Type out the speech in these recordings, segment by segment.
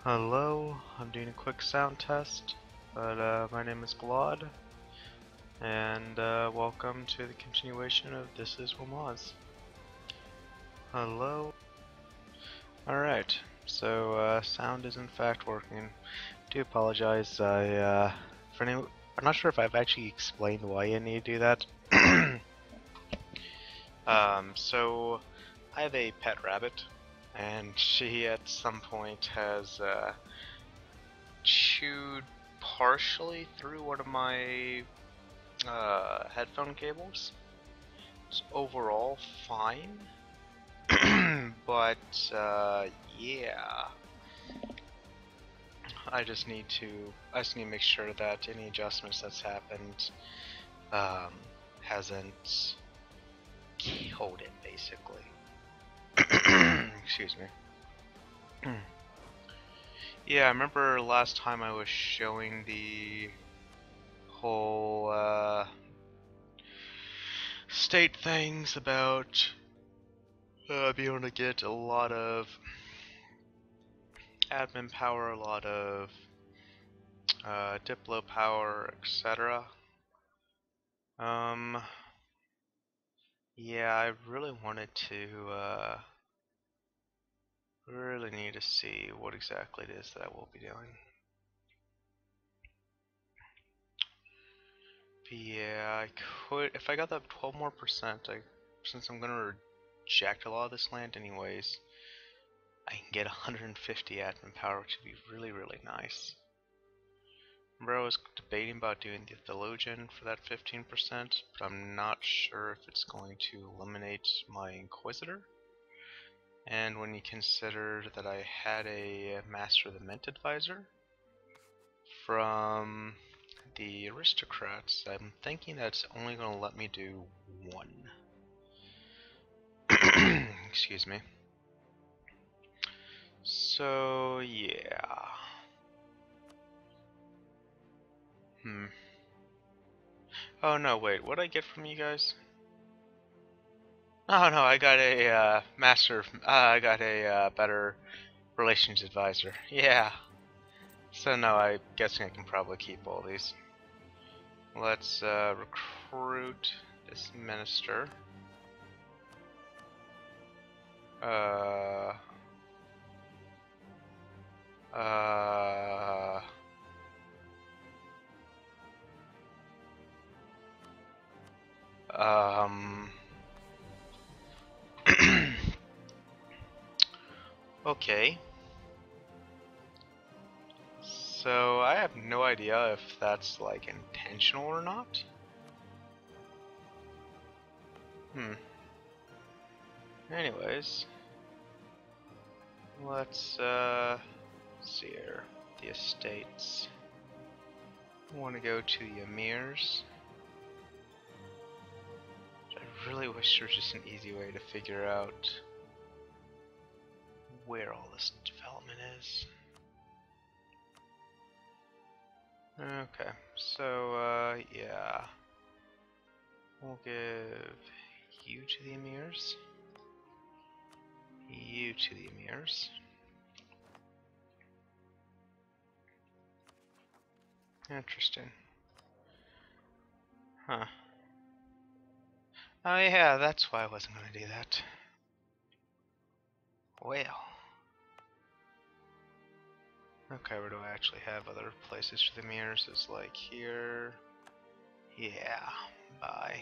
Hello, I'm doing a quick sound test, but my name is Glad, and welcome to the continuation of This is Hormuz. Hello. Alright, so sound is in fact working. Do apologize, I'm not sure if I've actually explained why I need to do that. So I have a pet rabbit, and she at some point has chewed partially through one of my headphone cables. It's overall fine, but yeah, I just need to make sure that any adjustments that's happened um, hasn't killed it, basically. Excuse me. Yeah, I remember last time I was showing the whole state things about being able to get a lot of admin power, a lot of Diplo power, etc. Um, yeah, I really wanted to, really need to see what exactly it is that I will be doing. But yeah, I could, if I got that 12 more percent, since I'm gonna reject a lot of this land anyways, I can get 150 admin power, which would be really, really nice. Remember, I was debating about doing the Theologian for that 15%, but I'm not sure if it's going to eliminate my Inquisitor. And when you consider that I had a Master of the Mint Advisor from the Aristocrats, I'm thinking that's only going to let me do one. Excuse me. So, yeah. Oh no, wait, what'd I get from you guys? Oh no, I got a I got a better relations advisor. Yeah. So no, I'm guessing I can probably keep all these. Let's recruit this minister. Uh. Uh. Um. Okay. So I have no idea if that's like intentional or not. Anyways, let's see here. The estates. I want to go to the emirs. I really wish there was just an easy way to figure out where all this development is. Okay, so yeah, we'll give you to the emirs, you to the emirs. Interesting. Huh. Oh yeah, that's why I wasn't going to do that. Well. Okay, where do I actually have other places for the emirs? It's like here. Yeah, bye.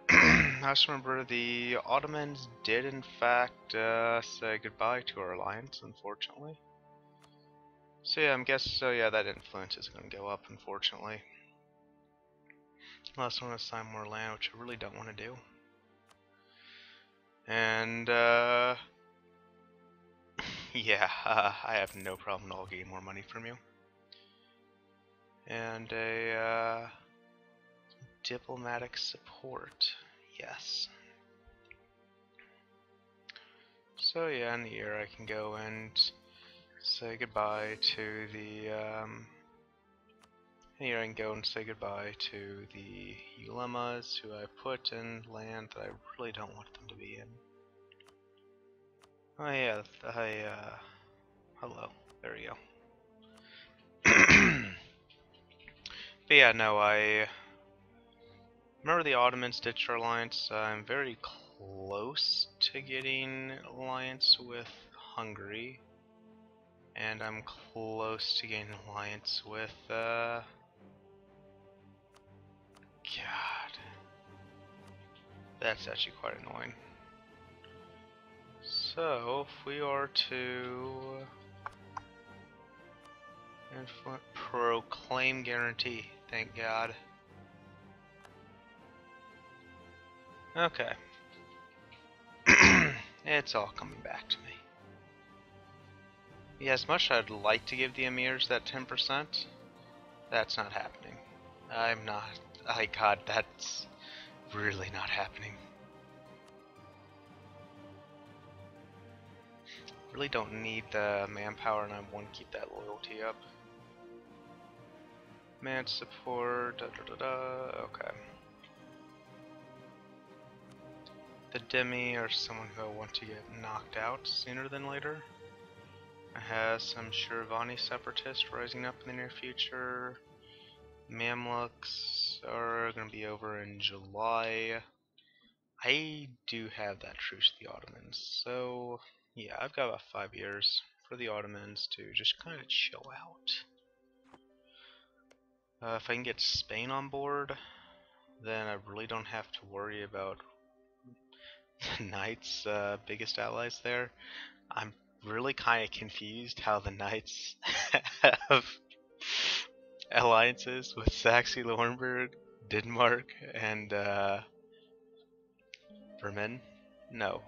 I just remember the Ottomans did in fact say goodbye to our alliance, unfortunately. So yeah, yeah, that influence is going to go up, unfortunately. Unless I want to assign more land, which I really don't want to do. And yeah, I have no problem at all getting more money from you. And a diplomatic support, yes. So yeah, in the year I can go and say goodbye to the here I can go and say goodbye to the ulemas who I put in land that I really don't want them to be in. Oh yeah, hello. There we go. But yeah, no, I remember the Ottomans ditched our alliance. I'm very close to getting alliance with Hungary. And I'm close to getting alliance with, God. That's actually quite annoying. So, if we are to proclaim guarantee, thank God. Okay. It's all coming back to me. Yeah, as much as I'd like to give the emirs that 10%, that's not happening. I'm not. God, that's really not happening. Really don't need the manpower, and I want to keep that loyalty up. Man support, okay. The Demi are someone who I want to get knocked out sooner than later. I have some Shirvani separatists rising up in the near future. Mamluks are going to be over in July. I do have that truce with the Ottomans, so yeah, I've got about 5 years for the Ottomans to just kind of chill out. If I can get Spain on board, then I really don't have to worry about the Knights' biggest allies there. I'm really kind of confused how the Knights have alliances with Saxe-Lauenburg, Denmark, and Bremen. No,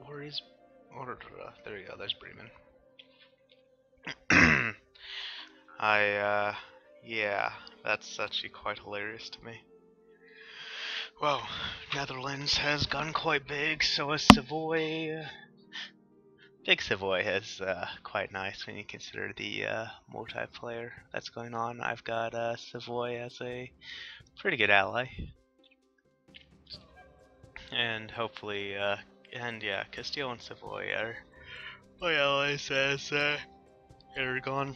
where is? There you go. There's Bremen. Yeah, that's actually quite hilarious to me. Well, Netherlands has gotten quite big, so is Savoy. Big Savoy is quite nice when you consider the multiplayer that's going on. I've got Savoy as a pretty good ally. And hopefully, and yeah, Castile and Savoy are my allies as Aragon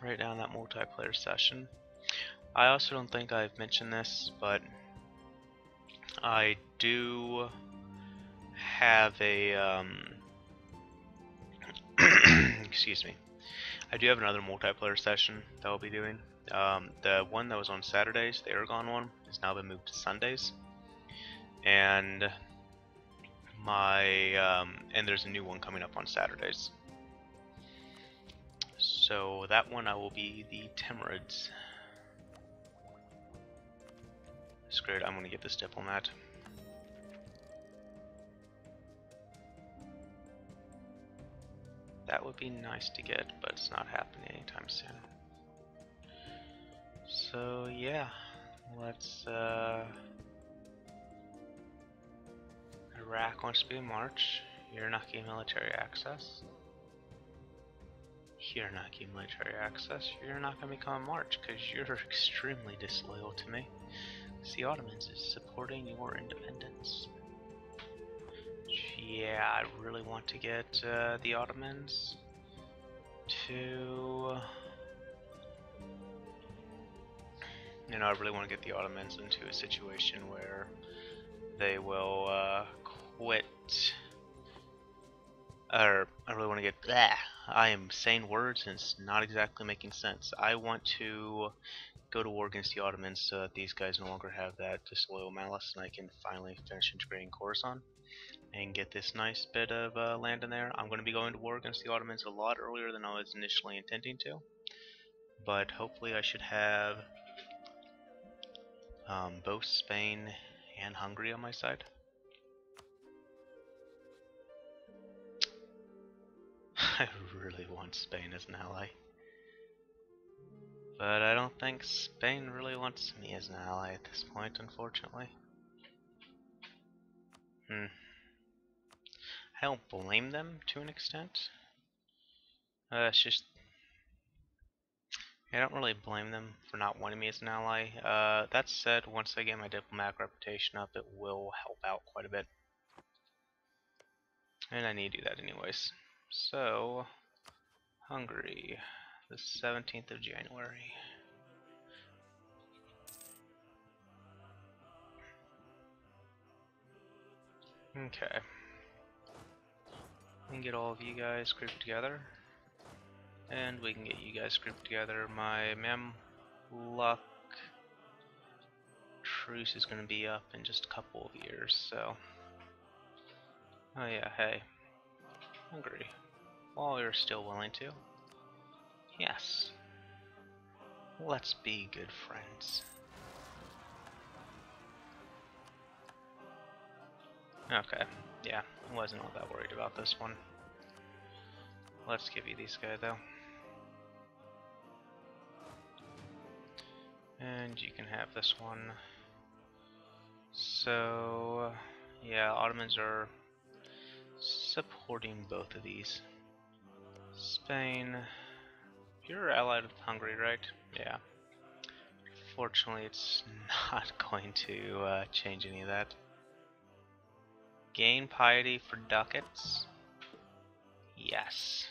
right now in that multiplayer session. I also don't think I've mentioned this, but I do have a excuse me. I do have another multiplayer session that I'll be doing. The one that was on Saturdays, the Aragon one, has now been moved to Sundays. And and there's a new one coming up on Saturdays. So that one I will be the Timurids. Screw it, I'm gonna get this diplomat. That would be nice to get, but it's not happening anytime soon. So yeah, let's Iraq wants to be in March. You're not getting military access. You're not getting military access. You're not going to become a March because you're extremely disloyal to me. The Ottomans is supporting your independence. Yeah, I really want to get the Ottomans to... I really want to get the Ottomans into a situation where they will quit. Or I really want to get. I am saying words and it's not exactly making sense. I want to go to war against the Ottomans so that these guys no longer have that disloyal malice, and I can finally finish integrating Khorasan and get this nice bit of land in there. I'm going to be going to war against the Ottomans a lot earlier than I was initially intending to, but hopefully I should have both Spain and Hungary on my side. I really want Spain as an ally. But I don't think Spain really wants me as an ally at this point, unfortunately. I don't blame them to an extent. It's just... I don't really blame them for not wanting me as an ally. That said, once I get my diplomatic reputation up, it will help out quite a bit. And I need to do that anyways. So, Hungary, the 17th of January. Okay. We can get all of you guys grouped together. And we can get you guys grouped together. My Mamluk truce is going to be up in just a couple of years, so... Oh yeah, hey. Hungary. While you're still willing to. Yes. Let's be good friends. Okay, yeah, I wasn't all that worried about this one. Let's give you these guys though. And you can have this one. So, yeah, Ottomans are supporting both of these. Spain, you're allied with Hungary, right? Yeah. Fortunately, it's not going to change any of that. Gain piety for ducats. Yes.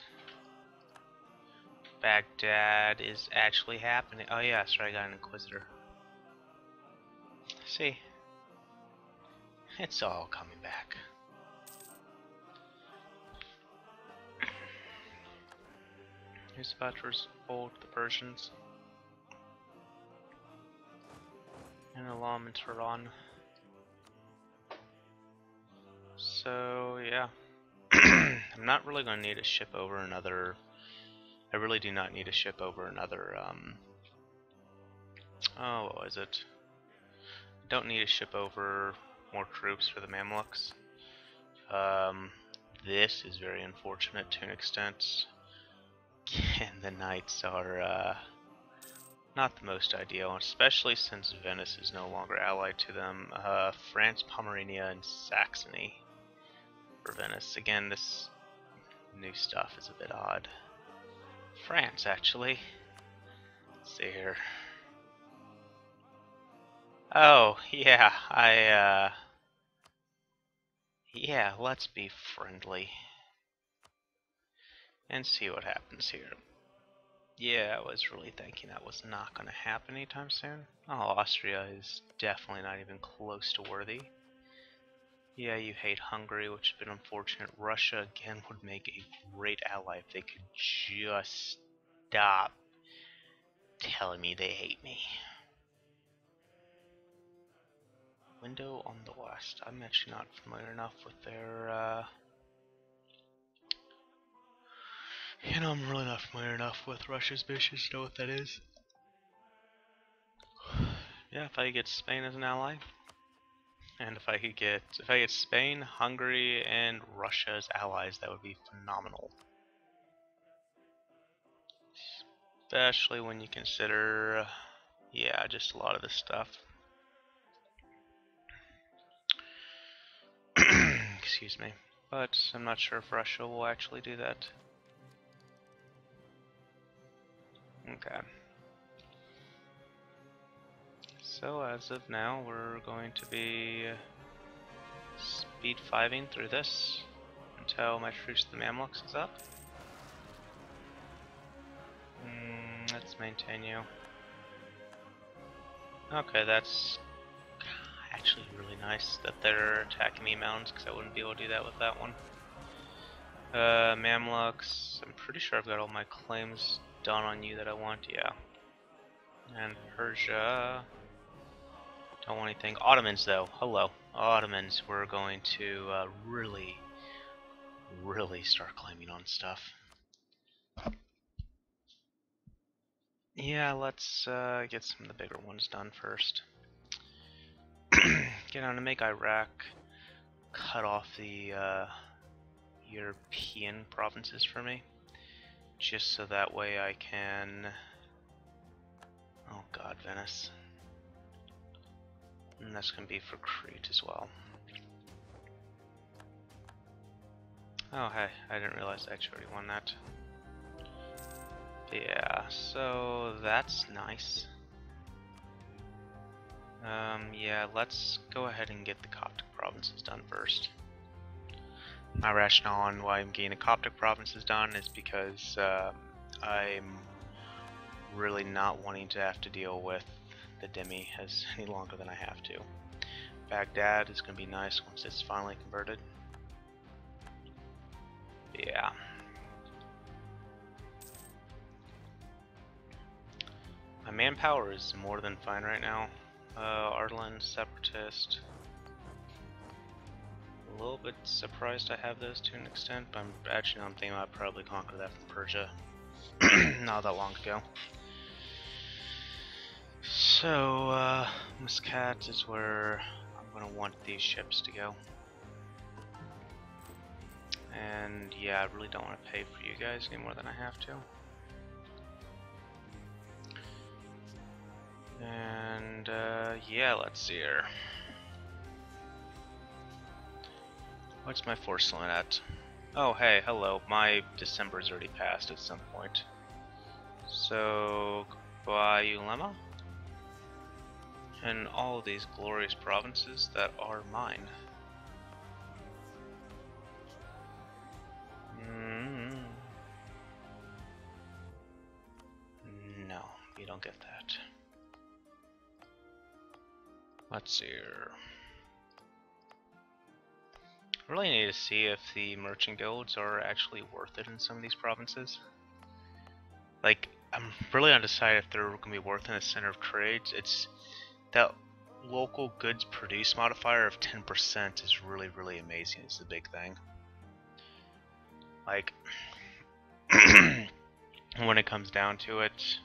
Baghdad is actually happening. Oh yeah, sorry, I got an Inquisitor. See? It's all coming back. Who's about to revolt the Persians? And Elam and Tehran. So, yeah. I'm not really going to need a ship over another... I really do not need a ship over another, oh, what was it? Don't need a ship over more troops for the Mamluks. This is very unfortunate to an extent. And the Knights are, not the most ideal, especially since Venice is no longer allied to them. France, Pomerania, and Saxony for Venice. Again, this new stuff is a bit odd. France, actually. Let's see here. Oh, yeah, yeah, let's be friendly. And see what happens here. Yeah, I was really thinking that was not going to happen anytime soon. Oh, Austria is definitely not even close to worthy. Yeah, you hate Hungary, which has been unfortunate. Russia, again, would make a great ally if they could just stop telling me they hate me. Window on the west. I'm actually not familiar enough with their, you know, I'm really not familiar enough with Russia's missions to know what that is. Yeah, if I get Spain as an ally, and if I get Spain, Hungary, and Russia as allies, that would be phenomenal. Especially when you consider, yeah, just a lot of this stuff. Excuse me. But I'm not sure if Russia will actually do that. Okay. So as of now, we're going to be speed 5ing through this until my truce to the Mamluks is up. Let's maintain you. Okay, that's actually really nice that they're attacking me mountains, because I wouldn't be able to do that with that one. Mamluks, I'm pretty sure I've got all my claims done on you that I want, yeah. And Persia, don't want anything. Ottomans though, hello. Ottomans, we're going to really start claiming on stuff. Yeah, let's get some of the bigger ones done first. Get on to make Iraq cut off the European provinces for me, just so that way I can... Oh god, Venice. And that's going to be for Crete as well. Oh hey, I didn't realize I actually already won that. Yeah, so that's nice. Yeah, let's go ahead and get the Coptic provinces done first. My rationale on why I'm getting the Coptic provinces done is because I'm really not wanting to have to deal with the Demi as any longer than I have to. Baghdad is going to be nice once it's finally converted. Yeah. My manpower is more than fine right now. Ardalan, Separatist. A little bit surprised I have those to an extent, but I'm thinking I'd probably conquer that from Persia not that long ago. So, Muscat is where I'm going to want these ships to go. And yeah, I really don't want to pay for you guys any more than I have to. And yeah, let's see here. What's my force line at? Oh, hey, hello. My December's already passed at some point. So, goodbye, Ulema. And all of these glorious provinces that are mine. No, you don't get that. Let's see here. I really need to see if the merchant guilds are actually worth it in some of these provinces. Like, I'm really undecided if they're going to be worth in the center of trades. It's that local goods produced modifier of 10% is really, really amazing. It's the big thing. Like, when it comes down to it,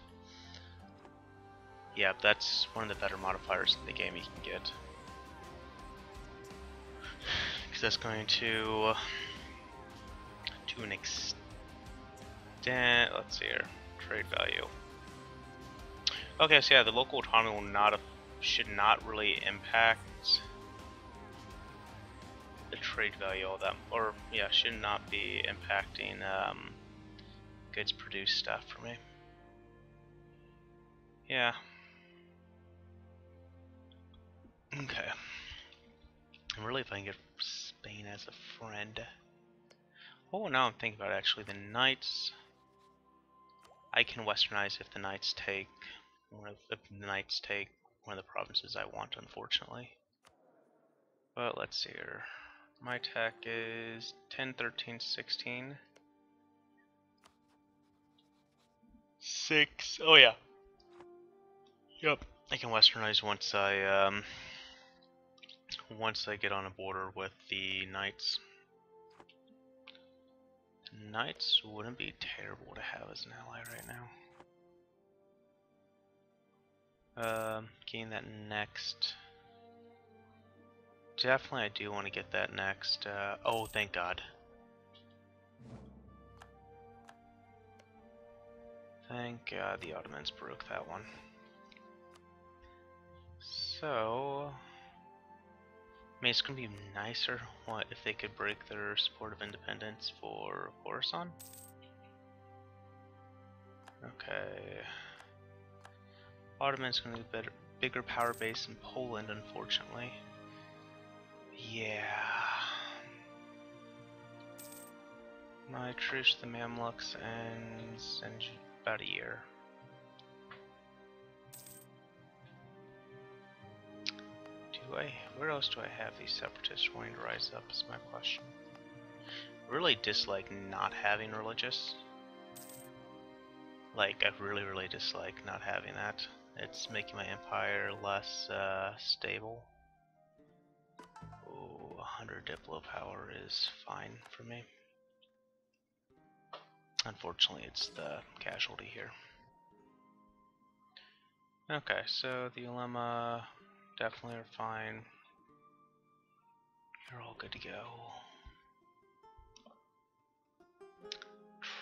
yeah, that's one of the better modifiers in the game you can get. Because that's going to an extent, let's see here, trade value. Okay, so yeah, the local autonomy will should not really impact the trade value all that, or yeah, should not be impacting goods produced stuff for me. Yeah. Okay. And really, if I can get Spain as a friend. Oh, now I'm thinking about it, actually the Knights. I can westernize if the Knights take one of the provinces I want, unfortunately. But let's see here. My tech is 10, 13, 16. 6. Oh yeah. Yep. I can westernize once I get on a border with the Knights. The Knights wouldn't be terrible to have as an ally right now. Getting that next. Definitely, I do want to get that next. Oh, thank God. Thank God the Ottomans broke that one. So, I mean, it's gonna be nicer if they could break their support of independence for Khorasan. Okay. Ottoman's gonna be bigger power base in Poland, unfortunately. Yeah. My truce to the Mamluks ends in about a year. Where else do I have these separatists wanting to rise up is my question. I really dislike not having religious. Like, I really, really dislike not having that. It's making my empire less stable. Ooh, 100 Diplo power is fine for me. Unfortunately, it's the casualty here. Okay, so the Ulema definitely are fine. You're all good to go.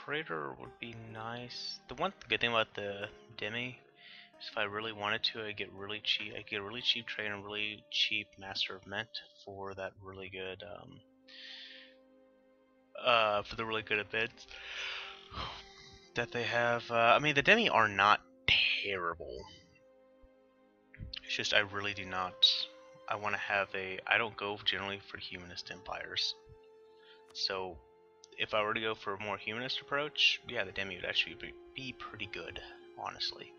Trader would be nice. The one good thing about the Demi is if I really wanted to, I get really cheap. I get a really cheap trade and really cheap Master of Mint for that really good for the really good events that they have. I mean, the Demi are not terrible. It's just I really do not. I want to have a. I don't go generally for humanist empires. So if I were to go for a more humanist approach, yeah, the Demi would actually be pretty good, honestly.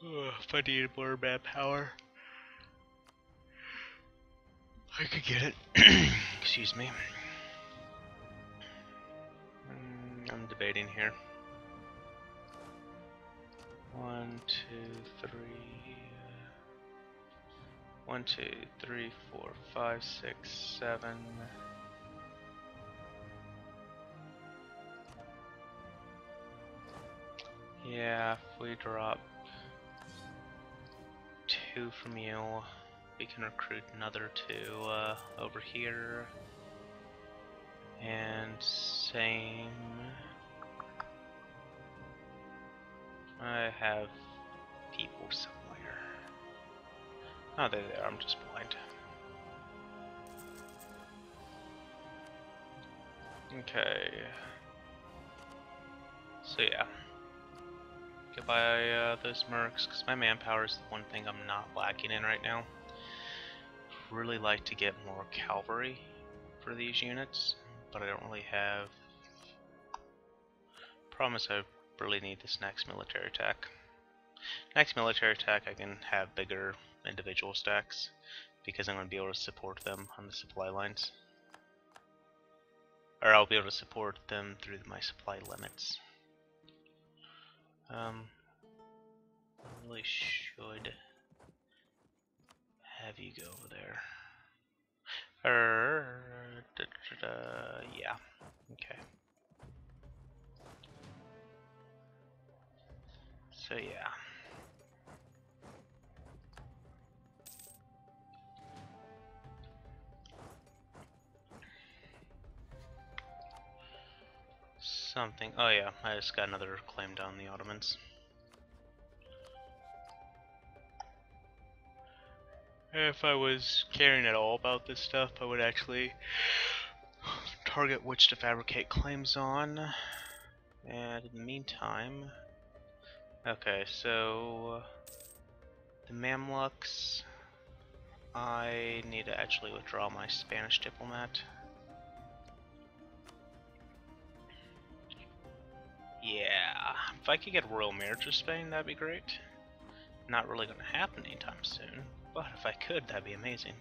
If I needed more manpower, I could get it. Excuse me. I'm debating here. 1, 2, 3. 1, 2, 3, 4, 5, 6, 7. Yeah, if we drop 2 from you, we can recruit another 2 over here. And same. I have people somewhere. Oh, they're there. I'm just blind. Okay. So yeah. Goodbye those mercs, because my manpower is the one thing I'm not lacking in right now. Really like to get more cavalry for these units, but I don't really have. Problem is I really need this next military attack. Next military attack I can have bigger individual stacks, because I'm going to be able to support them on the supply lines. Or I'll be able to support them through my supply limits. I really should have you go over there. Yeah. Okay. So yeah. Something. Oh yeah, I just got another claim down the Ottomans. If I was caring at all about this stuff, I would actually target which to fabricate claims on. And in the meantime, okay, so the Mamluks, I need to actually withdraw my Spanish diplomat. Yeah, if I could get royal marriage with Spain, that'd be great. Not really gonna happen anytime soon, but if I could, that'd be amazing.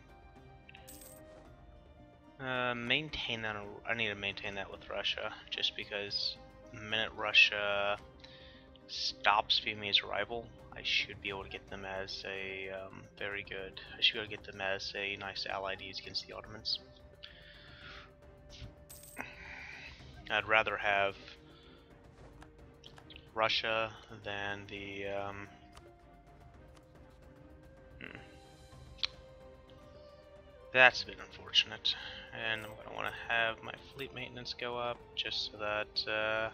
Maintain that. I need to maintain that with Russia, just because the minute Russia stops being me as a rival, I should be able to get them as a very good. I should be able to get them as a nice ally to use against the Ottomans. I'd rather have Russia than the That's a bit unfortunate, and I'm going to want to have my fleet maintenance go up just so that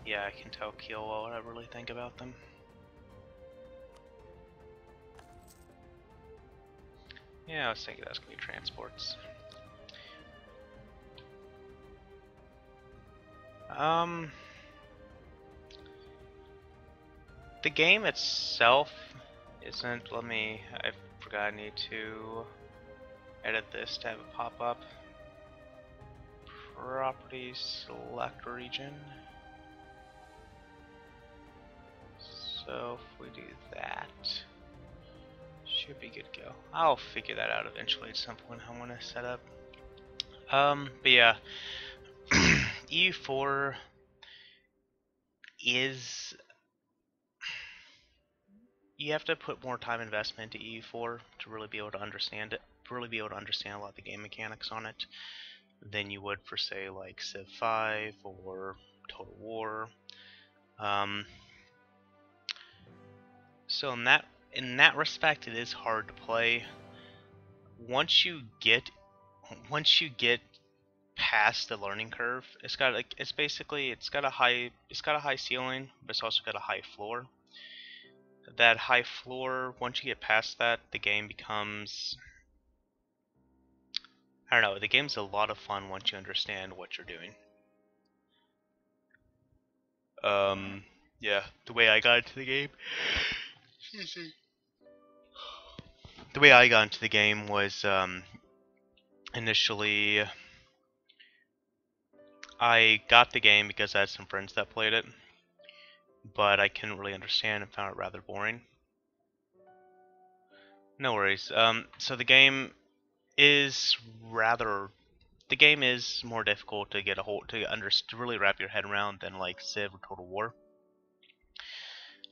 yeah, I can tell Kiel what I really think about them. Yeah, I was thinking that's going to be transports. The game itself isn't. I forgot I need to edit this to have it pop up. Properties, select region. So if we do that, should be good to go. I'll figure that out eventually at some point. I want to set up. But yeah, EU4 is. You have to put more time investment into EU4 to really be able to understand it, to really be able to understand a lot of the game mechanics on it, than you would for say like Civ 5 or Total War. So in that respect, it is hard to play. Once you get past the learning curve, it's got a high ceiling, but it's also got a high floor. That high floor, once you get past that, the game becomes, I don't know, the game's a lot of fun once you understand what you're doing. Yeah, the way I got into the game. The way I got into the game was, initially, I got the game because I had some friends that played it, but I couldn't really understand and found it rather boring. No worries. So the game is more difficult to get a hold to really wrap your head around than like Civ or Total War.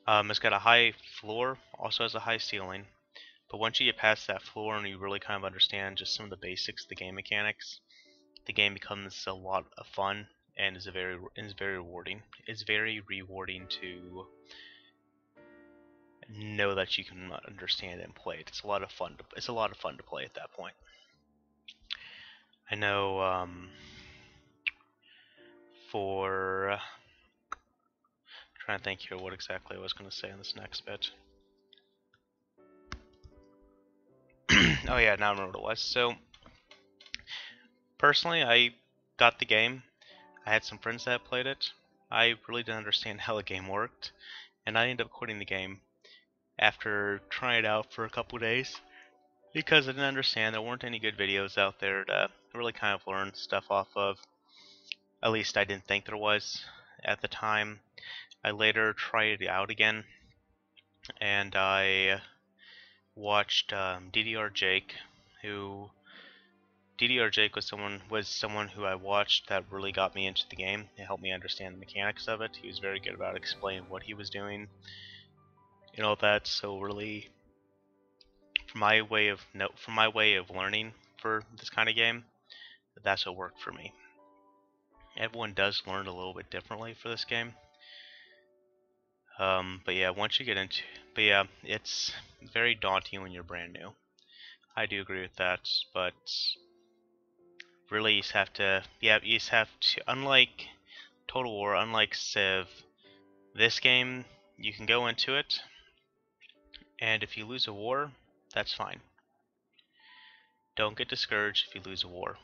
It's got a high floor, also has a high ceiling, but once you get past that floor and you really kind of understand just some of the basics, the game mechanics, the game becomes a lot of fun and is very rewarding. It's very rewarding to know that you can understand and play it. It's a lot of fun. It's a lot of fun to play at that point. I know for trying to think here what exactly I was going to say in this next bit. Oh yeah, now I remember what it was. So personally, I got the game. I had some friends that played it. I really didn't understand how the game worked, and I ended up quitting the game after trying it out for a couple days because I didn't understand. There weren't any good videos out there to really kind of learn stuff off of. At least I didn't think there was at the time. I later tried it out again, and I watched DDR Jake, who DDR Jake was someone who I watched that really got me into the game. It helped me understand the mechanics of it. He was very good about explaining what he was doing and all that. So really, from my way of learning for this kind of game, that's what worked for me. Everyone does learn a little bit differently for this game. But yeah, it's very daunting when you're brand new. I do agree with that, but really you just have to, unlike Total War, unlike Civ, this game, you can go into it, and if you lose a war, that's fine. Don't get discouraged if you lose a war.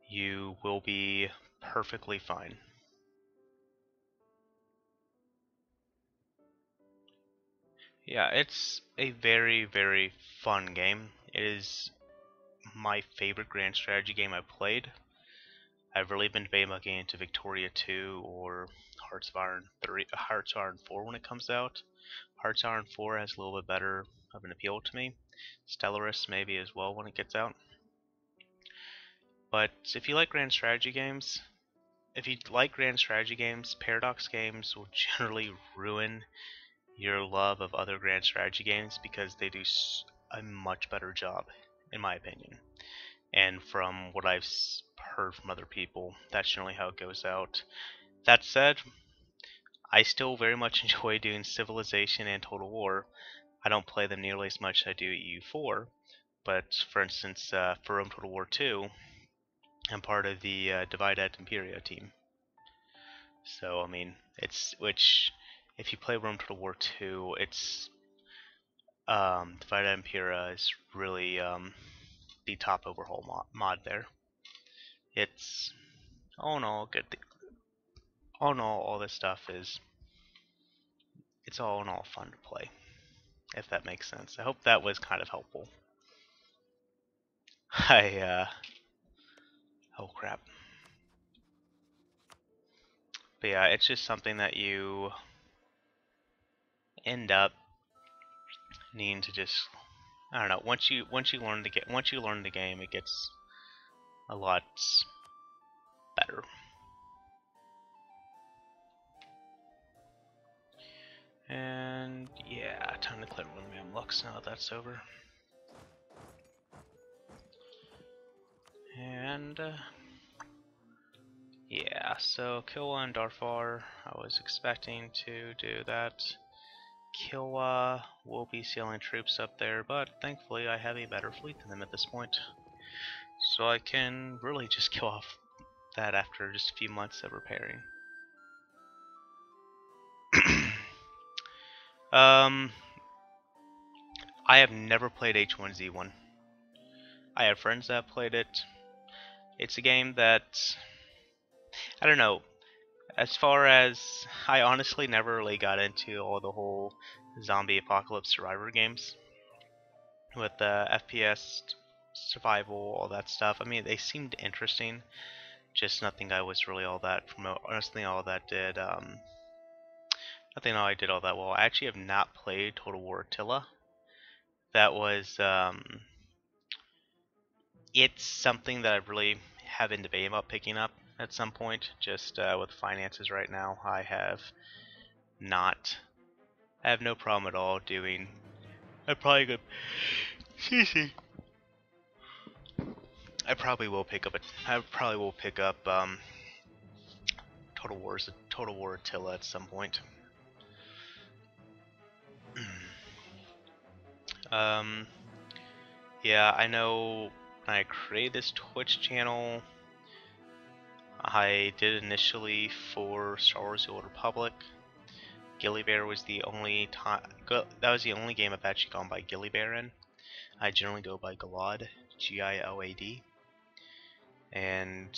You will be perfectly fine. Yeah, it's a very, very fun game. It is my favorite grand strategy game I've played. I've really been debating about getting into Victoria 2 or Hearts of Iron 4 when it comes out. Hearts of Iron 4 has a little bit better of an appeal to me. Stellaris maybe as well when it gets out. But if you like grand strategy games, Paradox games will generally ruin your love of other grand strategy games because they do a much better job, in my opinion. And from what I've heard from other people, that's generally how it goes out. That said, I still very much enjoy doing Civilization and Total War. I don't play them nearly as much as I do EU4, but for instance, for Rome Total War 2, I'm part of the Divide et Imperia team. So, I mean, if you play Rome Total War 2, it's Divide et Imperia is really the top overhaul mod there. It's all in all good. All in all this stuff it's all in all fun to play, if that makes sense. I hope that was kind of helpful. Oh crap. But yeah, it's just something that you end up needing to just, I don't know, once you learn the game, it gets a lot better. And yeah, time to clear one of my looks now that that's over. And yeah, so Kilwa and Darfar, I was expecting to do that. Kilwa will be sailing troops up there, but thankfully I have a better fleet than them at this point. So I can really just kill off that after just a few months of repairing. I have never played H1Z1. I have friends that have played it. It's a game that, I don't know, as far as, I honestly never really got into all the whole zombie apocalypse survivor games with the FPS survival, all that stuff. I mean, they seemed interesting, just nothing I was really all that promote. Honestly, all that did. Nothing I did all that well. I actually have not played Total War Attila. That was it's something that I really have been debating about picking up at some point. Just with finances right now, I have no problem at all doing. I probably could. Excuse me. I probably will pick up Total War Attila at some point. Yeah, I know when I created this Twitch channel, I did initially for Star Wars: The Old Republic. Gilly Bear was the only time. That was the only game I've actually gone by Gilly Bear in. I generally go by Gilad, G-I-L-A-D, and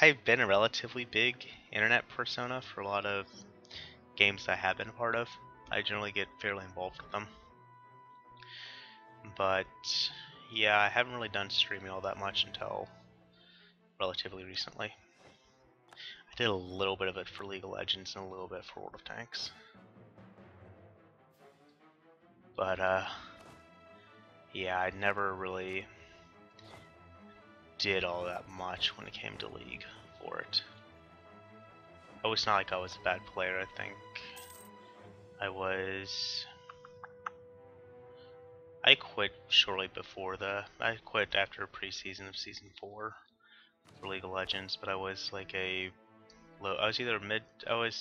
I've been a relatively big internet persona for a lot of games I have been a part of. I generally get fairly involved with them. But yeah, I haven't really done streaming all that much until relatively recently. I did a little bit of it for League of Legends and a little bit for World of Tanks. But yeah, I never really did all that much when it came to League for it. Oh, it's not like I was a bad player. I think I quit shortly before I quit after preseason of Season 4 for League of Legends, but I was like I was either mid, can't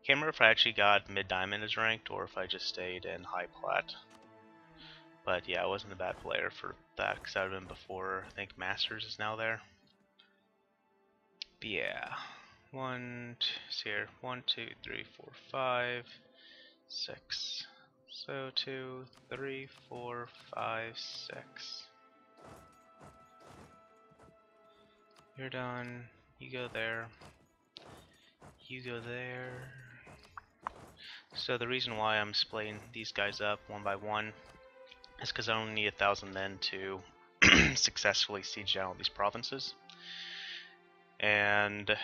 remember if I actually got mid-diamond as ranked or if I just stayed in high plat. But yeah, I wasn't a bad player for that because I would have been before, I think Masters is now there. But yeah, 1, 2, 3, 4, 5, 6. So 2, 3, 4, 5, 6. You're done. You go there. You go there. So the reason why I'm splitting these guys up one by one is because I only need 1,000 men to successfully siege down all these provinces. And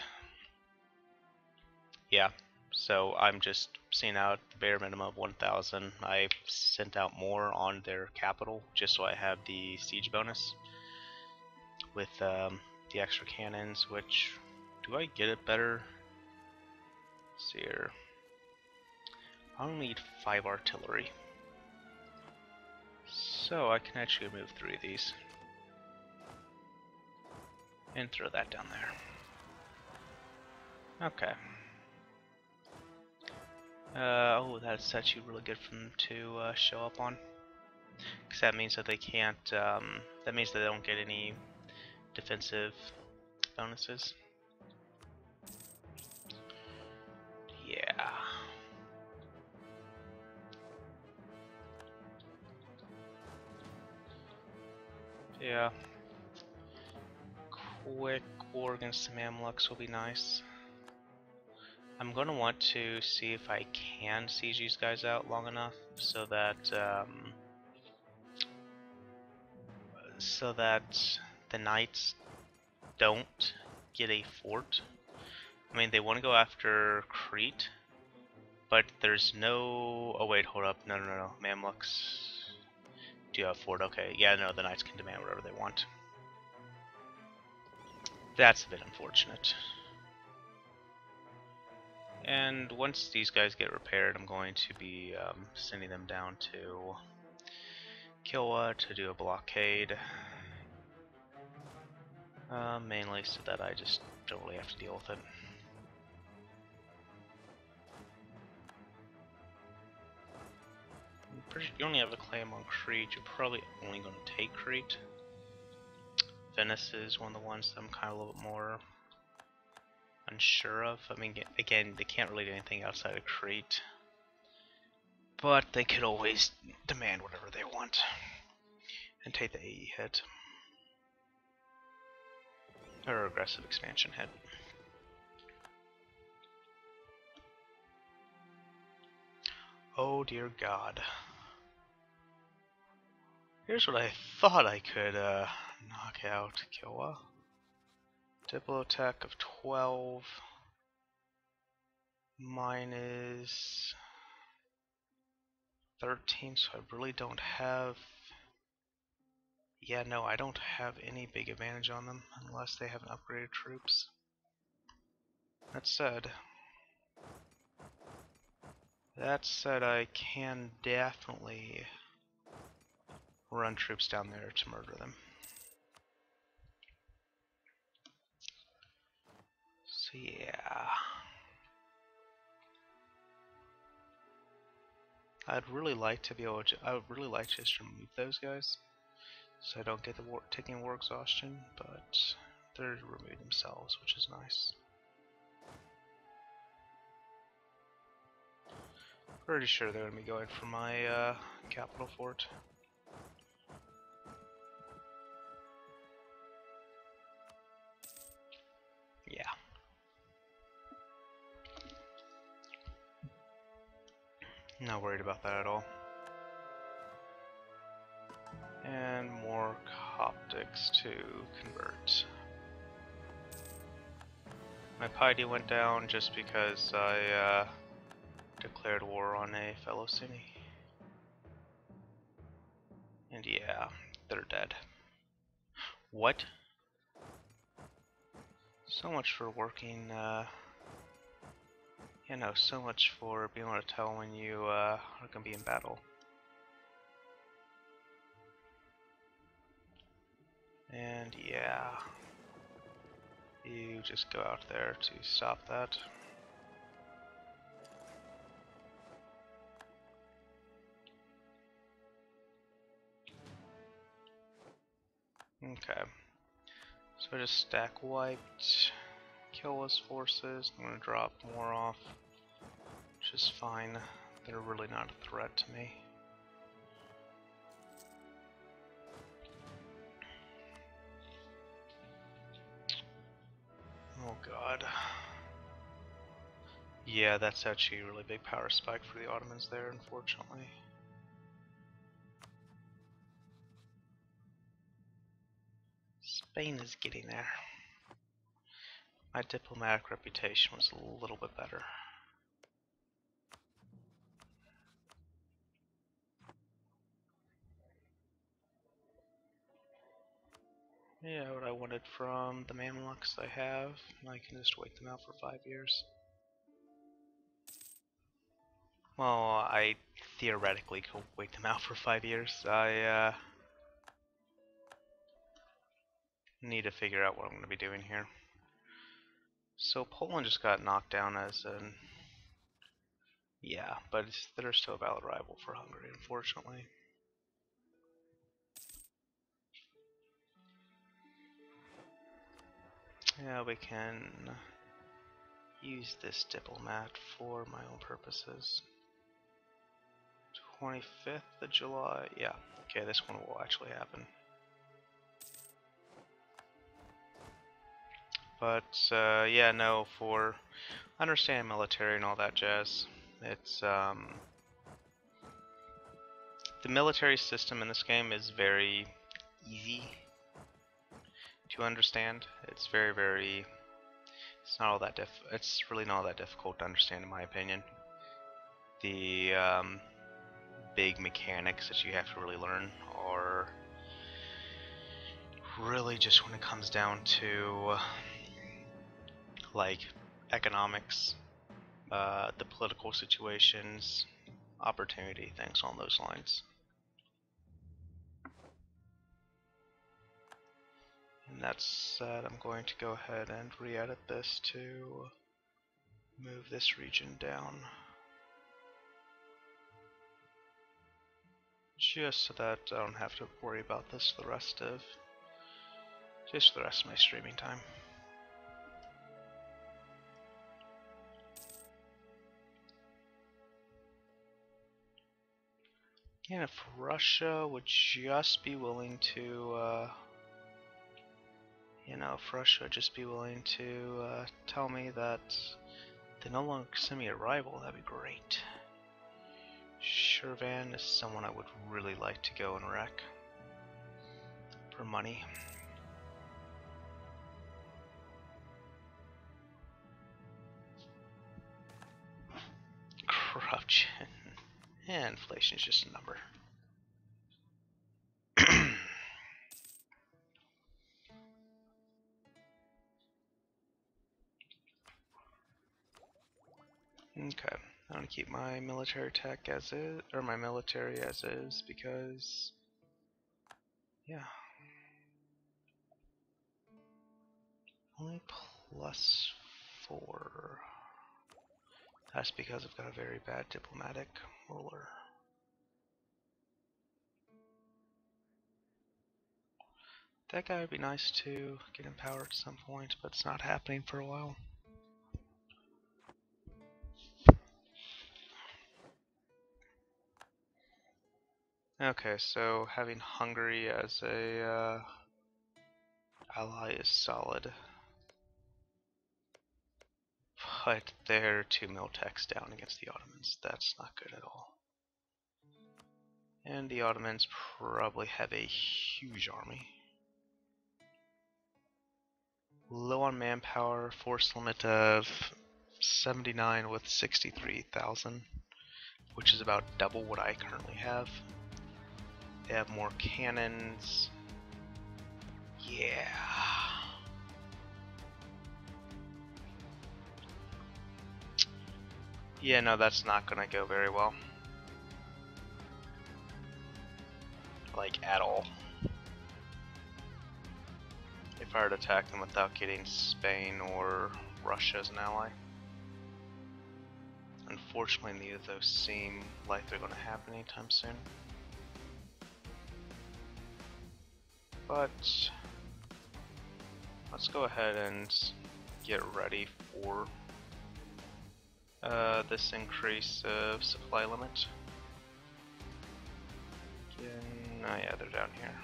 yeah, so I'm just seeing out the bare minimum of 1,000. I sent out more on their capital just so I have the siege bonus with the extra cannons, which, do I get it better? Let's see here. I only need 5 artillery. So I can actually move 3 of these. And throw that down there. Okay. Oh, that's actually really good for them to show up on. Because that means that they can't, that means that they don't get any defensive bonuses. Yeah. Yeah. Quick war against the Mamluks will be nice. I'm going to want to see if I can siege these guys out long enough so that the knights don't get a fort. I mean, they want to go after Crete, but there's no... Oh wait, hold up. No. Mamluks do have a fort. Okay, yeah, no, the knights can demand whatever they want. That's a bit unfortunate. And once these guys get repaired, I'm going to be sending them down to Kilwa to do a blockade. Mainly so that I just don't really have to deal with it. You only have a claim on Crete, you're probably only going to take Crete. Venice is one of the ones that I'm kind of a little bit more unsure of. I mean, again, they can't really do anything outside of Crete. But they could always demand whatever they want and take the AE hit. Or aggressive expansion hit. Oh dear God. Here's what I thought I could knock out. Kiowa. Diplo attack of 12. Mine is 13, so I really don't have... Yeah, no, I don't have any big advantage on them unless they haven't upgraded troops. That said, I can definitely run troops down there to murder them. So yeah, I'd really like to be able to. I would really like to just remove those guys, so I don't get the taking war exhaustion. But they're removing themselves, which is nice. Pretty sure they're gonna be going for my capital fort. Yeah. Not worried about that at all. And more Coptics to convert. My piety went down just because I declared war on a fellow Sunni. And yeah, they're dead. What? So much for working, you know, so much for being able to tell when you are going to be in battle. And yeah, you just go out there to stop that. Okay, so I just stack wiped, kill his forces. I'm going to drop more off, which is fine. They're really not a threat to me. Oh god. Yeah, that's actually a really big power spike for the Ottomans there, unfortunately. Spain is getting there. My diplomatic reputation was a little bit better. Yeah, what I wanted from the Mamluks I have, I can just wait them out for 5 years. Well, I theoretically could wait them out for 5 years. I need to figure out what I'm going to be doing here. So Poland just got knocked down as an... Yeah, but they're still a valid rival for Hungary, unfortunately. Yeah, we can use this diplomat for my own purposes. 25th of July, yeah, okay, this one will actually happen. But, yeah, no, for understanding military and all that jazz, it's, the military system in this game is very easy to understand. It's very, it's not all that it's really not all that difficult to understand in my opinion. The, big mechanics that you have to really learn are really just when it comes down to like economics, the political situations, opportunity, things along those lines. And that said, I'm going to go ahead and re-edit this to move this region down. Just so that I don't have to worry about this for the rest of my streaming time. And if Russia would just be willing to, you know, if Russia would just be willing to tell me that they no longer send me a rival, that'd be great. Shirvan is someone I would really like to go and wreck. for money. Corruption. Yeah, inflation is just a number. Okay, I'm gonna keep my military tech as is, or my military as is, because yeah, only +4. That's because I've got a very bad diplomatic ruler. That guy would be nice to get in power at some point, but it's not happening for a while. Okay, so having Hungary as a ally is solid, but they're 2 mil techs down against the Ottomans. That's not good at all. And the Ottomans probably have a huge army. Low on manpower, force limit of 79 with 63,000, which is about double what I currently have. They have more cannons. Yeah. Yeah, no, that's not gonna go very well. Like, at all. If I were to attack them without getting Spain or Russia as an ally. Unfortunately, neither of those seem like they're gonna happen anytime soon. But let's go ahead and get ready for this increase of supply limit. Again, oh yeah, they're down here.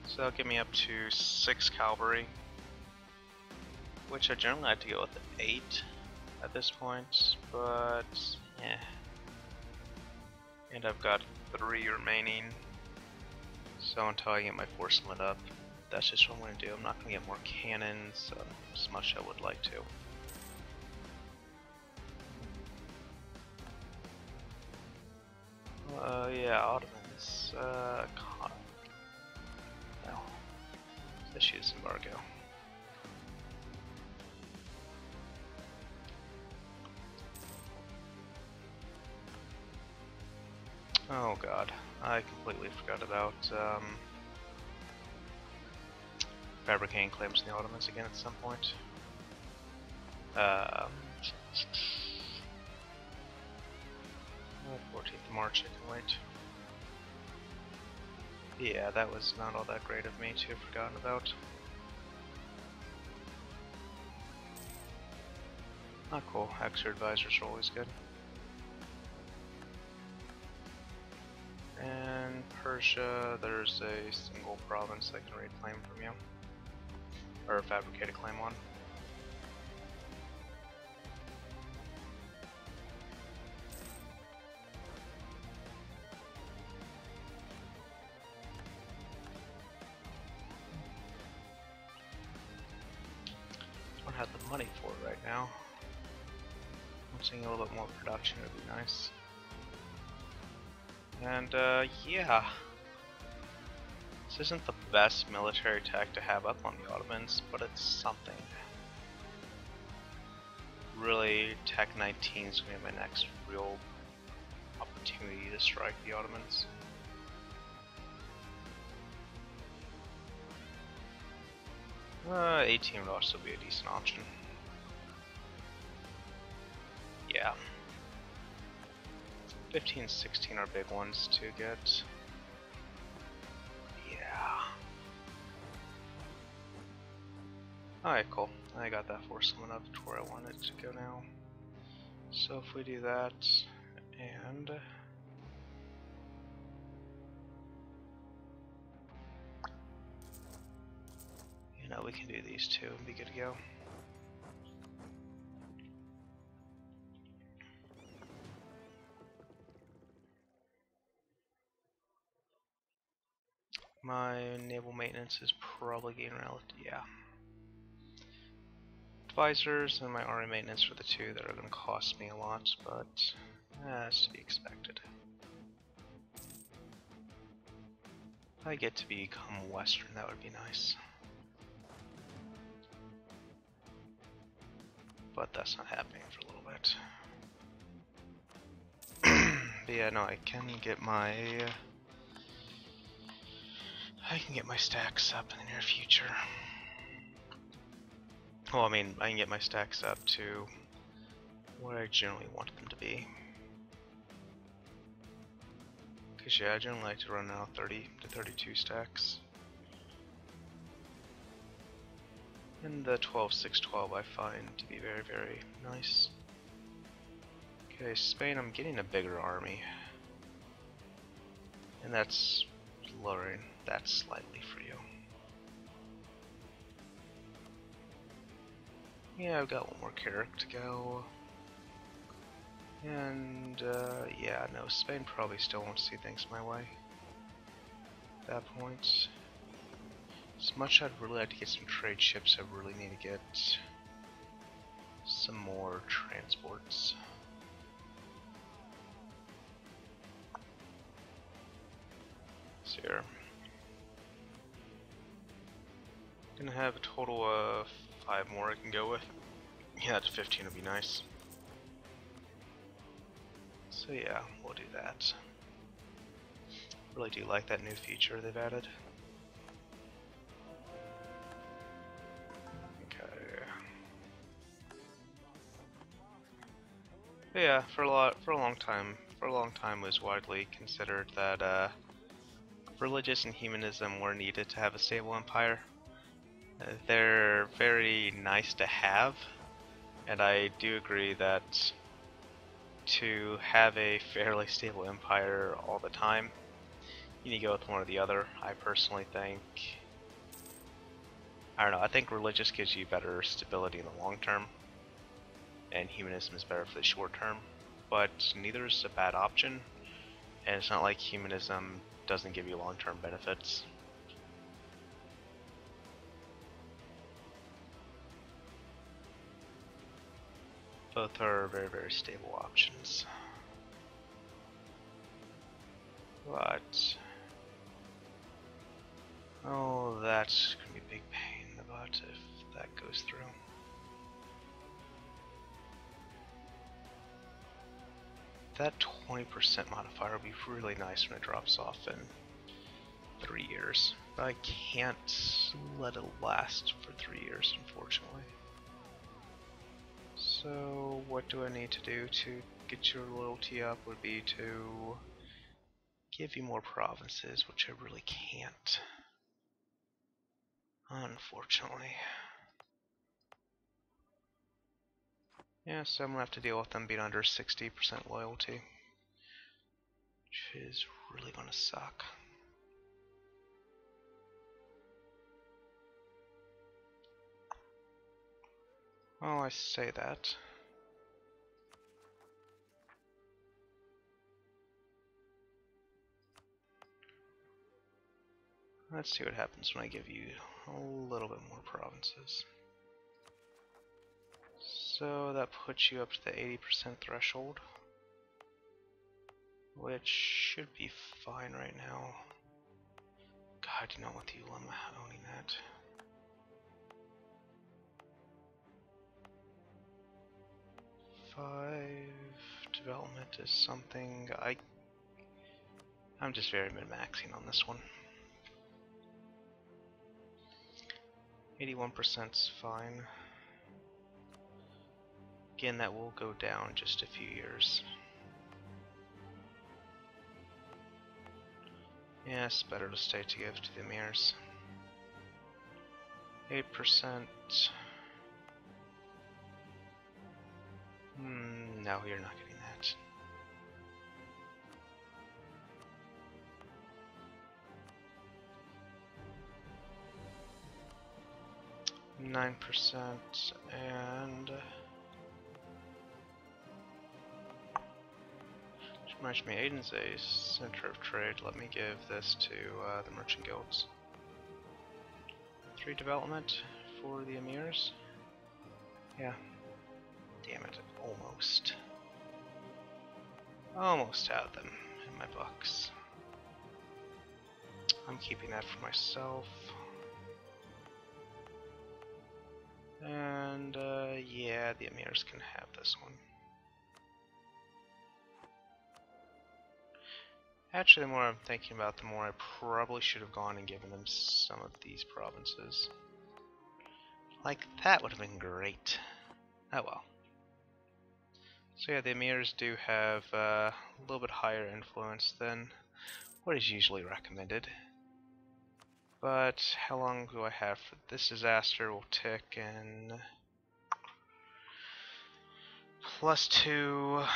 So that'll get me up to 6 cavalry, which I generally like to go with 8 at this point, but yeah. And I've got 3 remaining, so until I get my force limit up, that's just what I'm going to do. I'm not going to get more cannons as much as I would like to. Yeah, Ottomans. No. Let's use embargo. Oh god, I completely forgot about fabricating claims in the Ottomans again at some point. 14th March, I can wait. Yeah, that was not all that great of me to have forgotten about. Not cool, extra advisors are always good. And Persia, there's a single province that can reclaim from you. Or fabricate a claim on. Don't have the money for it right now. I'm seeing a little bit more production, would be nice. And yeah. This isn't the best military tech to have up on the Ottomans, but it's something. Really, Tech 19 is going to be my next real opportunity to strike the Ottomans. Uh, 18 would also be a decent option. Yeah. 15 and 16 are big ones to get. Yeah. Alright, cool. I got that force limit up to where I want it to go now. So if we do that, and you know, we can do these two and be good to go. My naval maintenance is probably getting relative, yeah. Advisors and my army maintenance are the two that are going to cost me a lot, but that's to be expected. If I get to become Western, that would be nice. But that's not happening for a little bit. But yeah, no, I can get my stacks up in the near future. Well, I mean, I can get my stacks up to what I generally want them to be. Because yeah, I generally like to run out 30 to 32 stacks. And the 12-6-12 I find to be very, very nice. Okay, Spain, I'm getting a bigger army. And that's lowering that slightly for you. Yeah, I've got one more carrot to go. And, yeah, no, Spain probably still won't see things my way. At that point. As much as I'd really like to get some trade ships, I really need to get some more transports. So here. Gonna have a total of 5 more I can go with. Yeah, that's 15 would be nice. So yeah, we'll do that. Really do like that new feature they've added. Okay. But yeah, for a long time it was widely considered that religious and humanism were needed to have a stable empire. They're very nice to have, and I do agree that to have a fairly stable empire all the time, you need to go with one or the other. I personally think, I don't know, I think religious gives you better stability in the long term, and humanism is better for the short term, but neither is a bad option, and it's not like humanism doesn't give you long-term benefits. Both are very, very stable options. But oh, that's gonna be a big pain in the butt if that goes through. That 20% modifier would be really nice when it drops off in 3 years. But I can't let it last for 3 years, unfortunately. So what do I need to do to get your loyalty up would be to give you more provinces, which I really can't. Unfortunately. Yeah, so I'm gonna have to deal with them being under 60% loyalty. Which is really gonna suck. Well, I say that. Let's see what happens when I give you a little bit more provinces. So that puts you up to the 80% threshold, which should be fine right now. God, I do not want the ULM owning that. Development is something I'm just very min-maxing on this one. 81%'s fine. Again, that will go down just a few years. Yeah, it's better to stay to give to the emirs. 8%. No, you're not getting that. 9% and Reminds me, Aiden's a center of trade. Let me give this to the merchant guilds. 3 development for the emirs. Yeah. Damn it, almost. Almost had them in my books. I'm keeping that for myself. And, yeah, the emirs can have this one. Actually, the more I'm thinking about, the more I probably should have gone and given them some of these provinces. Like, that would have been great. Oh well. So yeah, the emirs do have a little bit higher influence than what is usually recommended. But how long do I have for this disaster? Will tick in +2,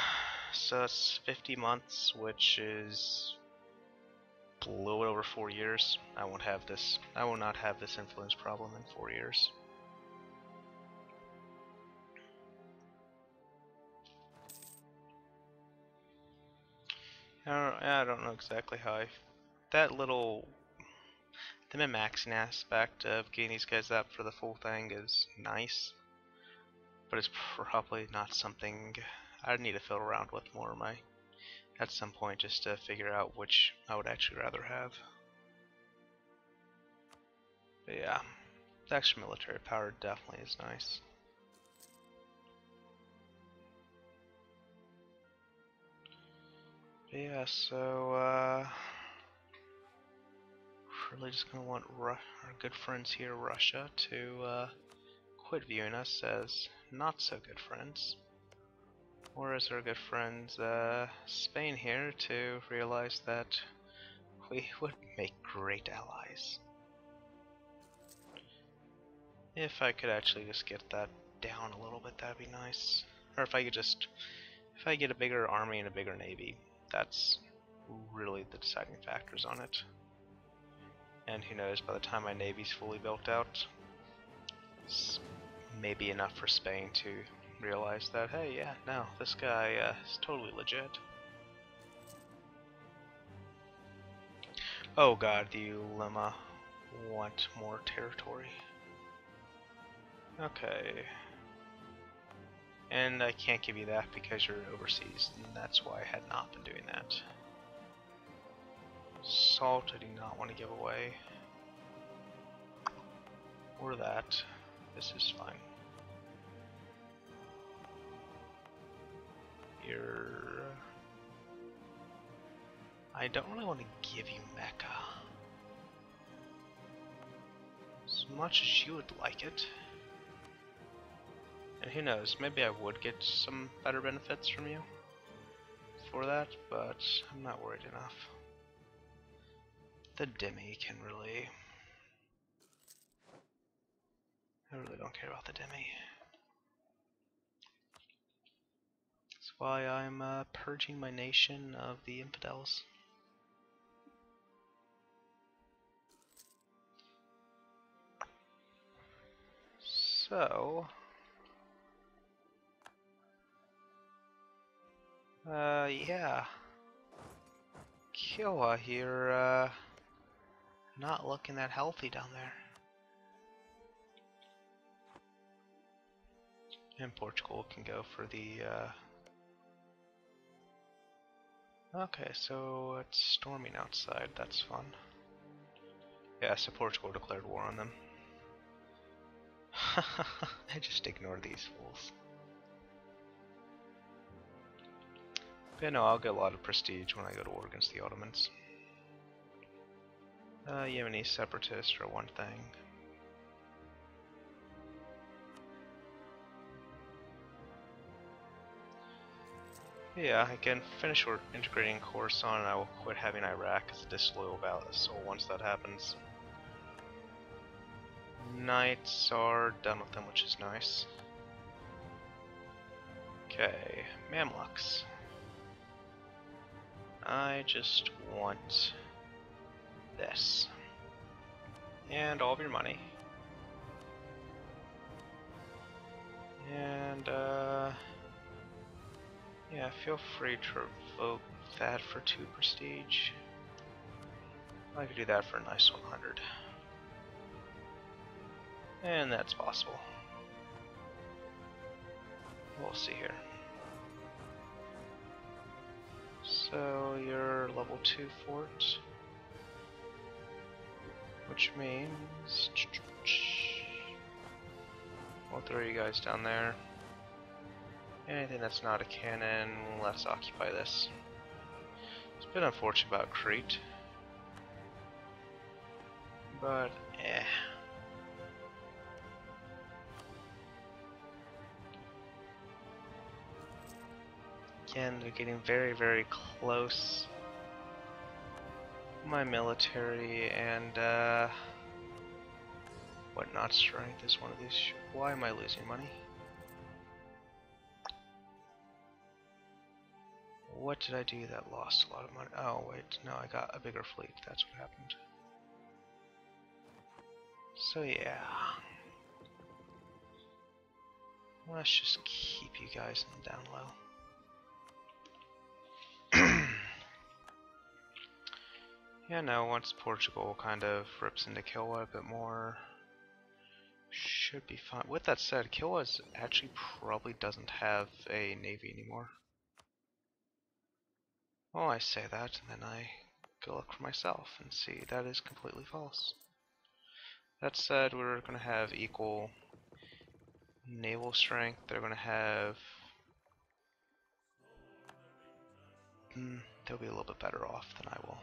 so that's 50 months, which is a little bit over 4 years. I won't have this. I will not have this influence problem in 4 years. I don't know exactly how that little the min-maxing aspect of getting these guys up for the full thing is nice, but it's probably not something I'd need to fiddle around with more at some point just to figure out which I would actually rather have. But yeah, the extra military power definitely is nice. But yeah, so really just gonna want our good friends here, Russia, to quit viewing us as not so good friends. Whereas our good friends, Spain here, to realize that we would make great allies. If I could actually just get that down a little bit, that'd be nice. Or if I get a bigger army and a bigger navy, that's really the deciding factors on it. And who knows, by the time my navy's fully built out, it's maybe enough for Spain to realize that, hey, yeah, no, this guy is totally legit. Oh god, do you Lemma want more territory? Okay. And I can't give you that because you're overseas, and that's why I had not been doing that. Salt I do not want to give away. Or that. This is fine. I don't really want to give you Mecca. As much as you would like it. And who knows, maybe I would get some better benefits from you for that, but I'm not worried enough. The Demi can really... I really don't care about the Demi. That's why I'm purging my nation of the infidels. So... yeah. Kiowa here, not looking that healthy down there. And Portugal can go for the, okay, so it's storming outside, that's fun. Yeah, so Portugal declared war on them. I just ignore these fools. But yeah, no, I'll get a lot of prestige when I go to war against the Ottomans. Yemeni separatists are one thing. Yeah, I can finish integrating Khorasan and I will quit having Iraq as a disloyal vassal once that happens. Knights are done with them, which is nice. Okay, Mamluks. I just want this. And all of your money. And, yeah. feel free to revoke that for 2 prestige. I could do that for a nice 100. And that's possible. We'll see here. So you're level 2 fort, which means we'll throw you guys down there. Anything that's not a cannon, let's occupy this. It's a bit unfortunate about Crete, but eh. Again, they're getting very, very close. My military and whatnot strength is one of these. Why am I losing money? What did I do that lost a lot of money? Oh wait, no, I got a bigger fleet. That's what happened. So yeah. Let's just keep you guys down low. Yeah, no, once Portugal kind of rips into Kilwa a bit more, should be fine. With that said, Kilwa actually probably doesn't have a navy anymore. Well, I say that, and then I go look for myself and see that is completely false. That said, we're going to have equal naval strength. They're going to have... they'll be a little bit better off than I will.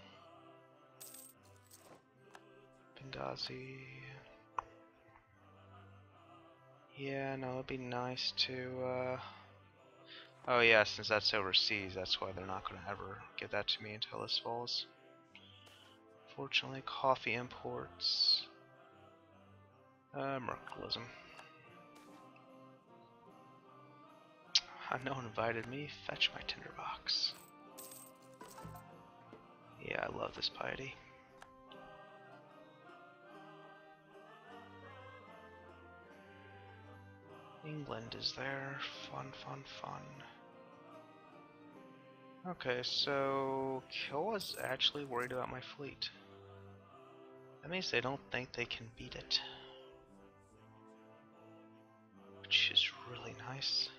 Benghazi... yeah, no, it'd be nice to, oh yeah, since that's overseas, that's why they're not going to ever give that to me until this falls. Fortunately, coffee imports... mercantilism. No one invited me. Fetch my tinderbox. Yeah, I love this piety. England is there. Fun, fun, fun. Okay, so Kilwa's actually worried about my fleet. That means they don't think they can beat it. Which is really nice.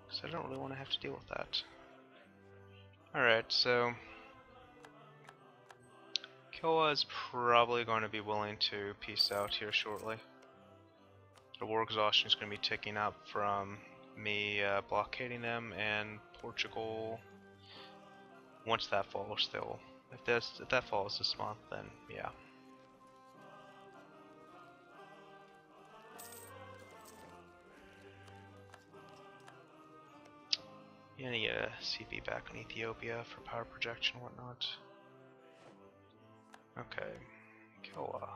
Because I don't really want to have to deal with that. Alright, so... Kilwa is probably going to be willing to peace out here shortly. The war exhaustion is going to be ticking up from me blockading them, and Portugal, once that falls, they'll... If that falls this month, then yeah. You're gonna get a CP back in Ethiopia for power projection and whatnot. Okay, Kilwa.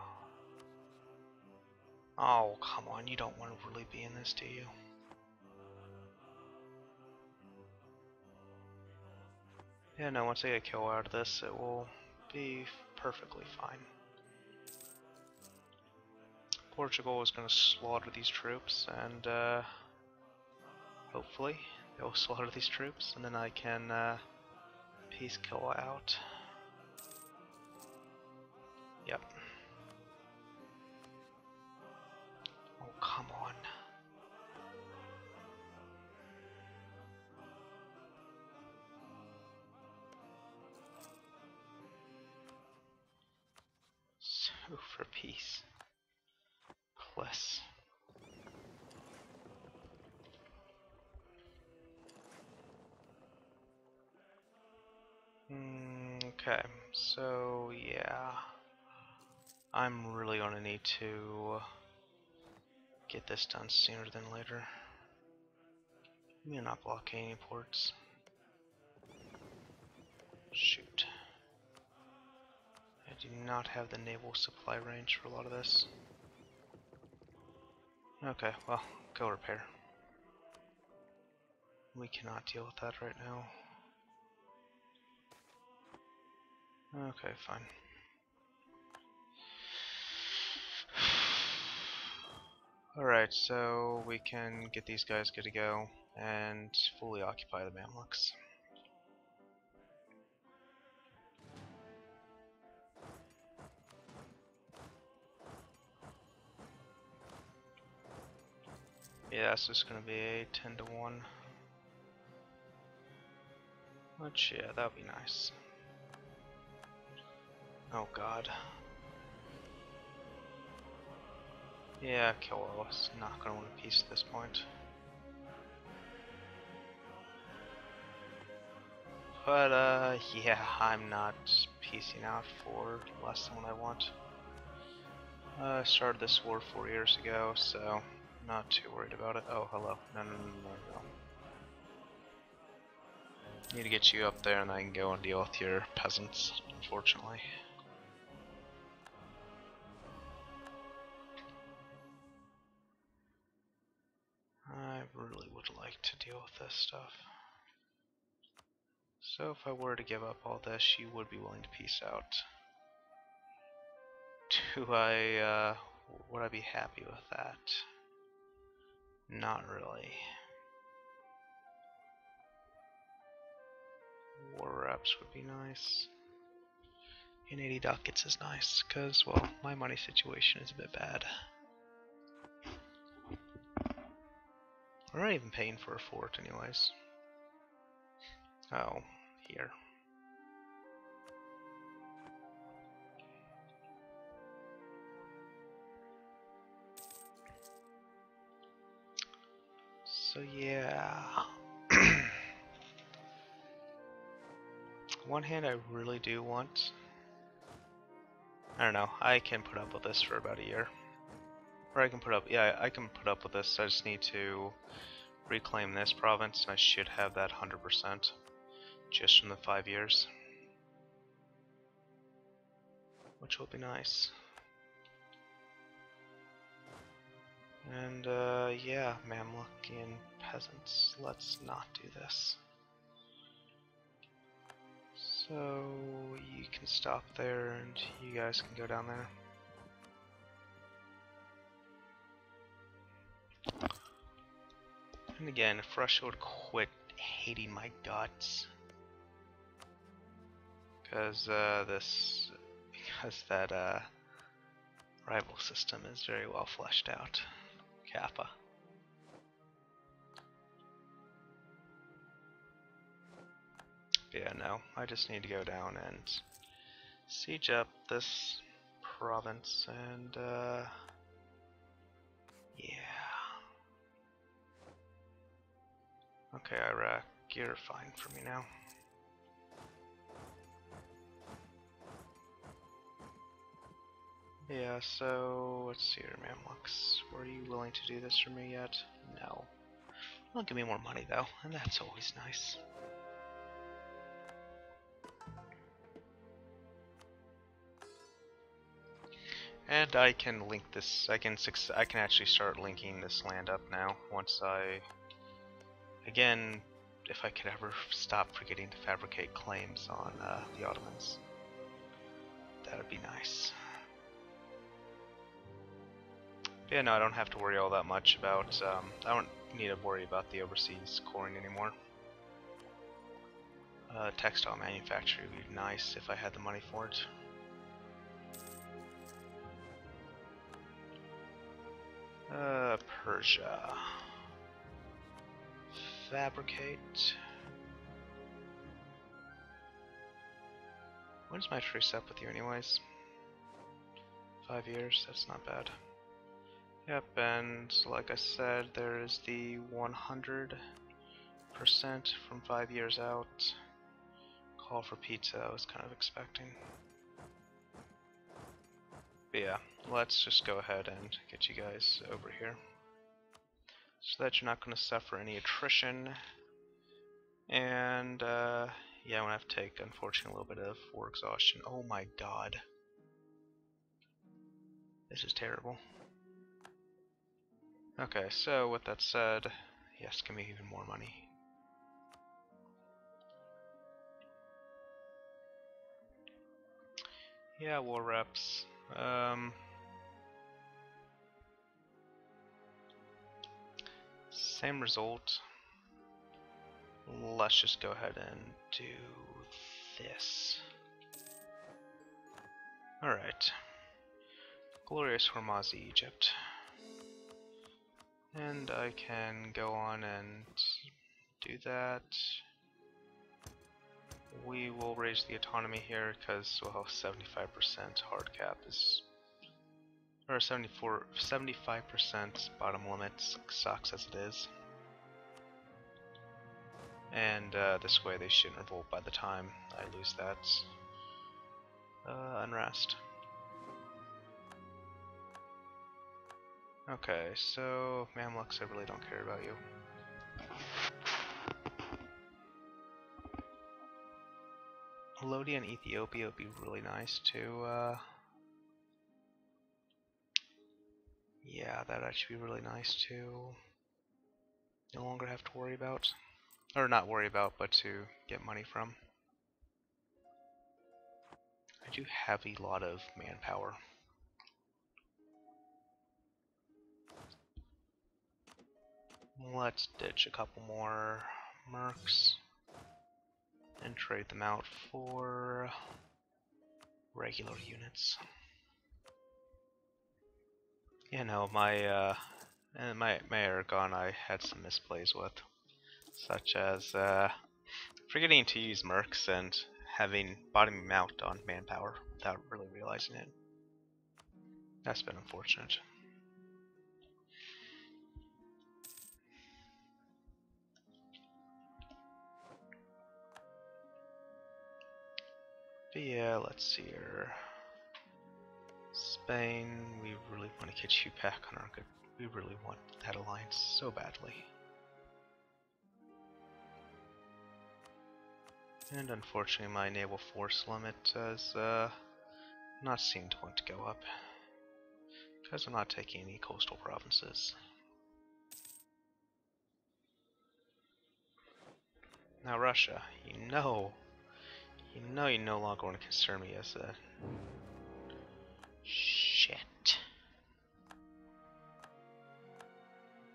Oh, come on, you don't want to really be in this, do you? Yeah, no, once I get Kilwa out of this, it will be perfectly fine. Portugal is going to slaughter these troops, and hopefully they'll slaughter these troops, and then I can peace Kilwa out. Yep. Oh, come on. So for peace. Plus. Okay, so yeah. I'm really gonna need to get this done sooner than later. Maybe not blockade any ports. Shoot. I do not have the naval supply range for a lot of this. Okay, well, go repair. We cannot deal with that right now. Okay, fine. Alright, so we can get these guys good to go. and fully occupy the Mamluks. Yeah, so it's gonna be a 10 to 1. Which, yeah, that would be nice. Oh god. Yeah, Kilwell is not gonna win a piece at this point. But, yeah, I'm not piecing out for less than what I want. I started this war 4 years ago, so not too worried about it. Oh, hello. No. Need to get you up there and I can go and deal with your peasants, unfortunately. I really would like to deal with this stuff. So if I were to give up all this, you would be willing to peace out. Would I be happy with that? Not really. War reps would be nice. And 80 ducats is nice, because, well, my money situation is a bit bad. We're not even paying for a fort anyways. Oh, here. So yeah. One hand I really do want. I don't know, I can put up with this for about a year. Or I can put up, yeah, I can put up with this. I just need to reclaim this province and I should have that 100% just from the 5 years. Which will be nice. And yeah, Mamlukian peasants, let's not do this. So you can stop there and you guys can go down there. And again, if Russia would quit hating my guts, because that rival system is very well fleshed out. Kappa. Yeah, no, I just need to go down and siege up this province and yeah. Okay, Iraq, you're fine for me now. Yeah, so let's see here, Mamluks. Were you willing to do this for me yet? No. Well, give me more money though, and that's always nice. And I can link this. I can actually start linking this land up now. Once I, again, if I could ever stop forgetting to fabricate claims on the Ottomans, that would be nice. But yeah, no, I don't have to worry all that much about. I don't need to worry about the overseas coring anymore. Textile manufacturing would be nice if I had the money for it. Persia. Fabricate. When's my truce up with you anyways? 5 years, that's not bad. Yep, and like I said, there is the 100% from 5 years out. Call for pizza, I was kind of expecting. But yeah, let's just go ahead and get you guys over here. So that you're not going to suffer any attrition. And, yeah, I'm going to have to take, unfortunately, a little bit of war exhaustion. Oh my god. This is terrible. Okay, so with that said, yes, give me even more money. Yeah, war reps. Same result. let's just go ahead and do this. Alright. Glorious Hormuz, Egypt. And I can go on and do that. We will raise the autonomy here because, well, 75% hard cap is, or 75% bottom limit sucks as it is. And this way they shouldn't revolt by the time I lose that unrest. Okay, so Mamluks, I really don't care about you. Lodi and Ethiopia would be really nice too. Yeah, that'd actually be really nice to no longer have to worry about. Or not worry about, but to get money from. I do have a lot of manpower. Let's ditch a couple more mercs and trade them out for regular units. You know, my Aragon I had some misplays with, such as forgetting to use mercs and having bottoming out on manpower without really realizing it. That's been unfortunate. But yeah, let's see here. Spain, we really want to get you back on our good. We really want that alliance so badly. And unfortunately, my naval force limit does not seem to want to go up. Because I'm not taking any coastal provinces. Now Russia, you know you no longer want to consider me as a... Shit.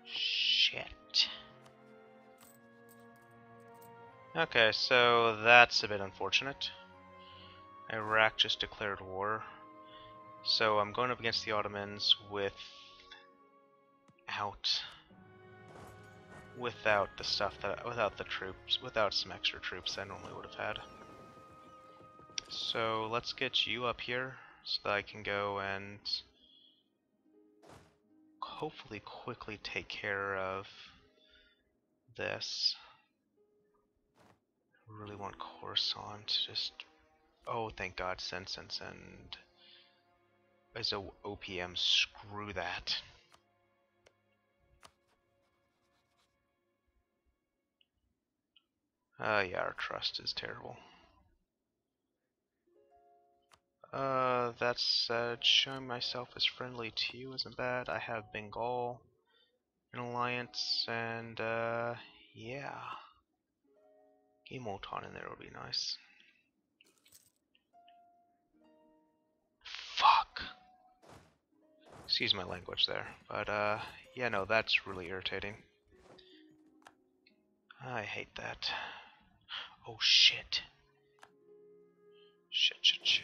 Shit. Okay, so that's a bit unfortunate. Iraq just declared war. So I'm going up against the Ottomans without the stuff that, without the troops, without some extra troops I normally would have had. So let's get you up here so that I can go and hopefully quickly take care of this. I really want Coruscant to just, oh thank God, send. As a OPM, screw that. Yeah, our trust is terrible. That said, showing myself as friendly to you isn't bad. I have Bengal, an alliance, and yeah. Emoton in there would be nice. Fuck! Excuse my language there, but yeah, no, that's really irritating. I hate that. Oh shit. Shit.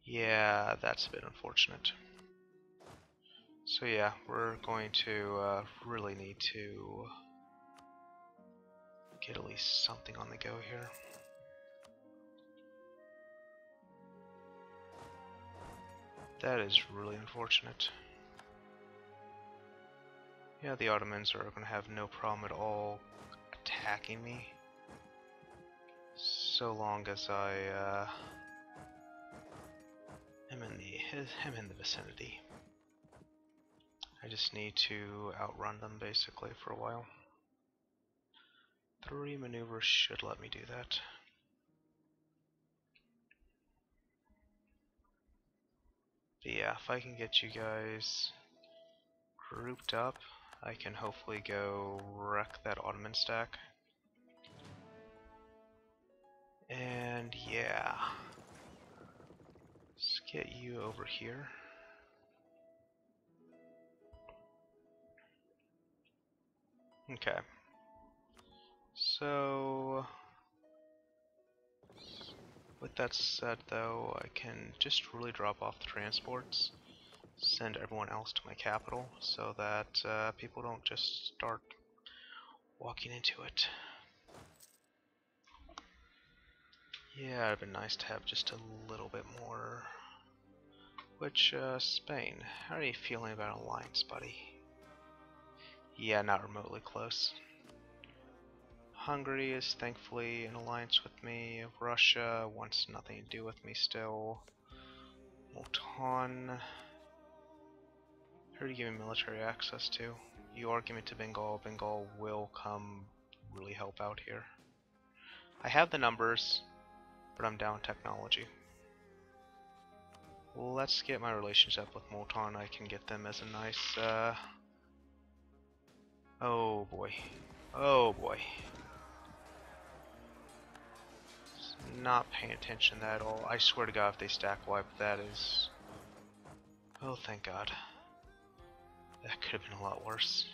Yeah, that's a bit unfortunate. So yeah, we're going to really need to get at least something on the go here. That is really unfortunate. Yeah, the Ottomans are going to have no problem at all attacking me, so long as I am in the vicinity. I just need to outrun them basically for a while. 3 maneuvers should let me do that. But yeah, if I can get you guys grouped up, I can hopefully go wreck that Ottoman stack. And yeah, let's get you over here. Okay. So, with that said though, I can just really drop off the transports, send everyone else to my capital, so that people don't just start walking into it. Yeah, it'd been nice to have just a little bit more. Which, Spain, how are you feeling about alliance, buddy? Yeah, not remotely close. Hungary is thankfully in alliance with me. Russia wants nothing to do with me still. Multan. Who are you giving military access to? You are giving it to Bengal. Bengal will come really help out here. I have the numbers, but I'm down technology. Let's get my relationship with Multan. I can get them as a nice, oh boy. Oh boy. Not paying attention to that at all. I swear to God, if they stack wipe, that is... Oh, thank God. That could have been a lot worse.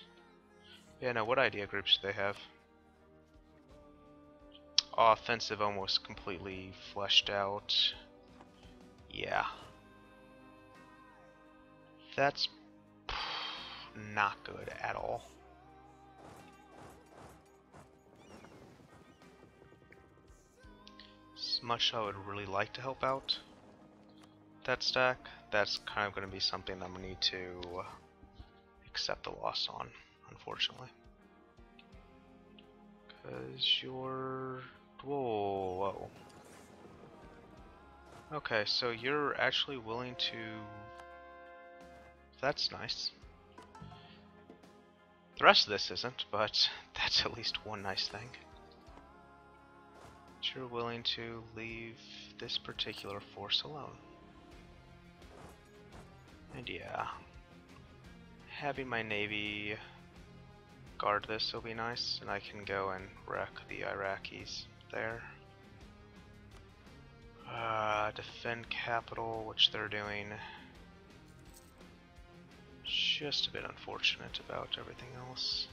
Yeah, no, what idea groups do they have? Offensive almost completely fleshed out. Yeah. That's not good at all. As much as I would really like to help out that stack, that's kind of going to be something I'm going to need to accept the loss on, unfortunately. Because you're... Whoa. Okay, so you're actually willing to... That's nice. The rest of this isn't, but that's at least one nice thing. But you're willing to leave this particular force alone. And yeah, having my navy guard this will be nice, and I can go and wreck the Iraqis there. Defend capital, which they're doing. Just a bit unfortunate about everything else.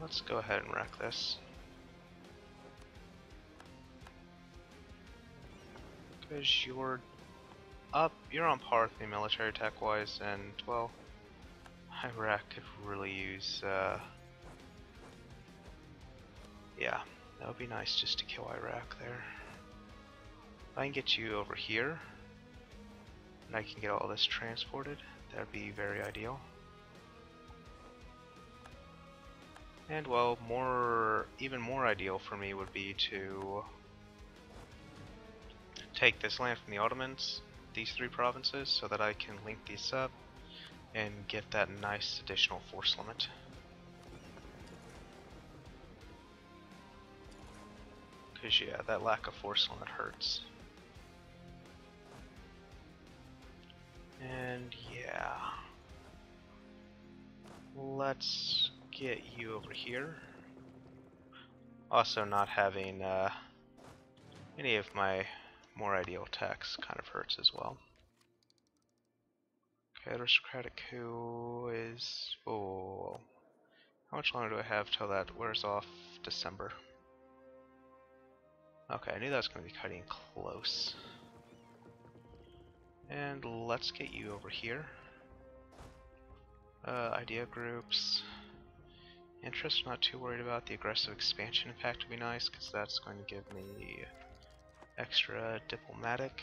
Let's go ahead and wreck this. Because you're up, you're on par with me military tech wise, and well, Iraq could really use, yeah, that would be nice just to kill Iraq there. If I can get you over here, and I can get all this transported, that would be very ideal. And well, even more ideal for me would be to take this land from the Ottomans, these three provinces, so that I can link these up and get that nice additional force limit. Because yeah, that lack of force limit hurts. And yeah, let's get you over here. Also, not having any of my more ideal techs kind of hurts as well. Okay, aristocratic coup is... Oh, how much longer do I have till that wears off? December. Okay, I knew that was going to be cutting close. And let's get you over here. Idea groups. Interest, I'm not too worried about. The aggressive expansion impact would be nice, because that's going to give me extra diplomatic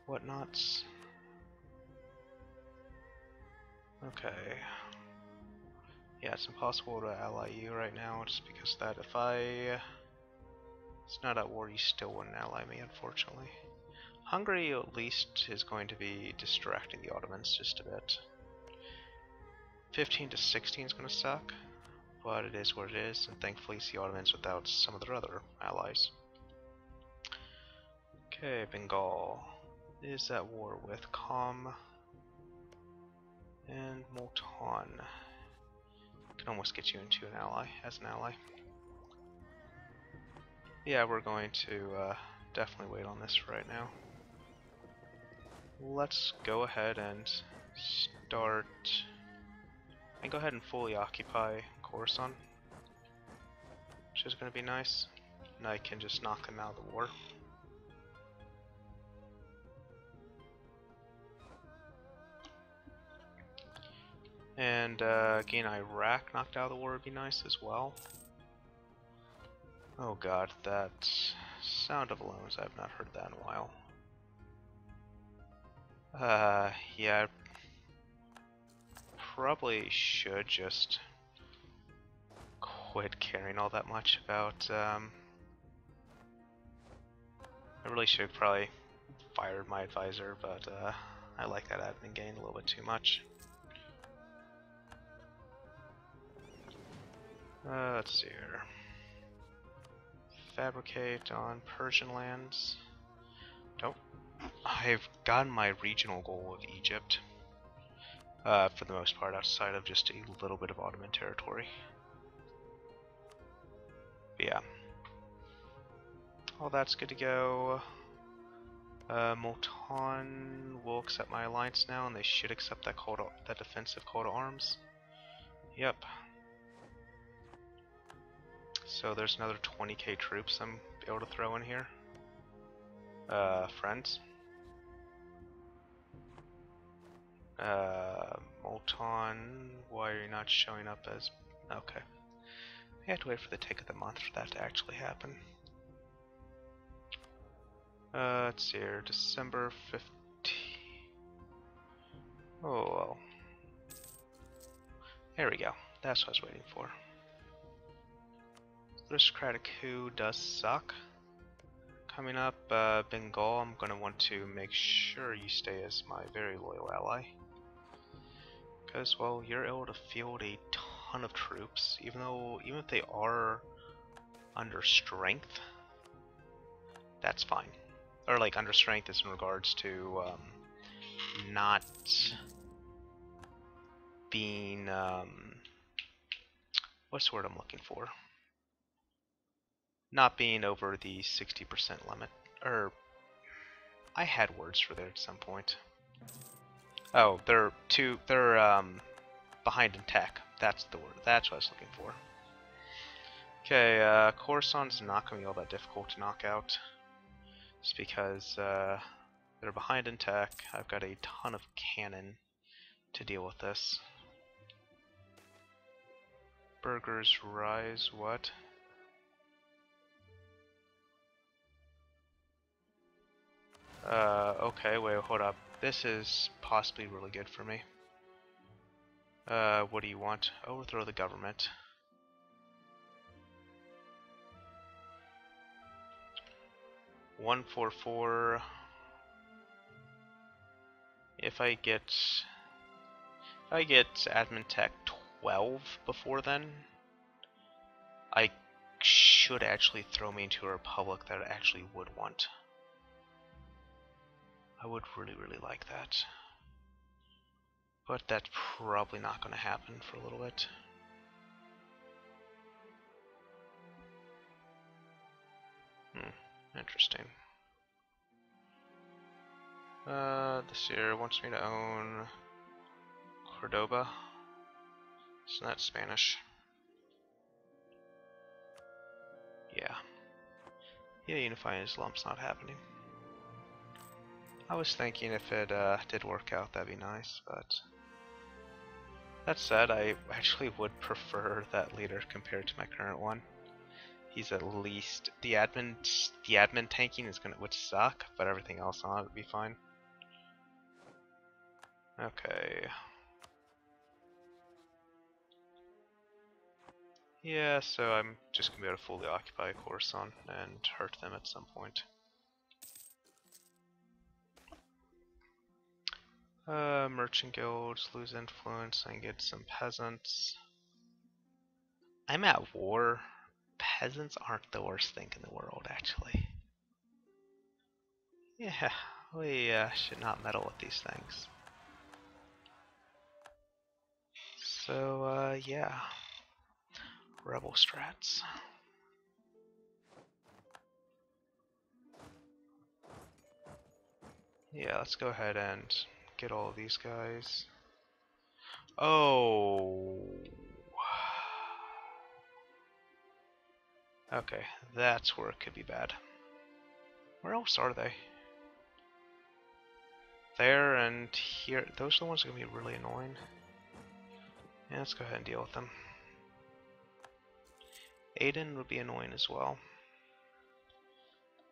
whatnots. Okay. Yeah, it's impossible to ally you right now, just because that if it's not at war, you still wouldn't ally me, unfortunately. Hungary at least is going to be distracting the Ottomans just a bit. 15 to 16 is going to suck, but it is what it is, and thankfully it's the Ottomans without some of their other allies. Okay, Bengal is at war with Qom and Multan. Can almost get you into an ally, as an ally. Yeah, we're going to definitely wait on this for right now. Let's go ahead and start I can go ahead and fully occupy Coruscant, which is going to be nice. And I can just knock them out of the war. And again, Iraq knocked out of the war would be nice as well. Oh god, that sound of alarms, I've not heard that in a while. Yeah, I probably should just quit caring all that much about, I really should probably fired my advisor, but I like that admin gain a little bit too much. Let's see here. Fabricate on Persian lands. Nope. I've gotten my regional goal of Egypt. For the most part, outside of just a little bit of Ottoman territory. But yeah. All that's good to go. Multan will accept my alliance now, and they should accept that defensive call to arms. Yep. So there's another 20k troops I'm able to throw in here. Friends. Multan, why are you not showing up as... Okay. I have to wait for the tick of the month for that to actually happen. Let's see here, December 15th. Oh well. There we go. That's what I was waiting for. Aristocratic coup does suck. Coming up, Bengal, I'm going to want to make sure you stay as my very loyal ally. Because, well, you're able to field a ton of troops, even if they are under strength, that's fine. Or, like, under strength is in regards to, not being, what's the word I'm looking for? Not being over the 60% limit. Or, I had words for that at some point. Oh, they're behind in tech. That's the word. That's what I was looking for. Okay, Coruscant's not going to be all that difficult to knock out. Just because they're behind in tech. I've got a ton of cannon to deal with this. Burgers rise, what? Okay, wait, hold up. This is possibly really good for me. What do you want? Overthrow the government. $144. If I get admin tech 12 before then, I should actually throw me into a republic that I actually would want. I would really like that. But that's probably not going to happen for a little bit. Interesting. This year wants me to own Cordoba. So that's Spanish. Yeah. Yeah, unifying Islam's not happening. I was thinking if it did work out, that'd be nice, but... That said, I actually would prefer that leader compared to my current one. He's at least... The admin tanking would suck, but everything else on it would be fine. Okay. Yeah, so I'm just gonna be able to fully occupy Coruscant and hurt them at some point. Merchant guilds lose influence and get some peasants. I'm at war. Peasants aren't the worst thing in the world, actually. Yeah, we should not meddle with these things. So, yeah. Rebel strats. Yeah, let's go ahead and get all of these guys. Oh. Okay, that's where it could be bad. Where else are they? There and here. Those are the ones that are going to be really annoying. Yeah, let's go ahead and deal with them. Aiden would be annoying as well.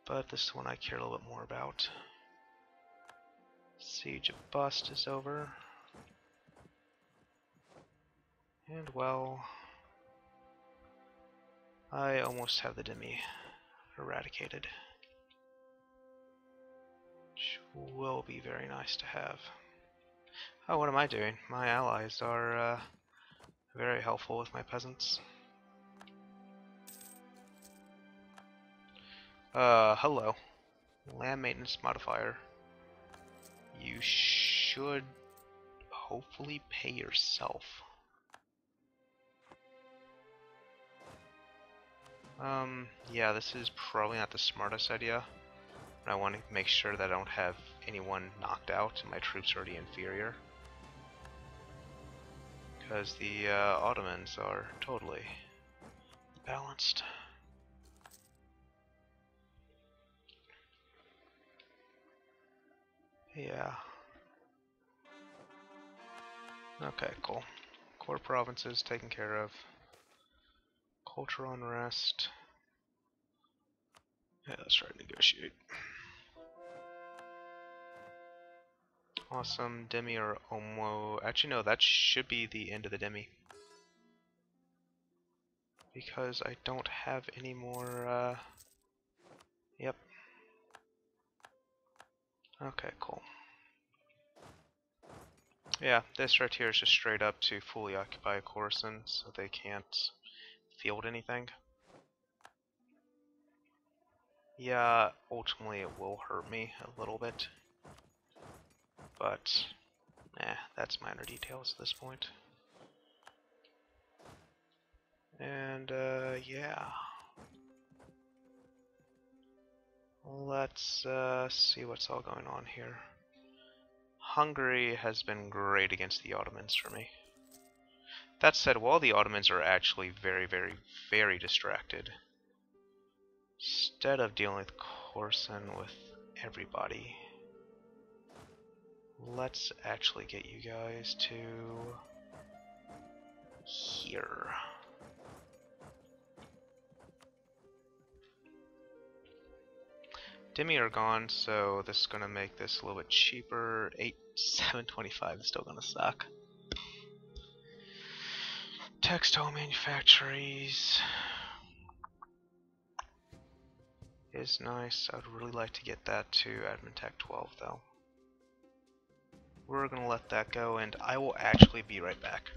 But this one I care a little bit more about. Siege of Bust is over. And well, I almost have the Demi eradicated. Which will be very nice to have. Oh, what am I doing? My allies are very helpful with my peasants. Hello. Land maintenance modifier. You should hopefully pay yourself. Yeah, this is probably not the smartest idea. I want to make sure that I don't have anyone knocked out and my troops are already inferior. Because the Ottomans are totally balanced. Yeah. Okay, cool. Core provinces taken care of. Cultural unrest. Yeah, let's try to negotiate. Awesome. Demi or Omo. Actually, no, that should be the end of the Demi. Because I don't have any more, Yep. Okay, cool. Yeah, this right here is just straight up to fully occupy Khorasan, so they can't field anything. Yeah, ultimately it will hurt me a little bit. But, that's minor details at this point. And, yeah. Let's, see what's all going on here. Hungary has been great against the Ottomans for me. That said, while the Ottomans are actually very, very, very distracted, instead of dealing with Khorasan with everybody, let's actually get you guys to here. Demi are gone, so this is gonna make this a little bit cheaper. 725 is still gonna suck. Textile manufactories is nice. I would really like to get that to Admin Tech 12 though. We're gonna let that go, and I will actually be right back.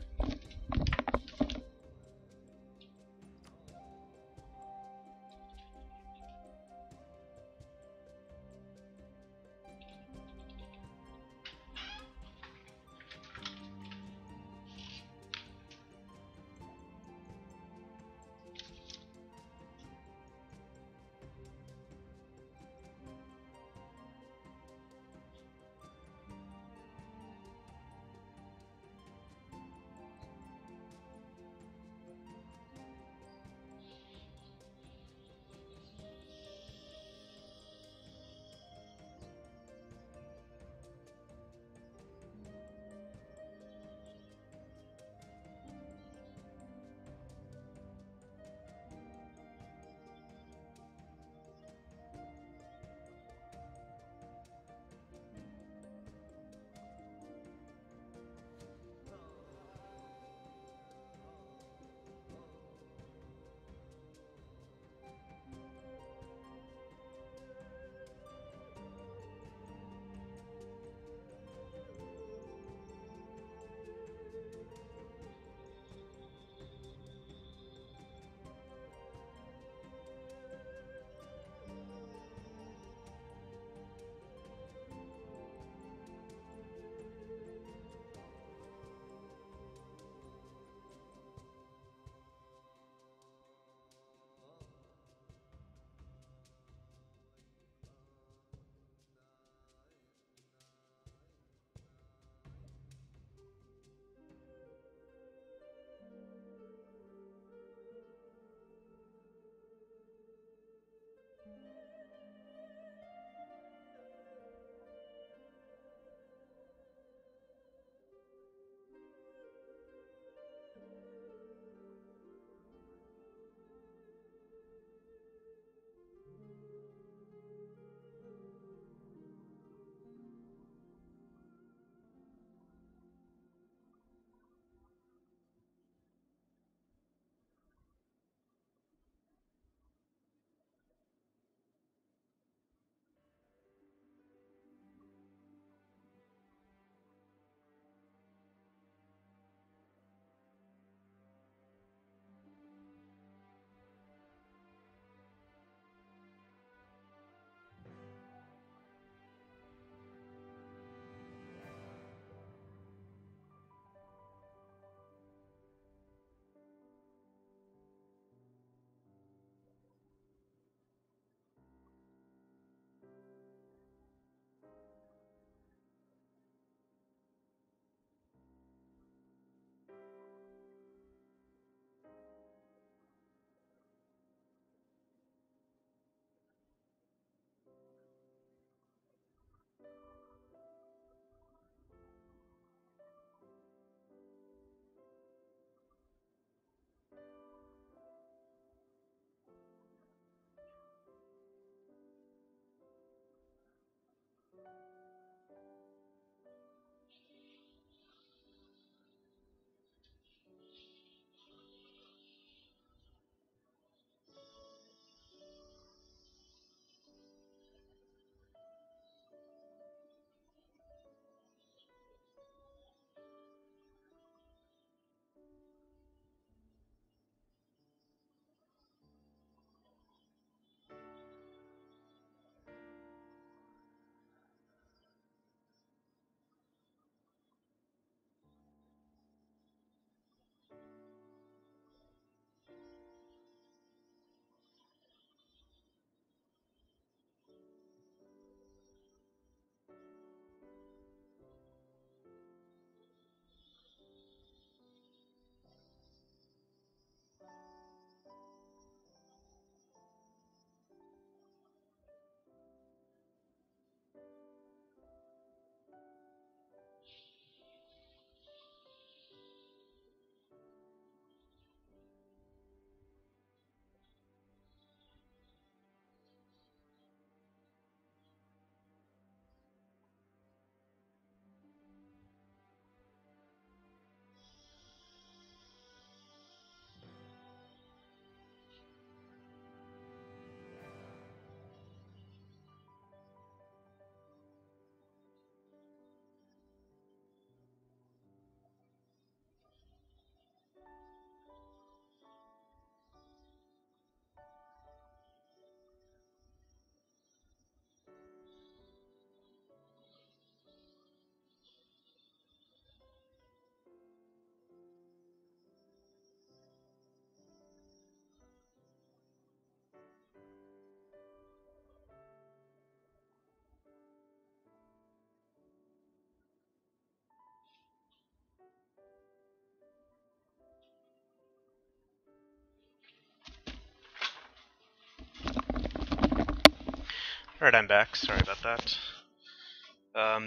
Alright, I'm back. Sorry about that.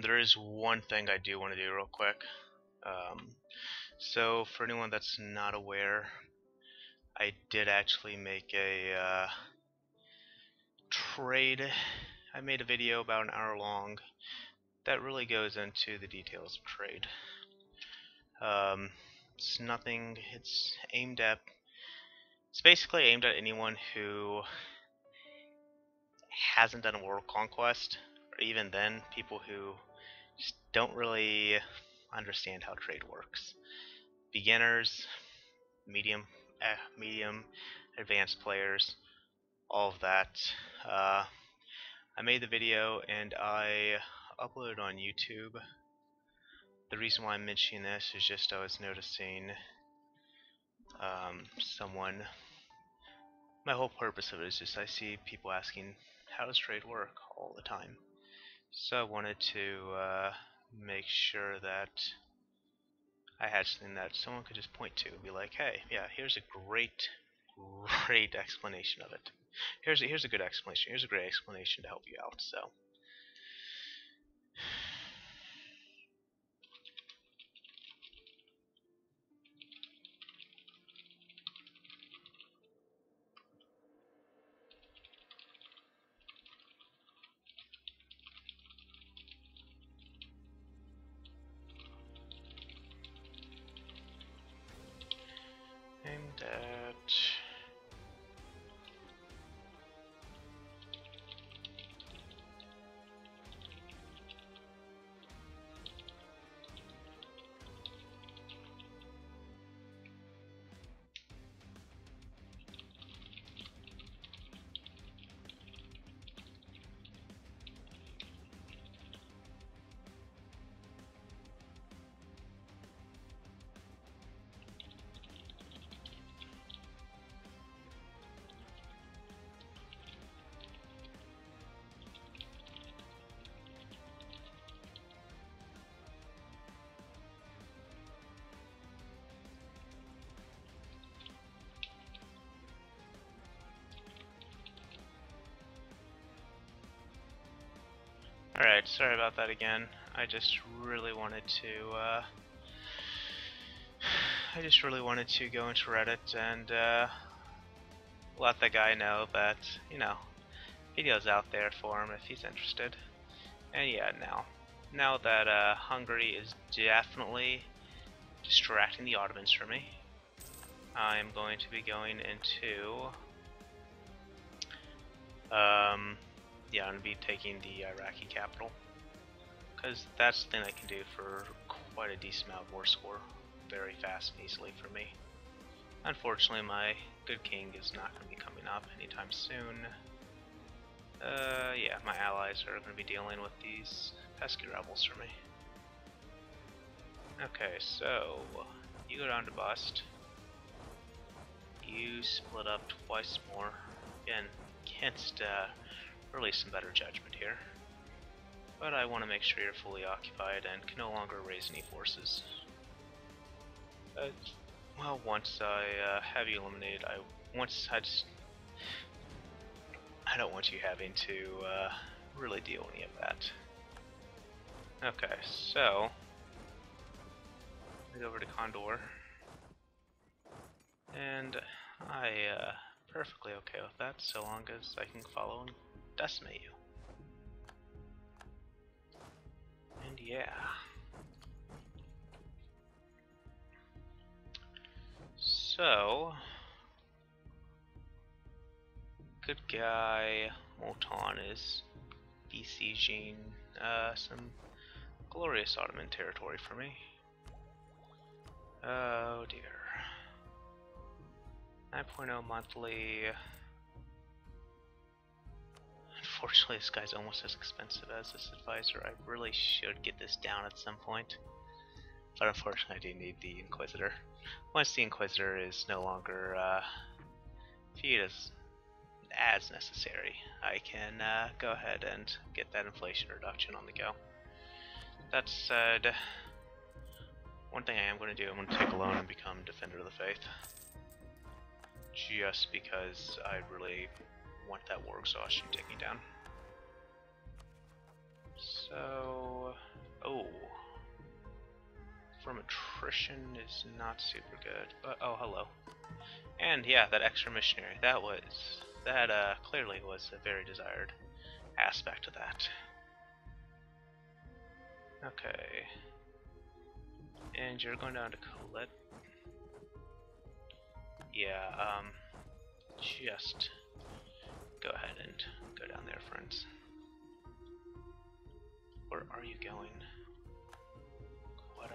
There is one thing I do want to do real quick. So, for anyone that's not aware, I did actually make a trade. I made a video about an hour long that really goes into the details of trade. It's nothing, it's basically aimed at anyone who hasn't done a world conquest, or even then, people who just don't really understand how trade works. Beginners, medium, advanced players, all of that. I made the video and I uploaded on YouTube. The reason why I'm mentioning this is just I was noticing my whole purpose of it is just I see people asking, how does trade work, all the time. So I wanted to make sure that I had something that someone could just point to and be like, hey, yeah, here's a great explanation of it. Here's a good explanation. Here's a great explanation to help you out. So aimed at Alright, sorry about that again. I just really wanted to go into Reddit and let the guy know that, you know, video's out there for him if he's interested. And yeah, now that Hungary is definitely distracting the Ottomans from me, I'm going to be going into yeah, I'm going to be taking the Iraqi capital, because that's the thing I can do for quite a decent amount of war score, very fast and easily for me. Unfortunately, my good king is not going to be coming up anytime soon. Yeah, my allies are going to be dealing with these pesky rebels for me. Okay, so you go down to bust. You split up twice more. Again, against really some better judgment here. But I want to make sure you're fully occupied and can no longer raise any forces. Well, once I have you eliminated, I don't want you having to really deal with any of that. Okay, so I go over to Condor, and I perfectly okay with that, so long as I can follow and decimate you. And yeah. So, good guy Molton is besieging some glorious Ottoman territory for me. Oh dear. 9.0 monthly. Unfortunately, this guy's almost as expensive as this advisor. I really should get this down at some point. But unfortunately, I do need the Inquisitor. Once the Inquisitor is no longer viewed as necessary, I can go ahead and get that inflation reduction on the go. That said, one thing I am going to do, I'm going to take a loan and become Defender of the Faith. Just because I really want that war exhaustion taken down. So, oh, from attrition is not super good, but oh, hello. And yeah, that extra missionary, that clearly was a very desired aspect of that. Okay. And you're going down to Colette. Yeah, just go ahead and go down there, friends. Where are you going? What,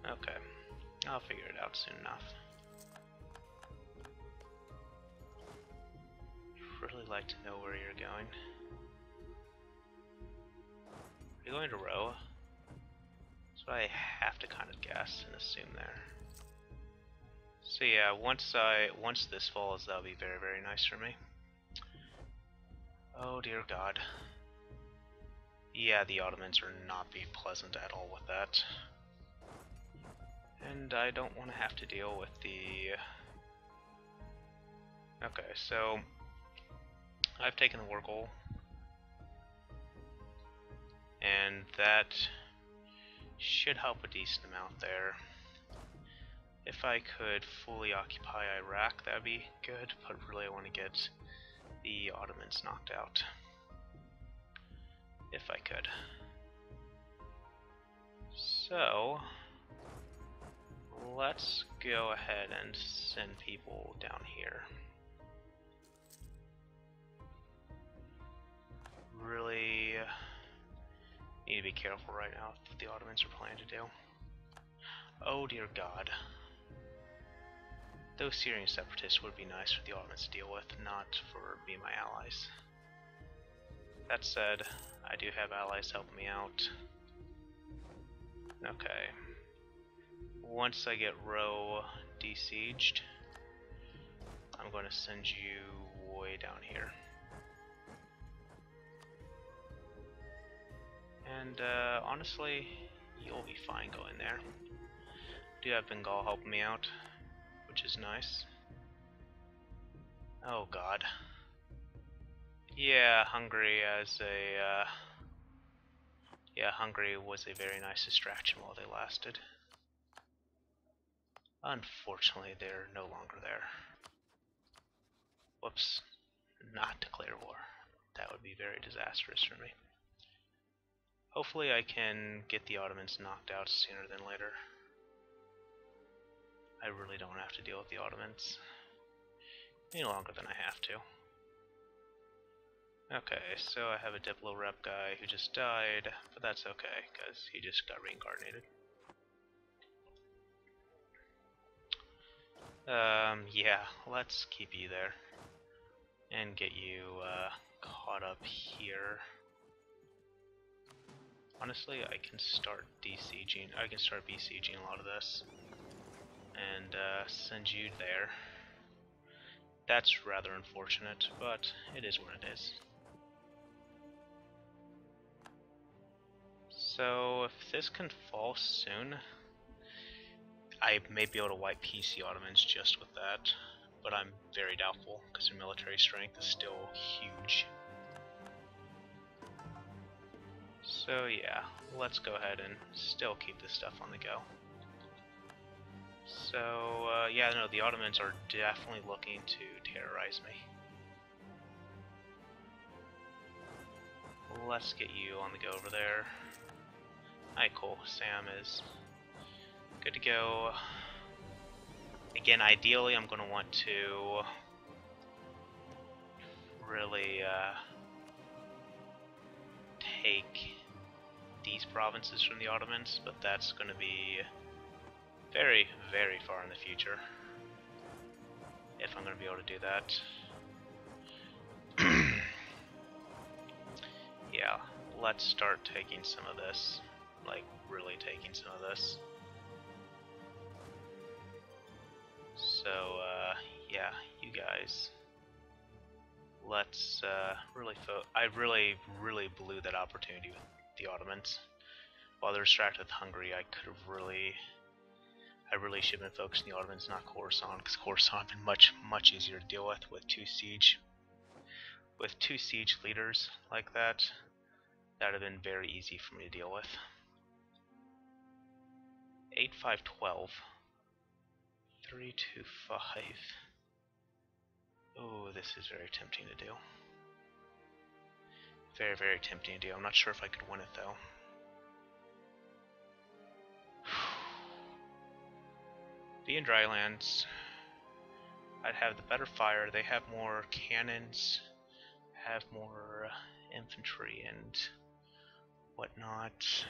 okay. I'll figure it out soon enough. Really like to know where you're going. Are you going to row? That's what I have to kind of guess and assume there. So yeah, once this falls, that'll be very, very nice for me. Oh dear God. Yeah, the Ottomans are not be pleasant at all with that. And I don't want to have to deal with the... Okay, so I've taken the war goal, and that should help a decent amount there. If I could fully occupy Iraq, that'd be good, but really I want to get the Ottomans knocked out. If I could. So, let's go ahead and send people down here. Really need to be careful right now what the Ottomans are planning to do. Oh dear God. Those Syrian separatists would be nice for the Ottomans to deal with, not for me and my allies. That said, I do have allies helping me out. Okay. Once I get Row desieged, I'm going to send you way down here. And honestly, you'll be fine going there. I do have Bengal helping me out, which is nice. Oh God. Yeah, Hungary Hungary was a very nice distraction while they lasted. Unfortunately, they're no longer there. Whoops. Not declare war. That would be very disastrous for me. Hopefully I can get the Ottomans knocked out sooner than later. I really don't have to deal with the Ottomans any longer than I have to. Okay, so I have a Diplo rep guy who just died, but that's okay, because he just got reincarnated. Yeah, let's keep you there. And get you, caught up here. Honestly, I can start besieging a lot of this. And, send you there. That's rather unfortunate, but it is what it is. So, if this can fall soon, I may be able to wipe PC Ottomans just with that, but I'm very doubtful, because their military strength is still huge. So yeah, let's go ahead and still keep this stuff on the go. So, yeah, no, the Ottomans are definitely looking to terrorize me. Let's get you on the go over there. Alright, cool. Sam is good to go. Again, ideally, I'm going to want to really take these provinces from the Ottomans, but that's going to be very, very far in the future if I'm going to be able to do that. Yeah, let's start taking some of this, like really taking some of this. So, yeah, you guys, let's really I really blew that opportunity with the Ottomans. While they're distracted with Hungary, I really should have been focusing the Ottomans, not Khorasan, because Khorasan had been much easier to deal with 2 siege. With 2 siege leaders like that, that would have been very easy for me to deal with. 8-5-12. 3-2-5. Oh, this is very tempting to do. Very, very tempting to do. I'm not sure if I could win it though. Being drylands, I'd have the better fire. They have more cannons, have more infantry and whatnot.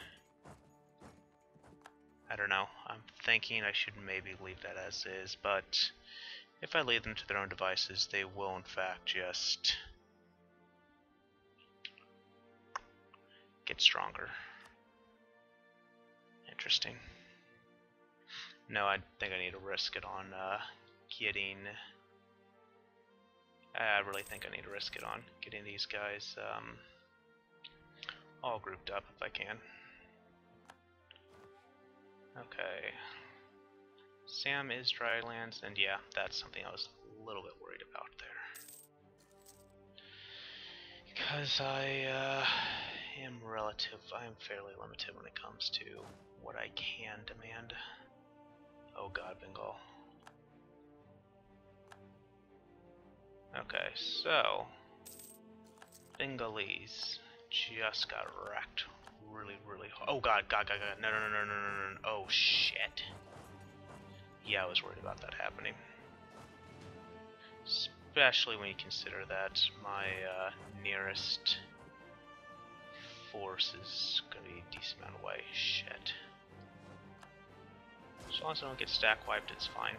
I don't know. I'm thinking I should maybe leave that as is, but if I leave them to their own devices, they will in fact just get stronger. Interesting. No, I think I need to risk it on getting... I really think I need to risk it on getting these guys all grouped up if I can. Okay. Sam is drylands, and yeah, that's something I was a little bit worried about there. Because I am fairly limited when it comes to what I can demand. Oh god, Bengal. Okay, so Bengalese just got wrecked really, really hard. Oh god, no. Oh shit. Yeah, I was worried about that happening. Especially when you consider that my nearest force is going to be a decent amount away. Shit. As long as I don't get stack wiped, it's fine.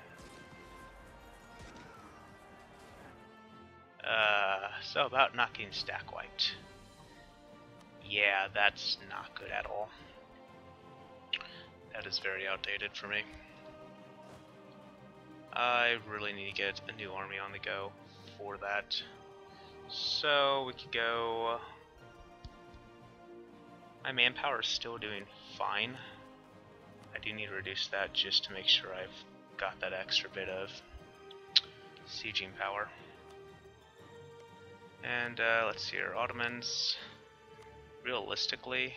So about not getting stack wiped. Yeah, that's not good at all. That is very outdated for me. I really need to get a new army on the go for that. So we could go... My manpower is still doing fine. I do need to reduce that just to make sure I've got that extra bit of sieging power. And let's see here, Ottomans. Realistically,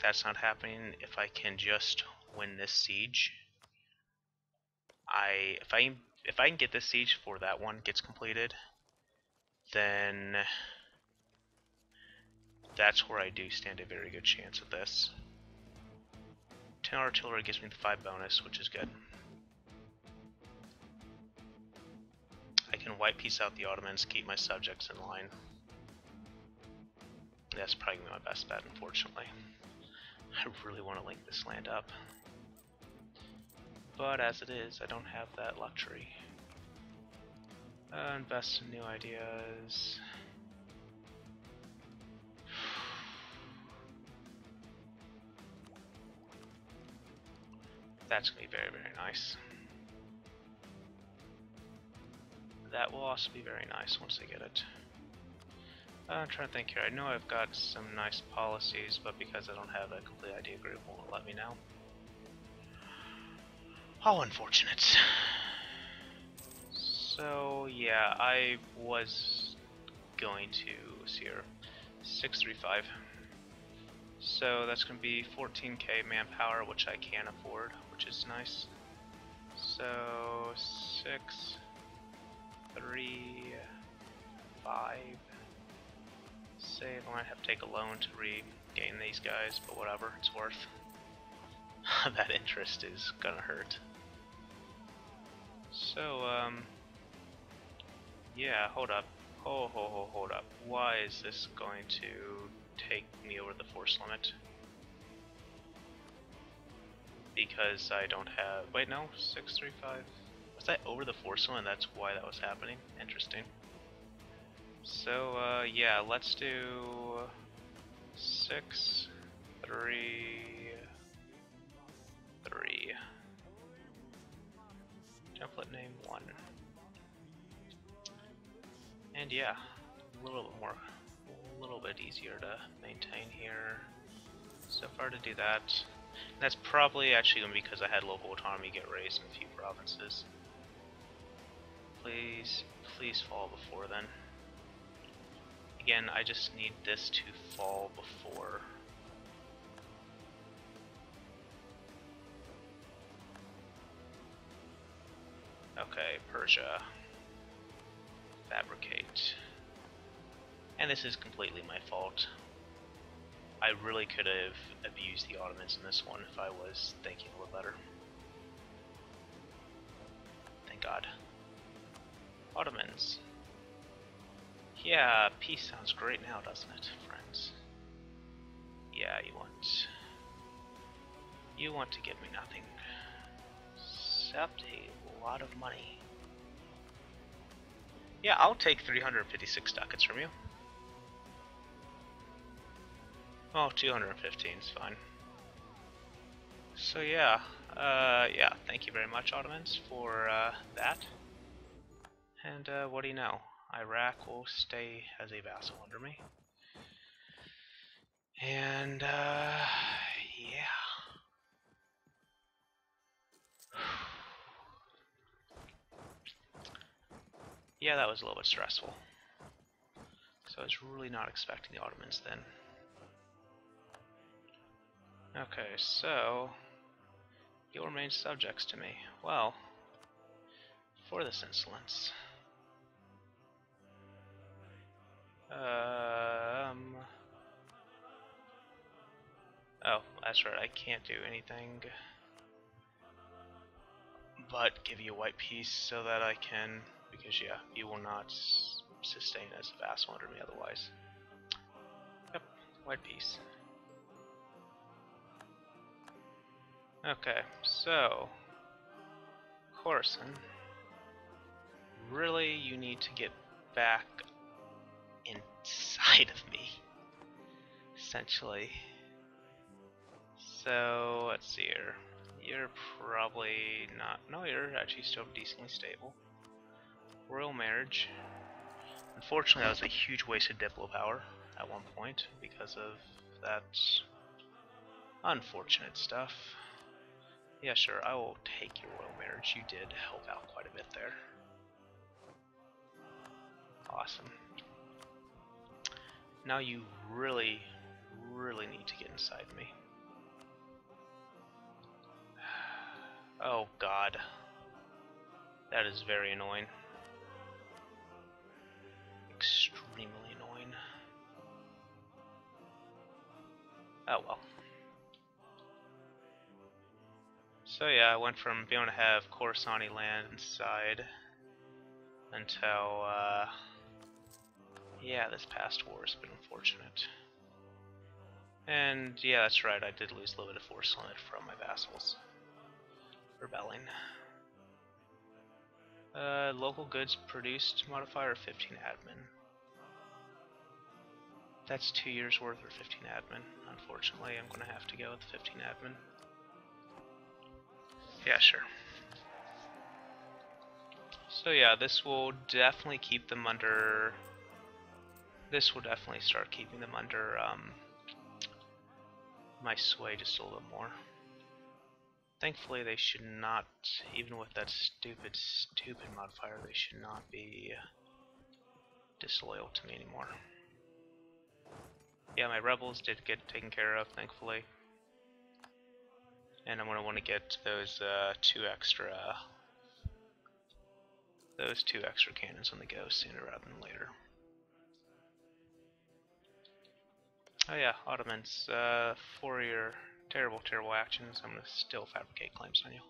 that's not happening if I can just win this siege. If I can get this siege before that one gets completed, then that's where I do stand a very good chance of this. 10 artillery gives me the 5 bonus, which is good. I can white piece out the Ottomans, keep my subjects in line. That's probably my best bet, unfortunately. I really want to link this land up. But as it is, I don't have that luxury. Invest in new ideas. That's going to be very, very nice. That will also be very nice once I get it. I'm trying to think here. I know I've got some nice policies, but because I don't have a complete idea group, it won't let me now. How unfortunate. So yeah, I was going to see here 635. So that's going to be 14k manpower, which I can afford, which is nice. So 6, 3, 5. Save. I might have to take a loan to regain these guys, but whatever, it's worth. That interest is gonna hurt. So, yeah, hold up. Hold up. Why is this going to take me over the force limit? Because I don't have... Wait, no, 635. Was that over the force limit? That's why that was happening. Interesting. So, yeah, let's do 6, 3, 3. Template name 1. And yeah, a little bit easier to maintain here. So far to do that. That's probably actually going to be because I had local autonomy get raised in a few provinces. Please fall before then. Again, I just need this to fall before. Okay, Persia. Fabricate. And this is completely my fault. I really could have abused the Ottomans in this one if I was thinking a little better. Thank God. Ottomans. Yeah, peace sounds great now, doesn't it, friends? Yeah, you want to give me nothing except a lot of money. Yeah, I'll take 356 ducats from you. Oh, 215 is fine. So yeah, yeah, thank you very much, Ottomans, for that. And what do you know? Iraq will stay as a vassal under me. And yeah. Yeah, that was a little bit stressful. So I was really not expecting the Ottomans then. Okay, so you'll remain subjects to me. Well, for this insolence. Oh, that's right, I can't do anything but give you a white piece so that I can, because yeah, you will not sustain as a vassal under me otherwise. Yep, white piece. Okay, so Khorasan, really you need to get back inside of me, essentially. So let's see here. You're probably not. No, you're actually still decently stable. Royal marriage. Unfortunately, that was a huge waste of Diplo power at one point because of that unfortunate stuff. Yeah, sure, I will take your royal marriage. You did help out quite a bit there. Awesome. Now you really, really need to get inside me. Oh God. That is very annoying. Extremely annoying. Oh well. So yeah, I went from being able to have Khorasani land inside until, yeah, this past war has been unfortunate. And yeah, that's right, I did lose a little bit of force limit from my vassals rebelling. Local goods produced modifier 15 admin. That's 2 years worth or 15 admin. Unfortunately, I'm going to have to go with 15 admin. Yeah, sure. So yeah, this will definitely keep them under... This will definitely start keeping them under my sway just a little bit more. Thankfully, they should not, even with that stupid modifier, they should not be disloyal to me anymore. Yeah, my rebels did get taken care of, thankfully. And I'm going to want to get those two extra cannons on the go sooner rather than later. Oh yeah, Ottomans, for your terrible actions, I'm going to still fabricate claims on you.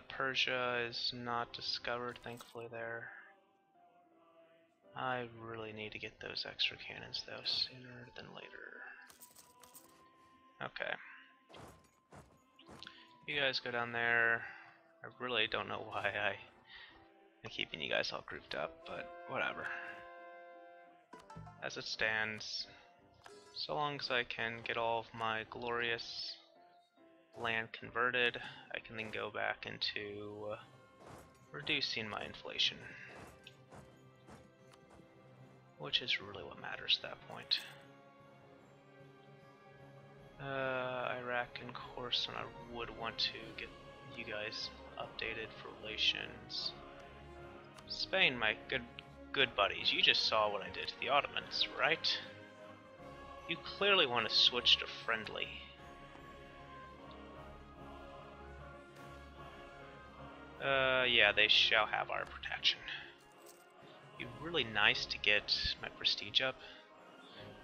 Persia is not discovered, thankfully, there. I really need to get those extra cannons, though, sooner than later. Okay. You guys go down there. I really don't know why I'm keeping you guys all grouped up, but whatever. As it stands, so long as I can get all of my glorious land converted, I can then go back into reducing my inflation, which is really what matters at that point. Iraq and Khorasan, I would want to get you guys updated for relations. Spain, my good good buddies, you just saw what I did to the Ottomans, right? You clearly want to switch to friendly. Yeah, they shall have our protection. It'd be really nice to get my prestige up,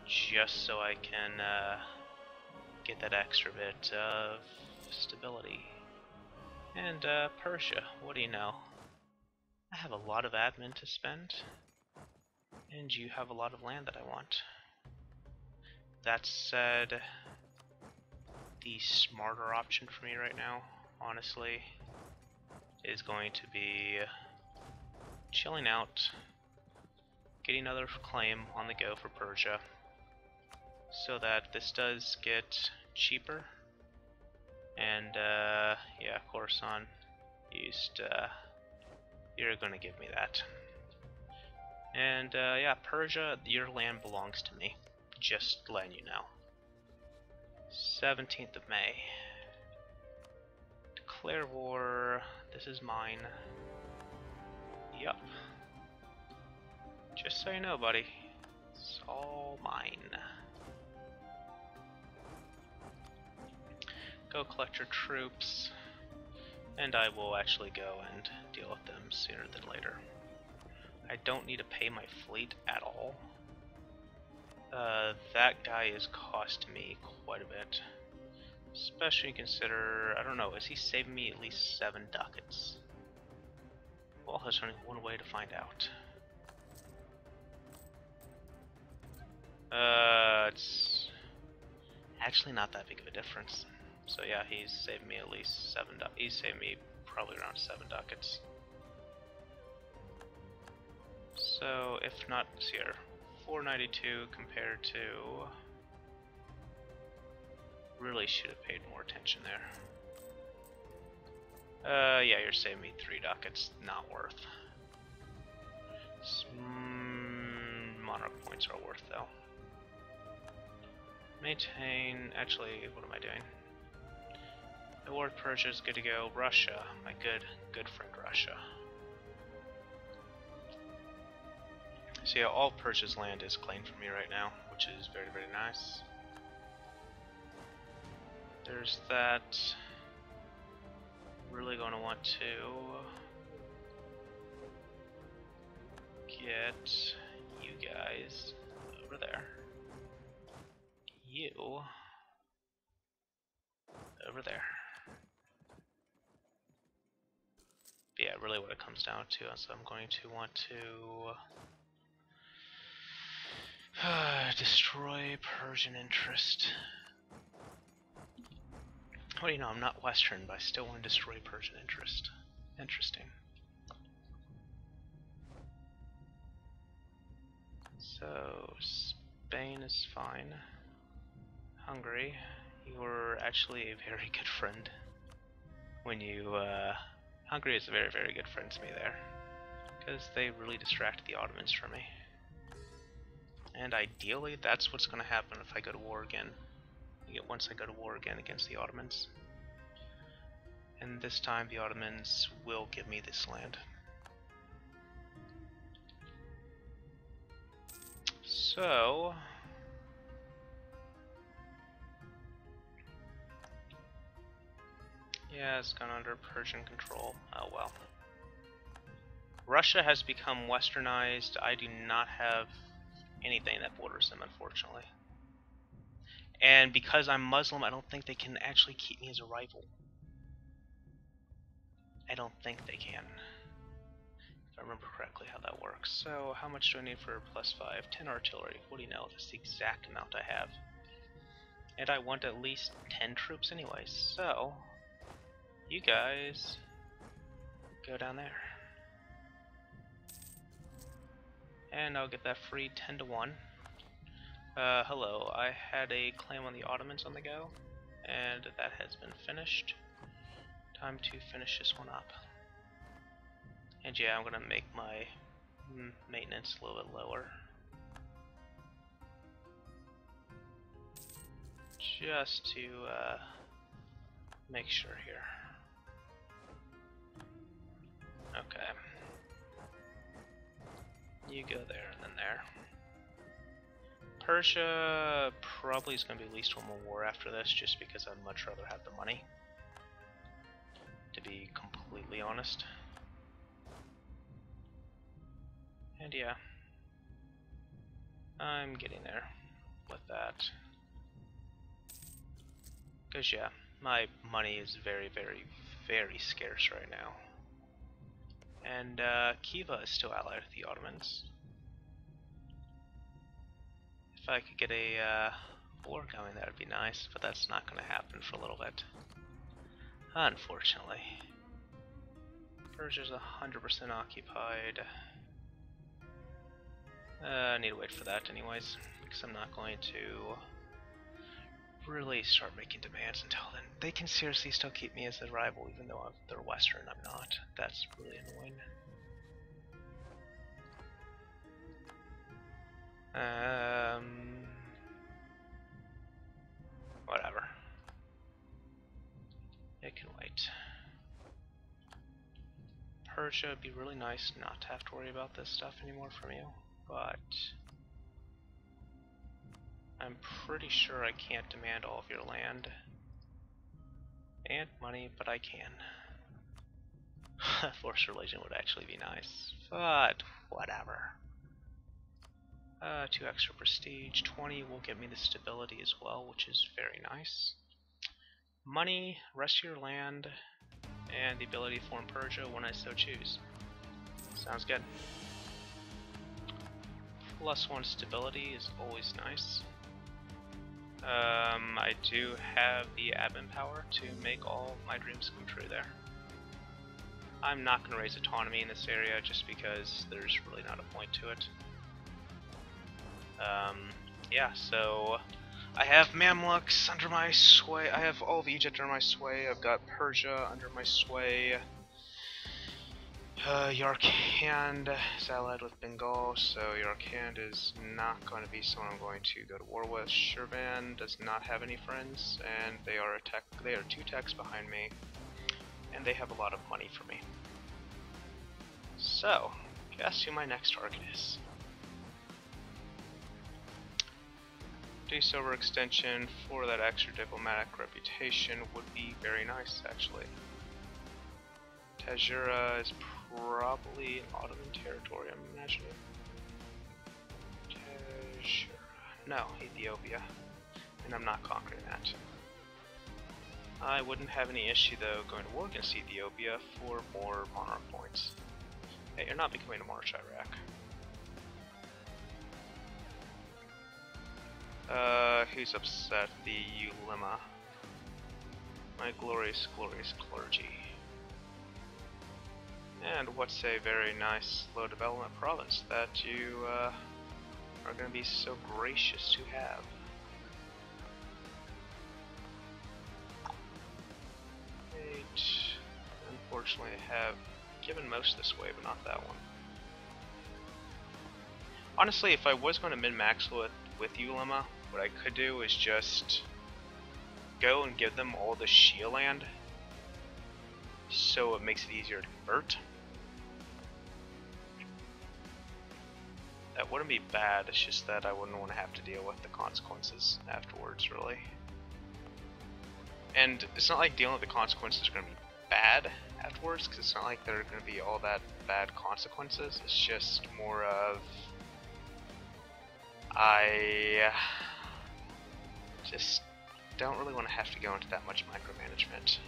just so I can get that extra bit of stability. And Persia, what do you know? I have a lot of admin to spend, and you have a lot of land that I want. That said, the smarter option for me right now, honestly, is going to be chilling out, getting another claim on the go for Persia, so that this does get cheaper. And yeah, Khorasan East, you're gonna give me that. And yeah, Persia, your land belongs to me. Just letting you know. 17th of May. Declare war. This is mine. Yup. Just so you know, buddy. It's all mine. Go collect your troops. And I will actually go and deal with them sooner than later. I don't need to pay my fleet at all. That guy is costing me quite a bit. Especially consider, I don't know, is he saving me at least 7 ducats? Well, there's only one way to find out. It's actually not that big of a difference. So yeah, he's saving me at least 7 ducats. He's saving me probably around 7 ducats. So if not, let's see here, 492 compared to, really should have paid more attention there. Yeah, you're saving me 3 ducats, not worth. Monarch points are worth though. Maintain, actually, what am I doing? The war with Persia is good to go. Russia, my good friend Russia. So yeah, all Persia's land is claimed for me right now, which is very, very nice. There's that. Really going to want to get you guys over there. You over there. Yeah, really what it comes down to is I'm going to want to destroy Persian interest. What do you know, I'm not Western, but I still want to destroy Persian interest. Interesting. So, Spain is fine. Hungary, you were actually a very good friend. When you, Hungary is a very, very good friend to me there. Because they really distracted the Ottomans from me. And ideally, that's what's going to happen if I go to war again. Once I go to war again against the Ottomans. And this time the Ottomans will give me this land. So yeah, it's gone under Persian control. Oh well. Russia has become westernized. I do not have anything that borders them, unfortunately. And because I'm Muslim, I don't think they can actually keep me as a rival. I don't think they can. If I remember correctly how that works. So, how much do I need for +5? 10 artillery. What do you know? That's the exact amount I have. And I want at least 10 troops anyway, so you guys go down there. And I'll get that free 10 to 1. Hello, I had a claim on the Ottomans on the go, and that has been finished. Time to finish this one up. And yeah, I'm gonna make my maintenance a little bit lower. Just to make sure here. Okay. You go there and then there. Persia probably is going to be least one more war after this, just because I'd much rather have the money, to be completely honest. And yeah, I'm getting there with that. Because yeah, my money is very, very, very scarce right now. And Khiva is still allied with the Ottomans. If I could get a war going, that would be nice, but that's not going to happen for a little bit. Unfortunately. Persia's 100% occupied. I need to wait for that anyways, because I'm not going to really start making demands until then. They can seriously still keep me as a rival, even though they're Western, I'm not. That's really annoying. Whatever. It can wait. Persia, it'd be really nice not to have to worry about this stuff anymore from you, but I'm pretty sure I can't demand all of your land and money, but I can. Forced religion would actually be nice, but whatever. 2 extra prestige, 20 will get me the stability as well, which is very nice. Money, rest of your land, and the ability to form Persia when I so choose. Sounds good. +1 stability is always nice. I do have the admin power to make all my dreams come true there. I'm not going to raise autonomy in this area just because there's really not a point to it. Yeah, so I have Mamluks under my sway. I have all of Egypt under my sway. I've got Persia under my sway. Yarkand is allied with Bengal, so Yarkand is not going to be someone I'm going to go to war with. Shirvan does not have any friends, and they are 2 techs behind me, and they have a lot of money for me. So, guess who my next target is? Peace overextension for that extra diplomatic reputation would be very nice, actually. Tajura is probably an Ottoman territory, I'm imagining. Tajura. No, Ethiopia. And I'm not conquering that. I wouldn't have any issue, though, going to war against Ethiopia for more monarch points. Hey, you're not becoming a monarch, Iraq. Who's upset? The Ulema. My glorious, glorious clergy. And what's a very nice low development province that you are going to be so gracious to have. Unfortunately, I have given most this way, but not that one. Honestly, if I was going to min-max with Ulema, what I could do is just go and give them all the Shia land, so it makes it easier to convert. That wouldn't be bad, it's just that I wouldn't want to have to deal with the consequences afterwards, really. And it's not like dealing with the consequences are going to be bad afterwards, because it's not like they're going to be all that bad consequences. It's just more of I just don't really want to have to go into that much micromanagement.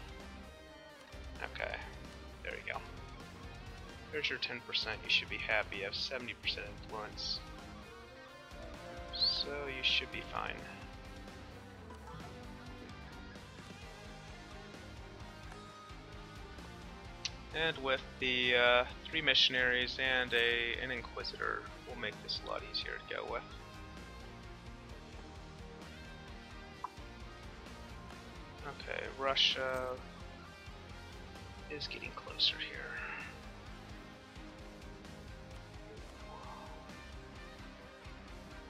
Okay, there you go. Here's your 10%, you should be happy. You have 70% influence, so you should be fine. And with the 3 missionaries and an inquisitor, we'll make this a lot easier to go with. Okay, Russia is getting closer here.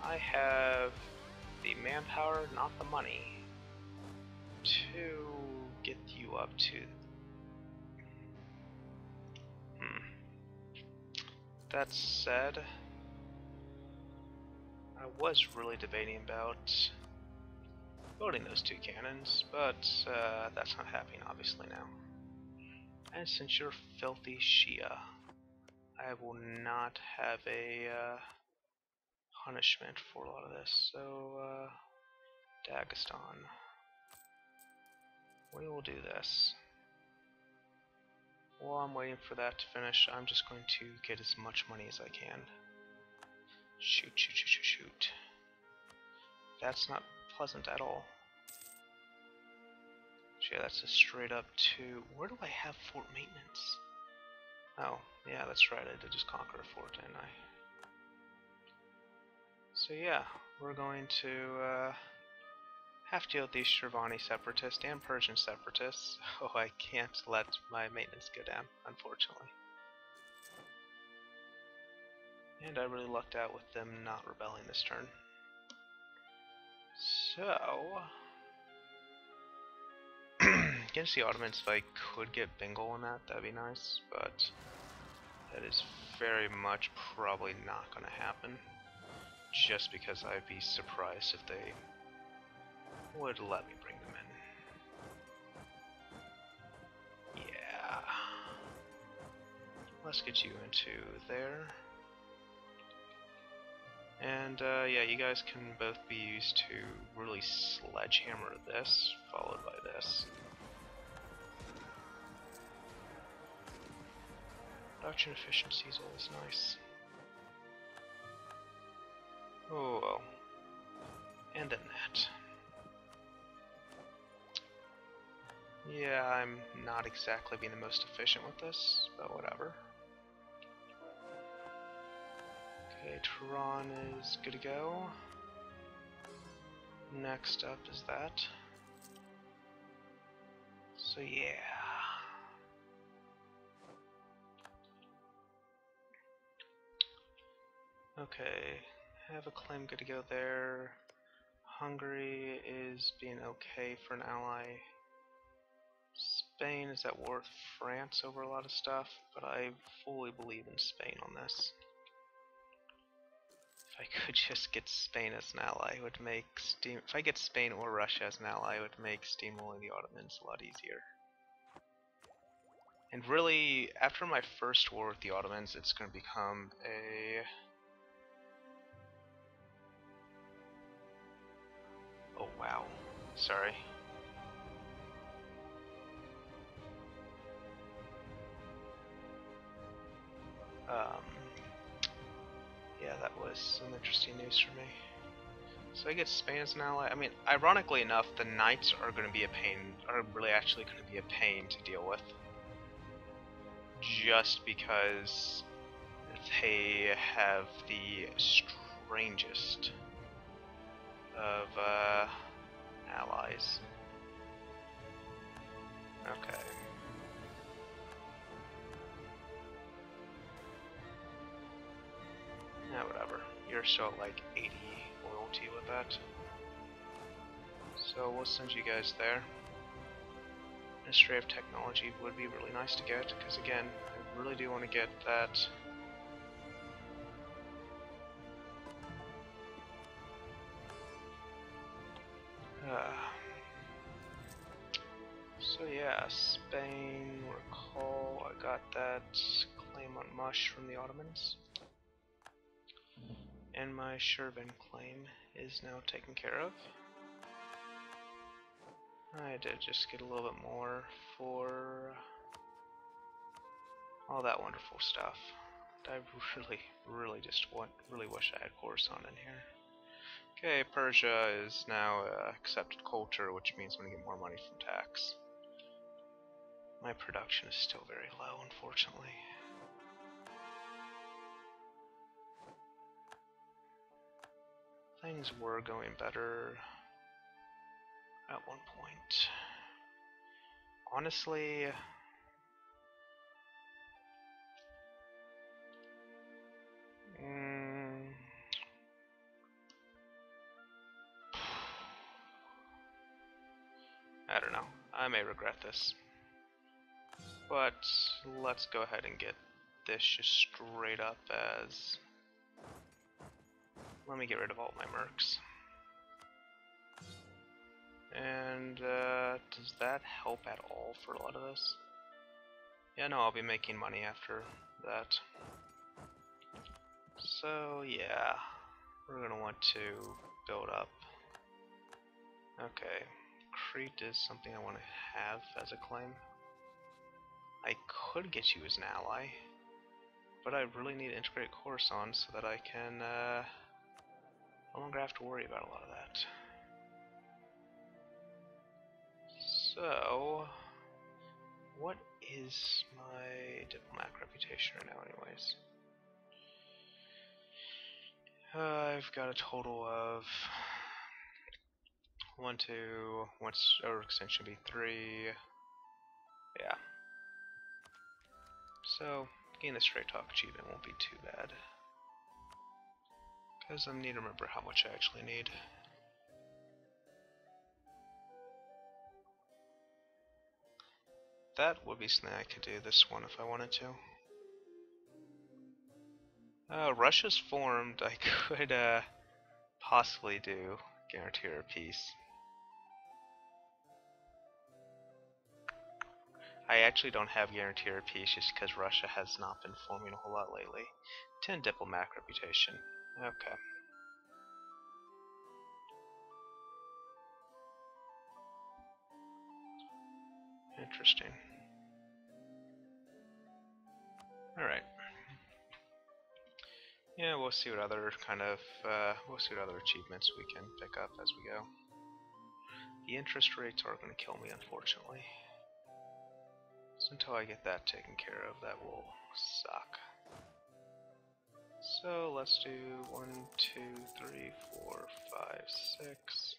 I have the manpower, not the money, to get you up to... That said, was really debating about building those 2 cannons, but that's not happening obviously now. And since you're filthy Shia, I will not have a punishment for a lot of this. So, Dagestan, we will do this. While I'm waiting for that to finish, I'm just going to get as much money as I can. Shoot, shoot, shoot, shoot, shoot. That's not pleasant at all. Yeah, that's a straight up to... Where do I have fort maintenance? Oh, yeah, that's right, I did just conquer a fort, didn't I? So yeah, we're going to have to deal with these Shirvani separatists and Persian separatists. Oh, I can't let my maintenance go down, unfortunately. And I really lucked out with them not rebelling this turn. So... Against the Ottomans, if I could get Bengal on that, that'd be nice, but that is very much probably not going to happen, just because I'd be surprised if they would let me bring them in. Yeah. Let's get you into there. And yeah, you guys can both be used to really sledgehammer this, followed by this. Production efficiency is always nice. Oh well. And then that. Yeah, I'm not exactly being the most efficient with this, but whatever. Okay, Tehran is good to go. Next up is that. So yeah. Okay, have a claim good to go there. Hungary is being okay for an ally. Spain is at war with France over a lot of stuff, but I fully believe in Spain on this. If I could just get Spain as an ally, it would make if I get Spain or Russia as an ally, it would make steamrolling the Ottomans a lot easier. And really, after my first war with the Ottomans, it's going to become a... Oh wow, sorry. Yeah, that was some interesting news for me. So I get Spain as an ally. I mean, ironically enough, the Knights are going to be a pain, are really actually going to be a pain to deal with. Just because they have the strangest of allies. Okay. Yeah, whatever. You're still at like 80 loyalty with that. So we'll send you guys there. Ministry of Technology would be really nice to get, because again, I really do want to get that. So yeah, Spain, recall, I got that claim on Mush from the Ottomans. And my Shirvan claim is now taken care of. I did just get a little bit more for all that wonderful stuff. I really just really wish I had Khorasan in here. Okay, Persia is now accepted culture, which means I'm going to get more money from tax. My production is still very low, unfortunately. Things were going better at one point. Honestly, I don't know. I may regret this. But let's go ahead and get this just straight up as let me get rid of all my mercs. And does that help at all for a lot of this? Yeah, no, I'll be making money after that. So yeah, we're gonna want to build up. Okay, Crete is something I want to have as a claim. I could get you as an ally, but I really need to integrate Coruscant so that I can no longer have to worry about a lot of that. So, what is my diplomatic reputation right now anyways? I've got a total of 1, 2, once overextension be 3. Yeah. So, getting the straight talk achievement won't be too bad. Because I need to remember how much I actually need. That would be something I could do this one if I wanted to. Russia's formed. I could possibly do guarantee her peace. I actually don't have guarantee her peace just because Russia has not been forming a whole lot lately. 10 diplomatic reputation. Okay. Interesting. Alright. Yeah, we'll see what other kind of, we'll see what other achievements we can pick up as we go. The interest rates are going to kill me, unfortunately. So until I get that taken care of, that will suck. So let's do 1, 2, 3, 4, 5, 6.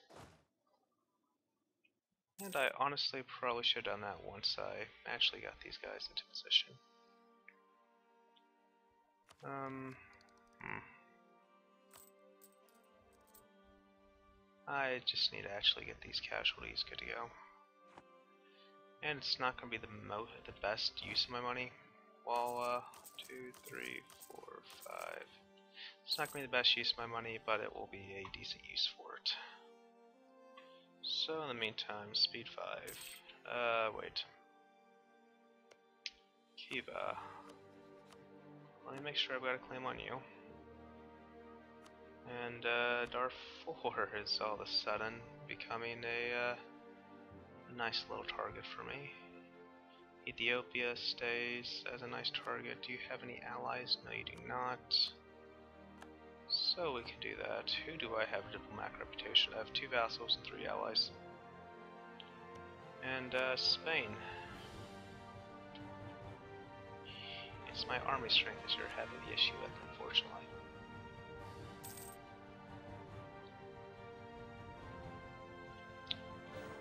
And I honestly probably should have done that once I actually got these guys into position. I just need to actually get these casualties good to go. And it's not going to be the best use of my money. Well, 2, 3, 4, 5. It's not going to be the best use of my money, but it will be a decent use for it. So in the meantime, speed 5. Wait. Kiva. Let me make sure I've got a claim on you. And Darfur is all of a sudden becoming a nice little target for me. Ethiopia stays as a nice target. Do you have any allies? No, you do not. So we can do that. Who do I have a diplomatic reputation? I have 2 vassals and 3 allies. And Spain. It's my army strength that you're having the issue with, unfortunately.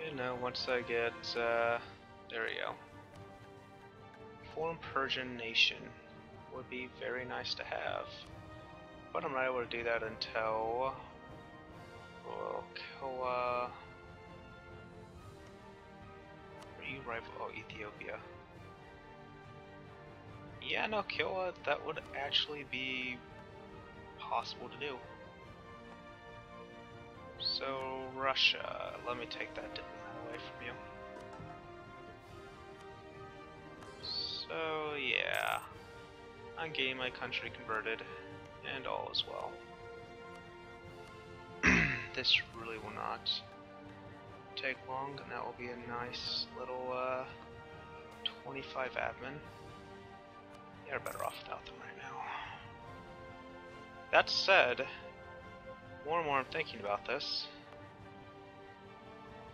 You know, once I get, there we go. Form Persian nation would be very nice to have, but I'm not able to do that until we'll kill, are you rival? Oh, Ethiopia. Yeah, no, Killa, that would actually be possible to do. So, Russia, let me take that diplomat away from you. So, yeah, I'm getting my country converted, and all is well. This really will not take long, and that will be a nice little 25 admin. They're better off without them right now. That said, more and more I'm thinking about this.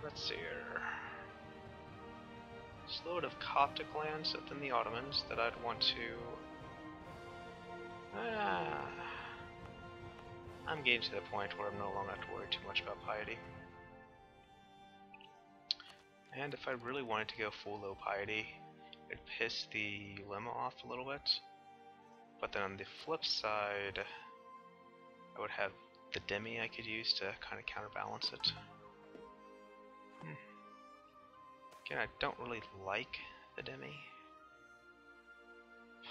Let's see here. There's a load of Coptic lands within the Ottomans that I'd want to... I'm getting to the point where I'm no longer have to worry too much about piety. And if I really wanted to go full low piety, it'd piss the lemma off a little bit. But then on the flip side, I would have the demi I could use to kind of counterbalance it. Again, I don't really like the demi,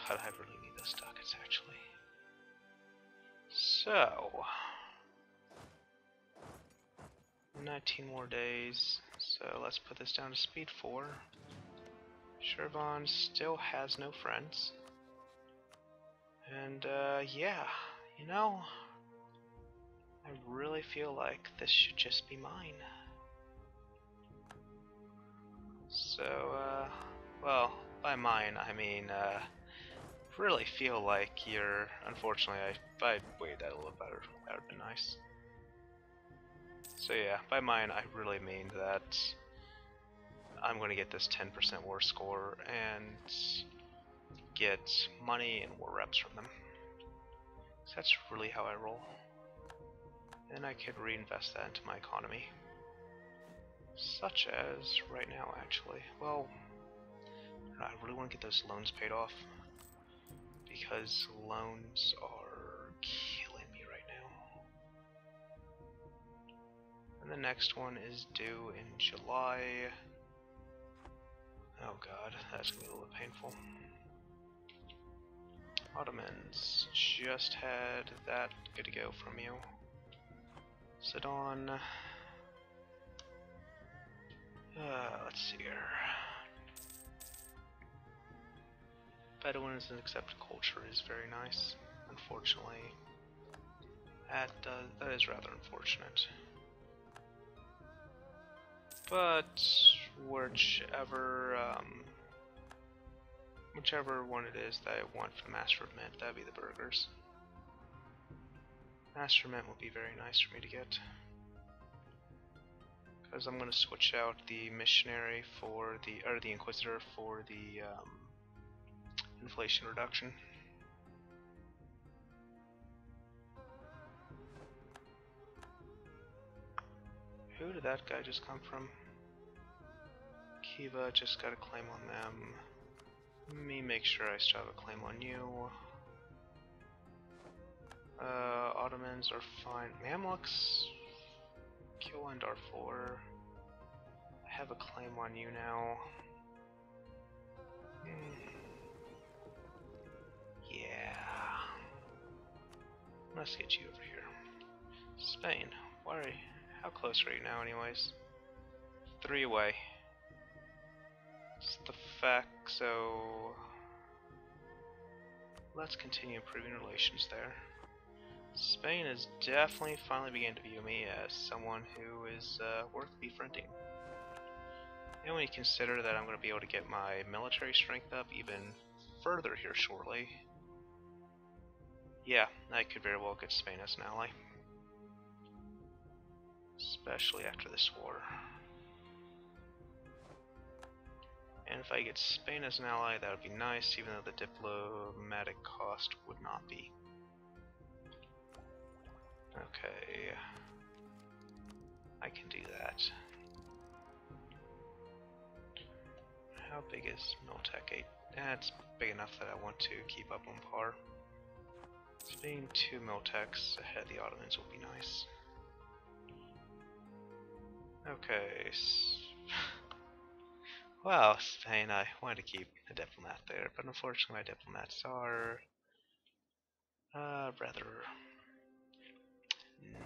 but I really need those ducats actually. So, 19 more days, so let's put this down to speed 4. Shervan still has no friends. And, yeah, you know, I really feel like this should just be mine. So, well, by mine, I mean, really feel like you're, unfortunately, if I weighed that a little better, that would be nice. So yeah, by mine, I really mean that I'm going to get this 10% war score and get money and war reps from them. So that's really how I roll. And I could reinvest that into my economy. Such as right now, actually. Well, I really want to get those loans paid off, because loans are killing me right now. And the next one is due in July. Oh god, that's gonna be a little painful. Ottomans just had that good to go from you. Sidon. Let's see here. Bedouins and accepted culture is very nice. Unfortunately, that is rather unfortunate. But whichever one it is that I want for the Master of Mint, that'd be the burgers. Master of Mint would be very nice for me to get, because I'm gonna switch out the missionary for the Inquisitor for the inflation reduction. Who did that guy just come from? Kiva just got a claim on them. Let me make sure I still have a claim on you. Ottomans are fine. Mamluks, kill in Darfur. I have a claim on you now. Yeah. Let's get you over here. Spain. How close are you now, anyways? 3 away. It's the fact, so let's continue improving relations there. Spain is definitely finally beginning to view me as someone who is worth befriending. And when you consider that I'm going to be able to get my military strength up even further here shortly, yeah, I could very well get Spain as an ally. Especially after this war. And if I get Spain as an ally, that would be nice, even though the diplomatic cost would not be. Okay. I can do that. How big is Miltech 8? That's big enough that I want to keep up on par. Spain 2 Miltechs ahead of the Ottomans would be nice. Okay. Well, Spain, I wanted to keep a diplomat there, but unfortunately my diplomats are rather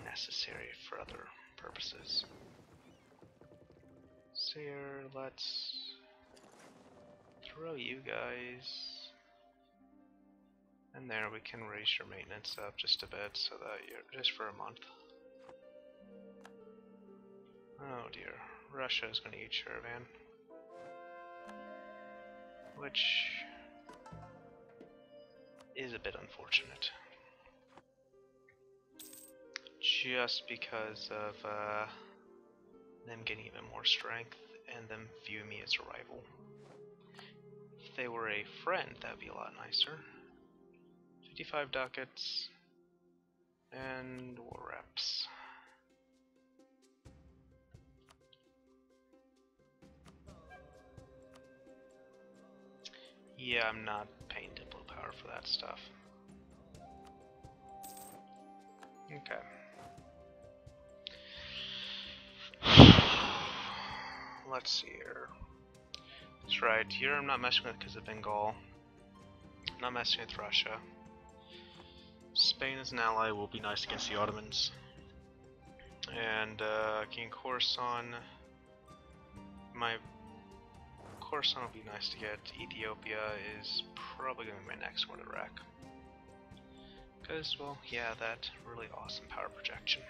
necessary for other purposes. So here, let's throw you guys, and there we can raise your maintenance up just a bit so that you're just for a month. Oh dear, Russia is going to eat Sheravan, which is a bit unfortunate. Just because of them getting even more strength and them view me as a rival. If they were a friend, that would be a lot nicer. 55 ducats and war reps. Yeah, I'm not paying Diplo power for that stuff. Okay. Let's see here. That's right, here I'm not messing with because of Bengal. I'm not messing with Russia. Spain as an ally will be nice against the Ottomans. And King Khorasan, my Khorasan would be nice to get. Ethiopia is probably going to be my next one to wreck. Because, well, yeah, that really awesome power projection.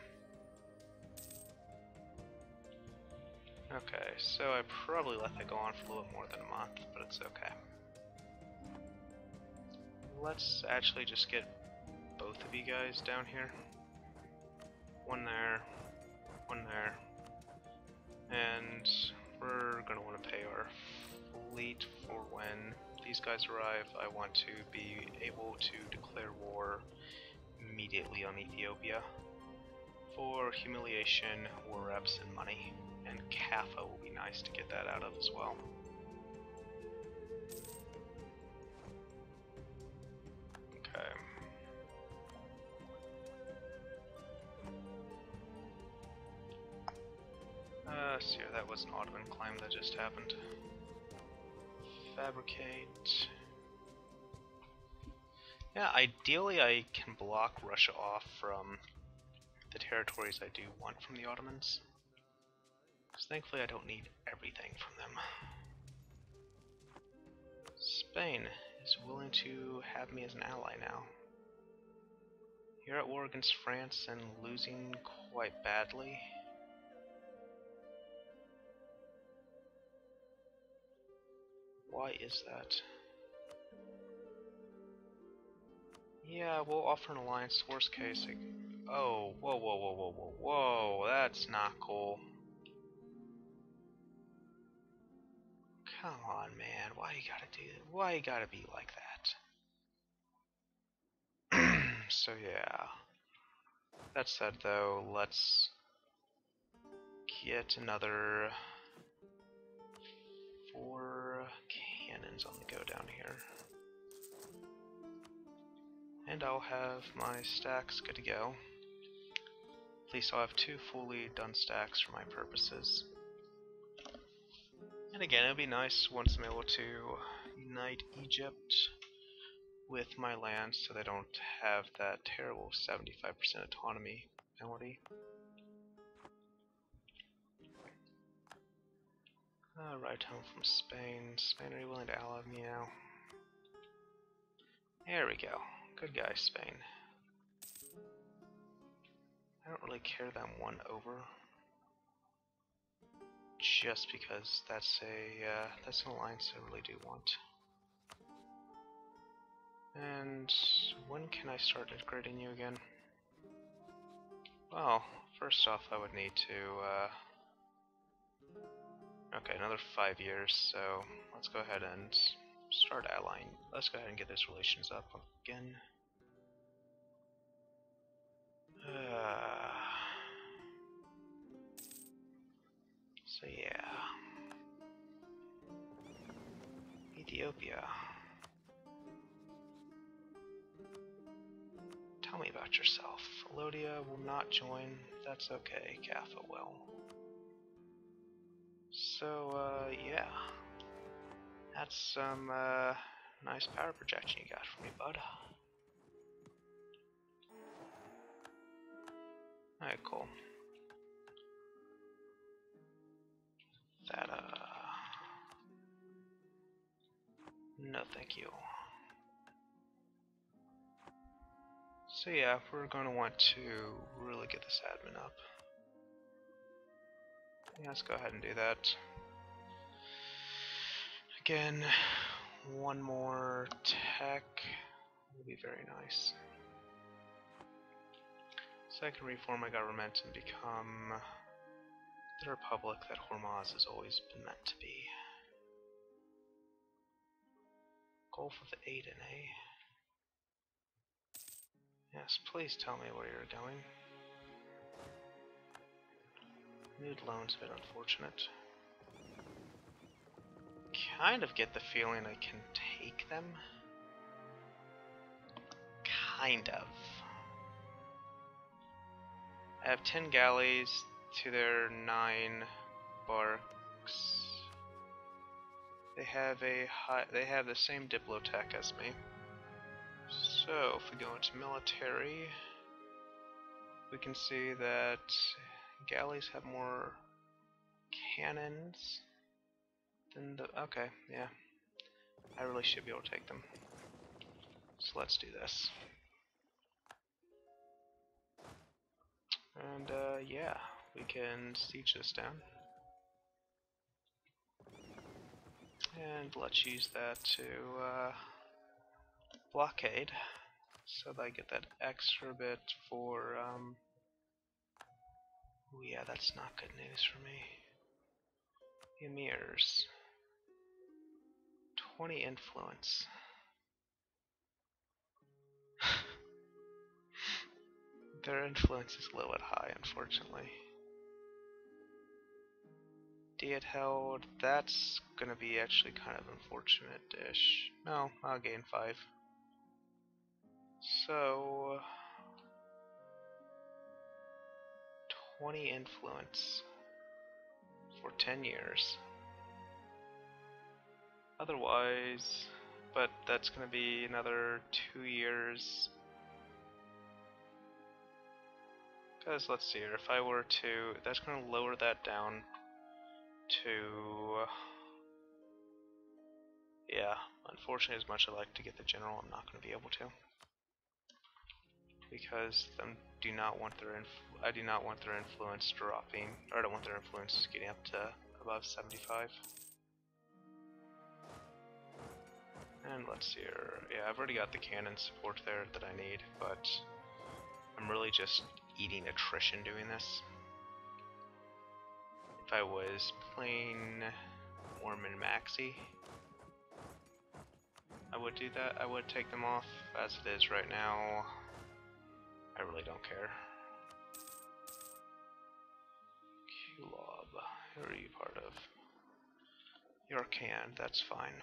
Okay, so I probably let that go on for a little more than a month, but it's okay. Let's actually just get both of you guys down here. One there, one there. And we're going to want to pay our fleet for when these guys arrive. I want to be able to declare war immediately on Ethiopia for humiliation, war reps, and money. And Kaffa will be nice to get that out of as well. Okay. So yeah, that was an Ottoman claim that just happened. Fabricate. Yeah, ideally I can block Russia off from the territories I do want from the Ottomans. Because thankfully I don't need everything from them. Spain is willing to have me as an ally now. You're at war against France and losing quite badly. Why is that? Yeah, we'll offer an alliance. Worst case, like, oh, whoa, whoa, whoa, whoa, whoa, whoa, that's not cool. Come on, man, why you gotta do that? Why you gotta be like that? So yeah, that said though, let's get another 4 cannons on the go down here. And I'll have my stacks good to go. At least I'll have 2 fully done stacks for my purposes. And again, it'll be nice once I'm able to unite Egypt with my land so they don't have that terrible 75% autonomy penalty. Right home from Spain. Spain, are you willing to ally me now? There we go. Good guy, Spain. I don't really care that I'm 1 over. Just because that's an alliance I really do want. And when can I start integrating you again? Well, first off I would need to, okay, another 5 years, so let's go ahead and start allying. Let's go ahead and get those relations up again. So yeah. Ethiopia. Tell me about yourself. Lodia will not join. That's okay. Kaffa will. So, yeah. That's some, nice power projection you got for me, bud. Alright, cool. That, no thank you. So yeah, we're going to want to really get this admin up. Yeah, let's go ahead and do that. Again, 1 more tech will be very nice. So I can reform my government and become the republic that Hormuz has always been meant to be. Gulf of Aden, eh? Yes, please tell me where you're going. Nude loan's a bit unfortunate. Kind of get the feeling I can take them. Kind of. I have 10 galleys to their 9 barks. They have the same diplotech as me. So if we go into military, we can see that galleys have more cannons than the... Okay, yeah. I really should be able to take them. So let's do this. And yeah, we can siege this down. And let's use that to blockade, so that I get that extra bit for, oh yeah, that's not good news for me. Emirs. 20 influence. Their influence is low at high, unfortunately. Diet held, that's gonna be actually kind of unfortunate-ish. No, I'll gain 5. So 20 influence for 10 years. Otherwise, but that's gonna be another 2 years. Because let's see here, if I were to, that's gonna lower that down to, yeah, unfortunately, as much as I like to get the general, I'm not going to be able to, because I do not want their influence dropping, or I don't want their influence getting up to above 75. And let's see here, yeah, I've already got the cannon support there that I need, but I'm really just eating attrition doing this. If I was playing more min-maxi, I would do that. I would take them off. As it is right now, I really don't care. Q-Lob, who are you part of? Yorkan, that's fine.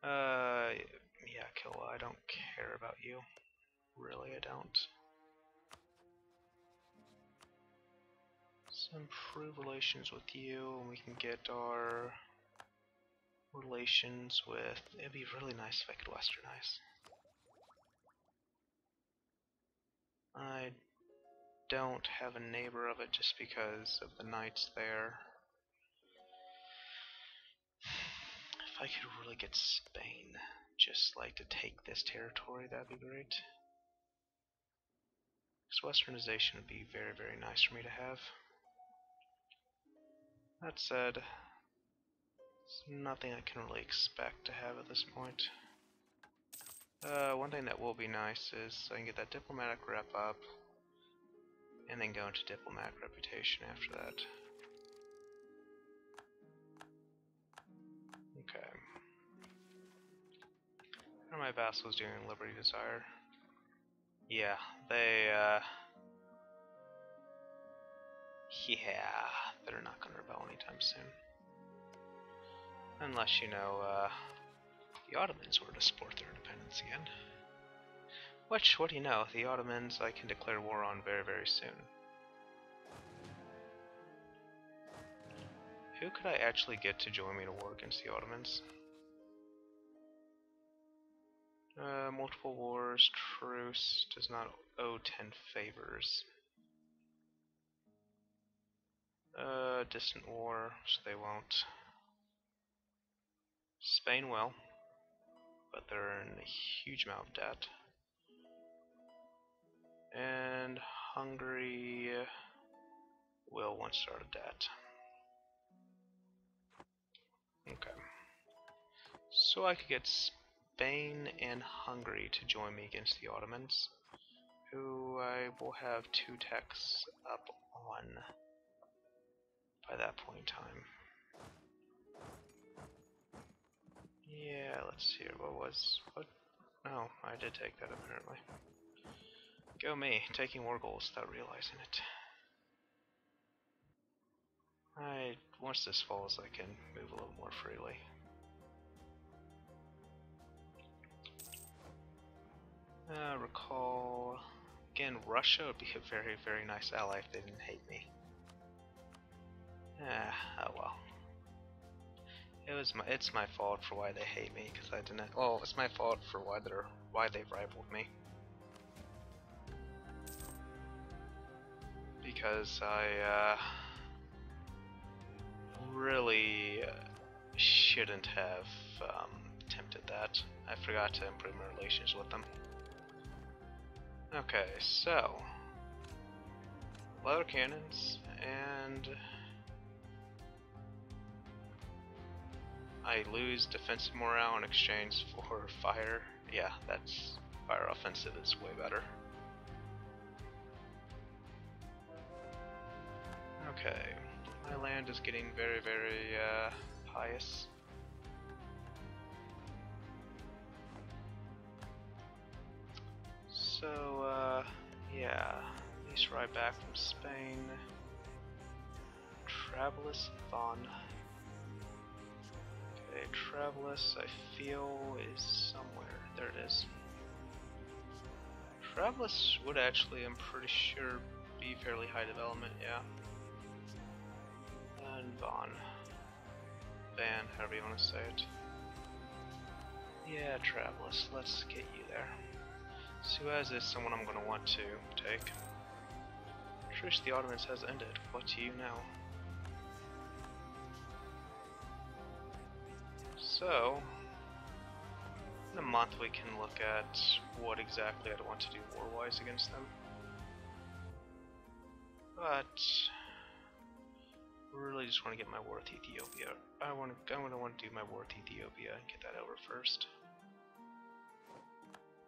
Yeah, Killa, I don't care about you. Really, I don't. Let's improve relations with you, and we can get our relations with... It'd be really nice if I could westernize. I don't have a neighbor of it just because of the knights there. If I could really get Spain, just like to take this territory, that'd be great. Because westernization would be very, very nice for me to have. That said, there's nothing I can really expect to have at this point. One thing that will be nice is I can get that diplomatic rep up, and then go into diplomatic reputation after that. Okay. What are my vassals doing in Liberty Desire? Yeah, they, yeah, they're not gonna rebel anytime soon. Unless, you know, the Ottomans were to support their independence again. Which, what do you know, the Ottomans I can declare war on very, very soon. Who could I actually get to join me to war against the Ottomans? Multiple wars, truce, does not owe 10 favors. Distant war, so they won't. Spain will, but they're in a huge amount of debt. And Hungary will once start a debt. Okay. So I could get Spain and Hungary to join me against the Ottomans, who I will have 2 techs up on by that point in time. Yeah, let's see here, what? No, I did take that apparently. Go me, taking war goals without realizing it. Once this falls, I can move a little more freely. Recall, again, Russia would be a very, very nice ally if they didn't hate me. Oh well. It's my fault for why they hate me, because I didn't. Well, it's my fault for why they rivaled me. because I really shouldn't have attempted that. I forgot to improve my relations with them. Okay, so leather cannons, and I lose defensive morale in exchange for fire. Yeah, that's fire offensive is way better. Okay, my land is getting very, very pious. So, yeah, let's ride back from Spain. Travelus Von. Okay, Travelus, I feel, is somewhere. There it is. Travelus would actually, I'm pretty sure, be fairly high development, yeah. And Von. Van, however you want to say it. Yeah, Travelus, let's get you there. Suez is someone I'm going to want to take. Truce the Ottomans has ended. What do you know? So, in a month we can look at what exactly I'd want to do war-wise against them. But really just want to get my war with Ethiopia. I'm going to want to do my war with Ethiopia and get that over first.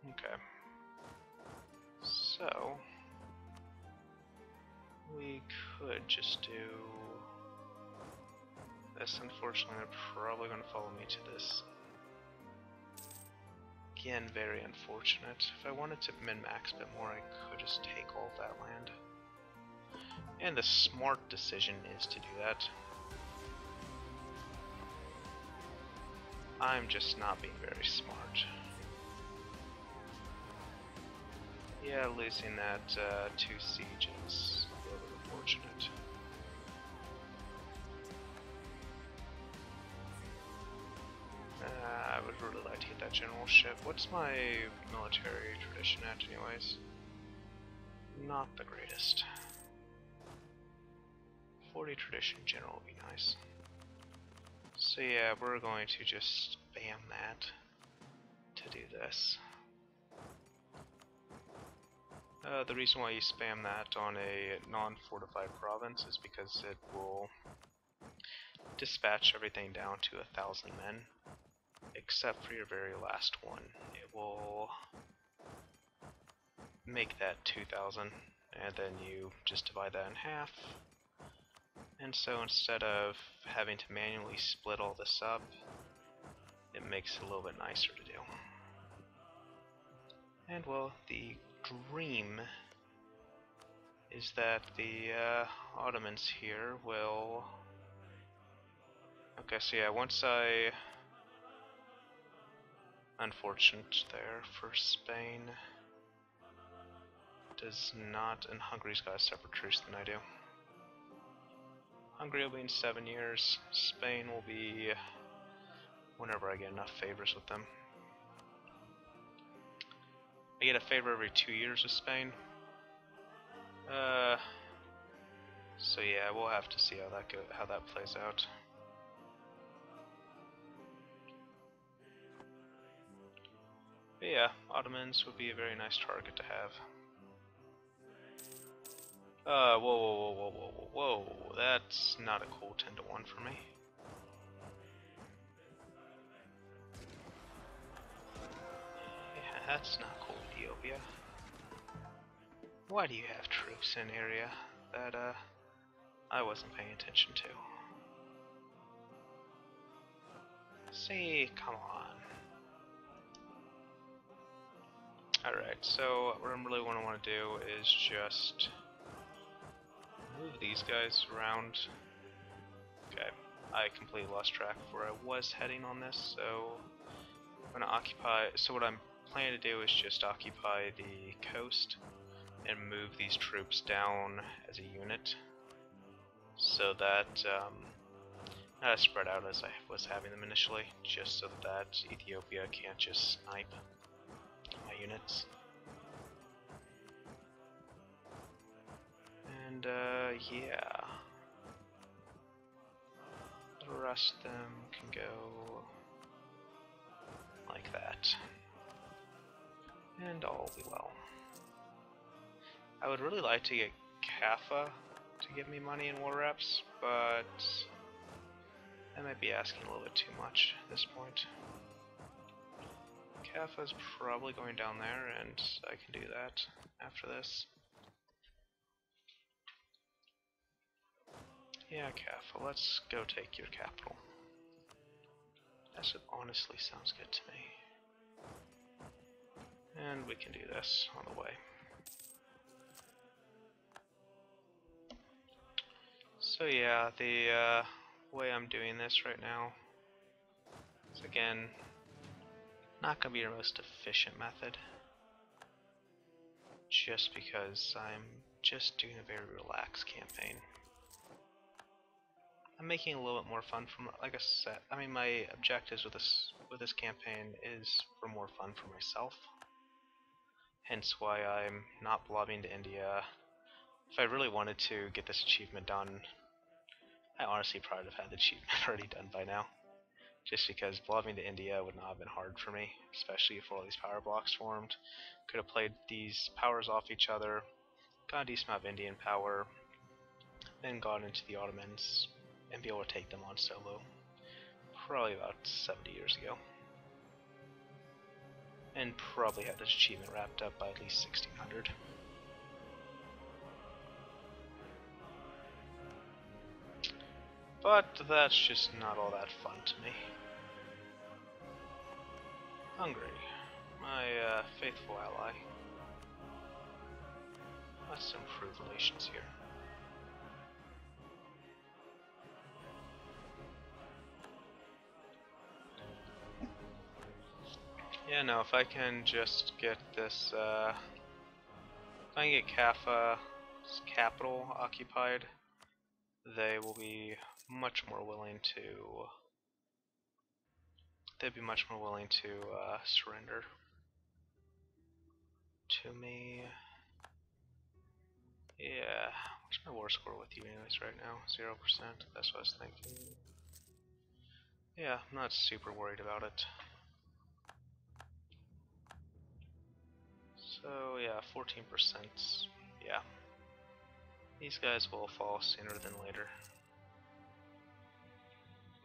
Okay. So, we could just do this. Unfortunately, they're probably going to follow me to this. Again, very unfortunate. If I wanted to min-max a bit more, I could just take all of that land. And the smart decision is to do that. I'm just not being very smart. Yeah, losing that 2 siege is a little bit unfortunate. I would really like to get that generalship. What's my military tradition at, anyways? Not the greatest. 40 tradition general would be nice. So yeah, we're going to just spam that to do this. The reason why you spam that on a non-fortified province is because it will dispatch everything down to 1,000 men, except for your very last one. It will make that 2,000, and then you just divide that in half. And so instead of having to manually split all this up, it makes it a little bit nicer to do. And well, the dream is that the Ottomans here will... Okay, so yeah, once I... Unfortunate there for Spain. Does not, and Hungary's got a separate truce than I do. Hungary will be in 7 years. Spain will be whenever I get enough favors with them. I get a favor every 2 years with Spain. So yeah, we'll have to see how that plays out. But yeah, Ottomans would be a very nice target to have. Whoa, that's not a cool 10-to-1 for me. Yeah, that's not cool, Ethiopia. Why do you have troops in area that, I wasn't paying attention to? See, come on. Alright, so what I really want to do is just move these guys around. Okay, I completely lost track of where I was heading on this, so I'm going to occupy, so what I'm planning to do is just occupy the coast and move these troops down as a unit so that, not as spread out as I was having them initially, just so that Ethiopia can't just snipe my units. And yeah. The rest of them can go like that. And all will be well. I would really like to get Kappa to give me money in war reps, but I might be asking a little bit too much at this point. Kappa's probably going down there, and I can do that after this. Yeah, Kappa, let's go take your capital. That honestly sounds good to me. And we can do this on the way. So yeah, the way I'm doing this right now is, again, not going to be the most efficient method, just because I'm just doing a very relaxed campaign. I'm making it a little bit more fun from, like I said, I mean, my objectives with this campaign is for more fun for myself. Hence why I'm not blobbing to India. If I really wanted to get this achievement done, I honestly probably would have had the achievement already done by now. Just because blobbing to India would not have been hard for me, especially if all these power blocks formed. Could have played these powers off each other, got a decent amount of Indian power, then gone into the Ottomans and be able to take them on solo. Probably about 70 years ago. And probably had this achievement wrapped up by at least 1600. But that's just not all that fun to me. Hungary, my faithful ally. Let's improve relations here. Yeah, no, if I can just get this, if I can get Kaffa's capital occupied, they will be much more willing to, surrender to me. Yeah, what's my war score with you anyways right now? 0%, that's what I was thinking. Yeah, I'm not super worried about it. So yeah, 14%, yeah. These guys will fall sooner than later.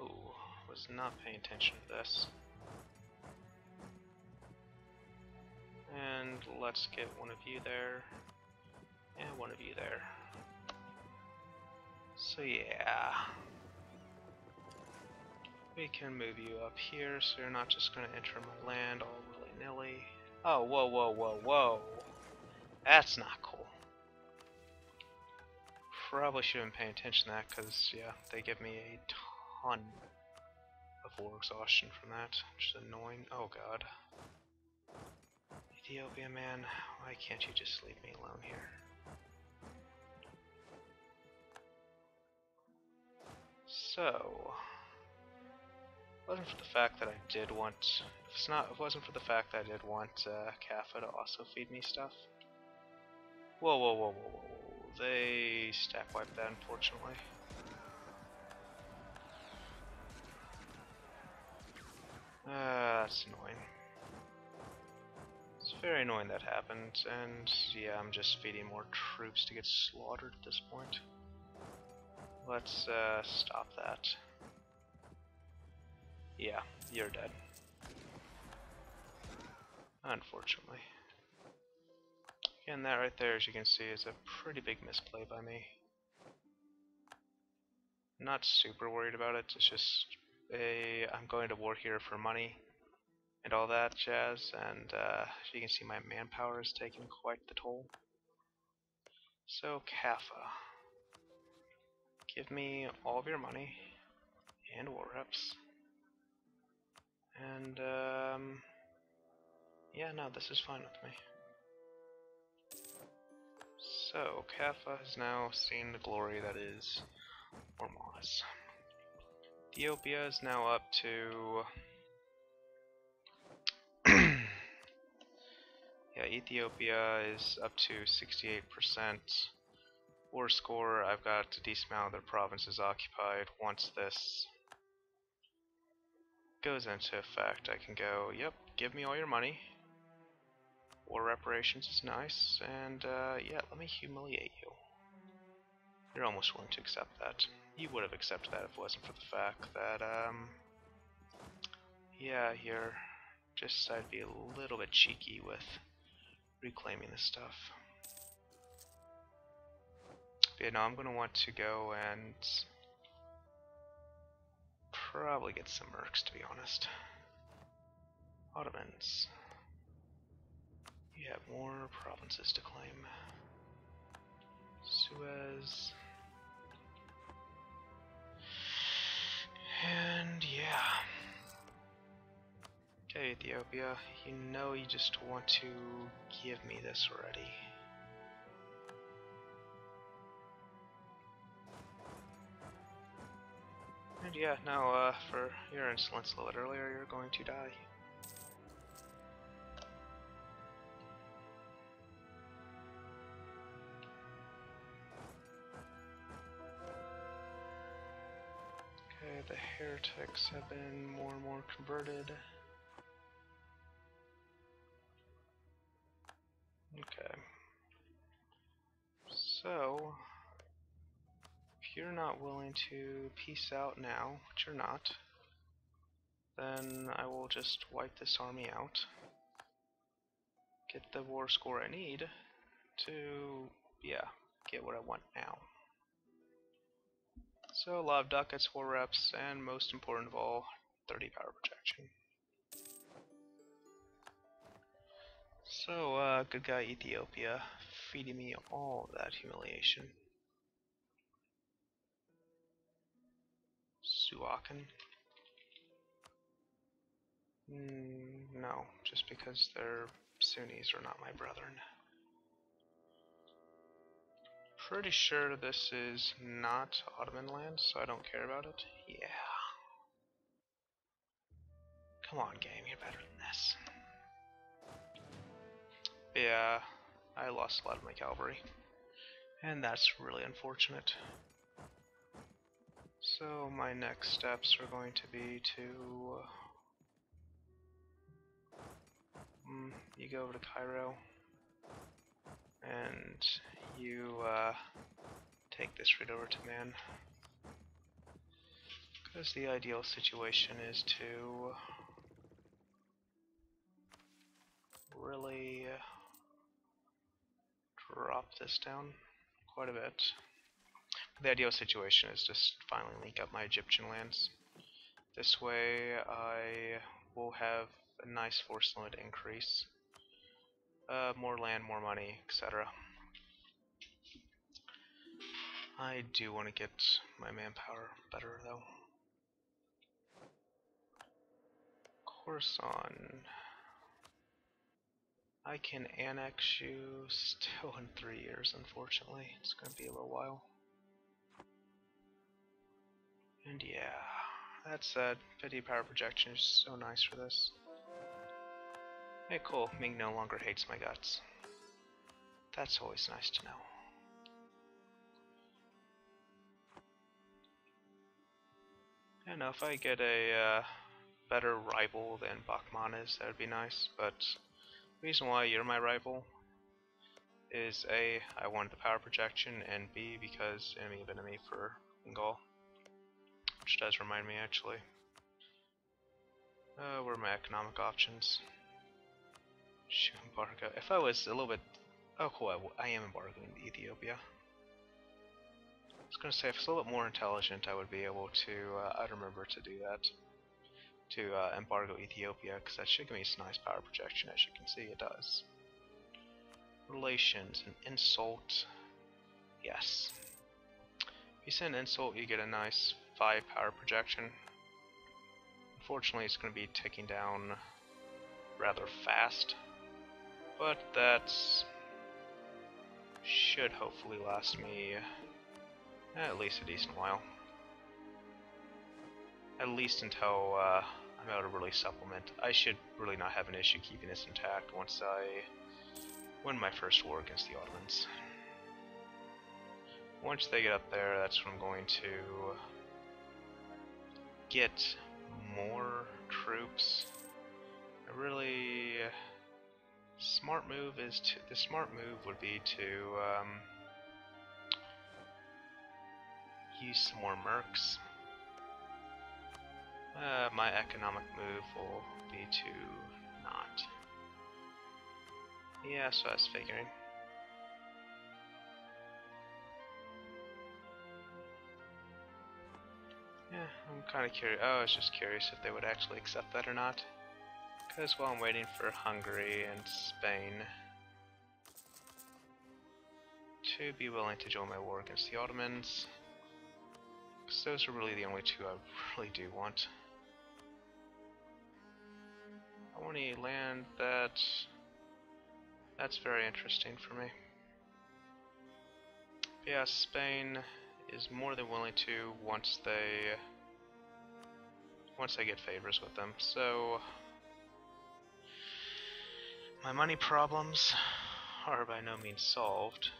Ooh, was not paying attention to this. And let's get one of you there, and one of you there. So yeah, we can move you up here, so you're not just going to enter my land all willy-nilly. Oh, whoa, whoa, whoa, whoa. That's not cool. Probably should have been paying attention to that, because, yeah, they give me a ton of war exhaustion from that, which is annoying. Oh god. Ethiopia, man, why can't you just leave me alone here? So, if it wasn't for the fact that I did want, if it wasn't for the fact that I did want Kaffa to also feed me stuff. Whoa, whoa, whoa, whoa, whoa, they stack wiped that, unfortunately. That's annoying. It's very annoying that happened, and yeah, I'm just feeding more troops to get slaughtered at this point. Let's stop that. Yeah, you're dead. Unfortunately. Again, that right there, as you can see, is a pretty big misplay by me. I'm not super worried about it, it's just I'm going to war here for money and all that jazz, and as you can see, my manpower is taking quite the toll. So, Kaffa, give me all of your money and war reps. And, yeah, no, this is fine with me. So, Kaffa has now seen the glory that is Hormuz. Ethiopia is now up to... yeah, Ethiopia is up to 68% War score, I've got a decent amount of their provinces occupied. Once this goes into effect, I can go, yep, give me all your money. War reparations is nice, and yeah, let me humiliate you. You're almost willing to accept that. You would have accepted that if it wasn't for the fact that, yeah, you're just decided to be a little bit cheeky with reclaiming this stuff. But yeah, no, I'm going to want to go and probably get some mercs, to be honest. Ottomans. You have more provinces to claim. Suez. And yeah. Okay, Ethiopia, you know you just want to give me this already. And yeah, no, for your insolence a little bit earlier, you're going to die. Okay, the heretics have been more and more converted. Okay. So, if you're not willing to peace out now, which you're not, then I will just wipe this army out. Get the war score I need to, yeah, get what I want now. So, a lot of ducats, war reps, and most important of all, 30 power projection. So, good guy Ethiopia, feeding me all of that humiliation. Suakin. No, just because they're Sunnis are not my brethren. Pretty sure this is not Ottoman land, so I don't care about it. Yeah. Come on, game, you're better than this. Yeah, I lost a lot of my cavalry. And that's really unfortunate. So my next steps are going to be to... you go over to Cairo. And you take this route over to Man. Because the ideal situation is to really drop this down quite a bit. The ideal situation is just finally link up my Egyptian lands. This way I will have a nice force limit increase. More land, more money, etc. I do want to get my manpower better though. Khorasan. I can annex you still in 3 years, unfortunately. It's going to be a little while. And yeah, that said, 50 power projection is so nice for this. Hey, cool. Ming no longer hates my guts. That's always nice to know. And if I get a better rival than Bachman is, that would be nice. But the reason why you're my rival is A, I wanted the power projection, and B, because enemy of enemy for Bengal. Which does remind me, actually. What are my economic options? Shoe embargo. If I was a little bit... Oh, cool, I am embargoing Ethiopia. I was going to say, if I was a little bit more intelligent, I would be able to... I'd remember to do that. To embargo Ethiopia, because that should give me some nice power projection, as you can see, it does. Relations, an insult. Yes. If you send insult, you get a nice 5 power projection. Unfortunately, it's going to be ticking down rather fast, but that should hopefully last me at least a decent while. At least until I'm able to really supplement. I should really not have an issue keeping this intact once I win my first war against the Ottomans. Once they get up there, that's when I'm going to get more troops. A really smart move is to the smart move would be to use some more mercs. My economic move will be to not. Yeah, so I was figuring. Yeah, I'm kind of curious. Oh, I was just curious if they would actually accept that or not. Because while I'm waiting for Hungary and Spain to be willing to join my war against the Ottomans, because those are really the only two I really do want. I want a land that's very interesting for me. But yeah, Spain is more than willing to once I get favors with them. So my money problems are by no means solved,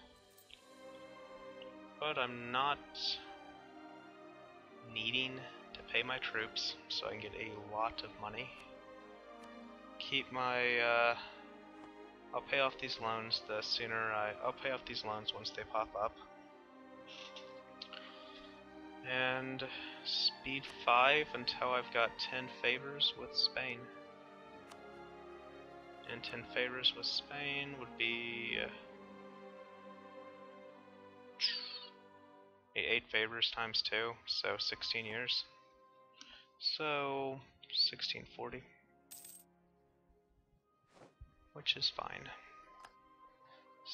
but I'm not needing to pay my troops, so I can get a lot of money. Keep my I'll pay off these loans the sooner I'll pay off these loans once they pop up. And speed 5 until I've got 10 favors with Spain. And 10 favors with Spain would be 8 favors times 2, so 16 years. So 1640, which is fine.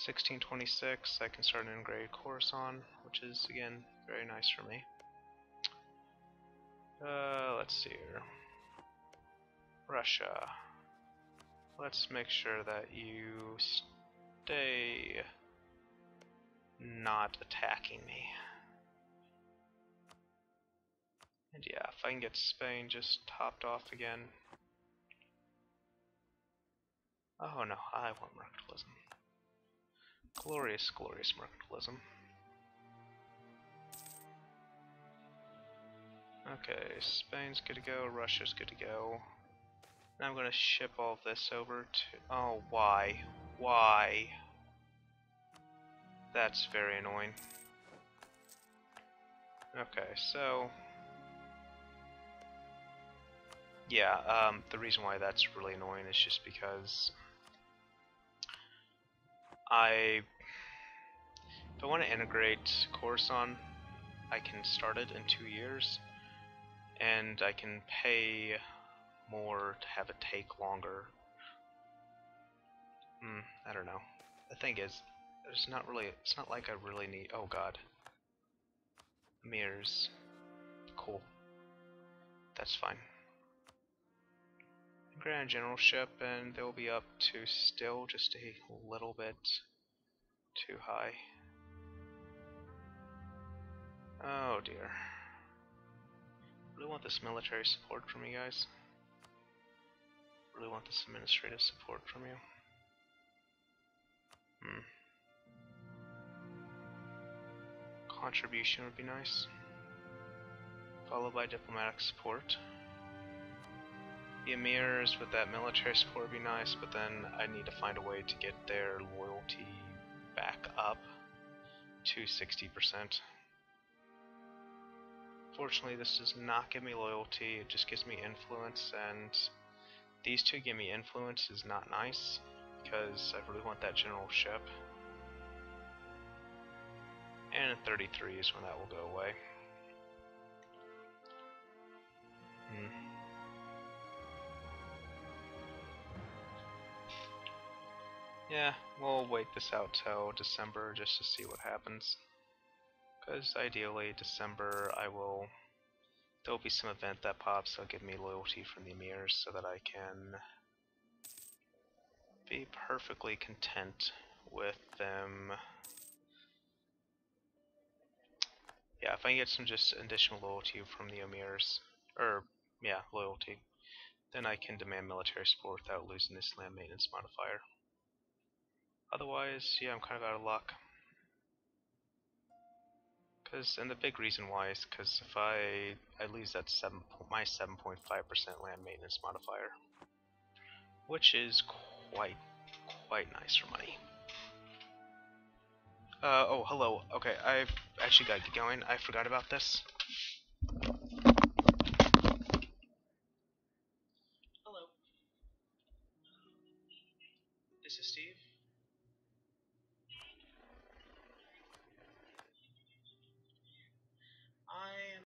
1626, I can start an integrated Khorasan, which is again very nice for me. Let's see here. Russia. Let's make sure that you stay not attacking me. And yeah, if I can get Spain just topped off again. Oh no, I want mercantilism. Glorious, glorious mercantilism. Okay, Spain's good to go, Russia's good to go. Now I'm gonna ship all this over to... Oh, why? Why? That's very annoying. Okay, so... Yeah, the reason why that's really annoying is just because... if I want to integrate Khorasan, I can start it in 2 years, and I can pay more to have it take longer. I don't know. The thing is, it's not like I really need... Oh god. Emirs. Cool. That's fine. Grand Generalship, and they'll be up to still just a little bit too high. Oh dear. Really want this military support from you guys. Really want this administrative support from you. Contribution would be nice. Followed by diplomatic support. The emirs with that military support would be nice, but then I need to find a way to get their loyalty back up to 60%. Fortunately, this does not give me loyalty, it just gives me influence, and these two give me influence is not nice, because I really want that generalship. And in 33 is when that will go away. Yeah, we'll wait this out till December just to see what happens. Because ideally, December, there'll be some event that pops that'll give me loyalty from the emirs so that I can be perfectly content with them. Yeah, if I can get some just additional loyalty from the emirs, loyalty, then I can demand military support without losing this land maintenance modifier. Otherwise, yeah, I'm kind of out of luck. And the big reason why is because if I lose that my 7.5% land maintenance modifier, which is quite nice for money. Oh, hello. Okay, I've actually got to get going. I forgot about this. Hello. This is Steve.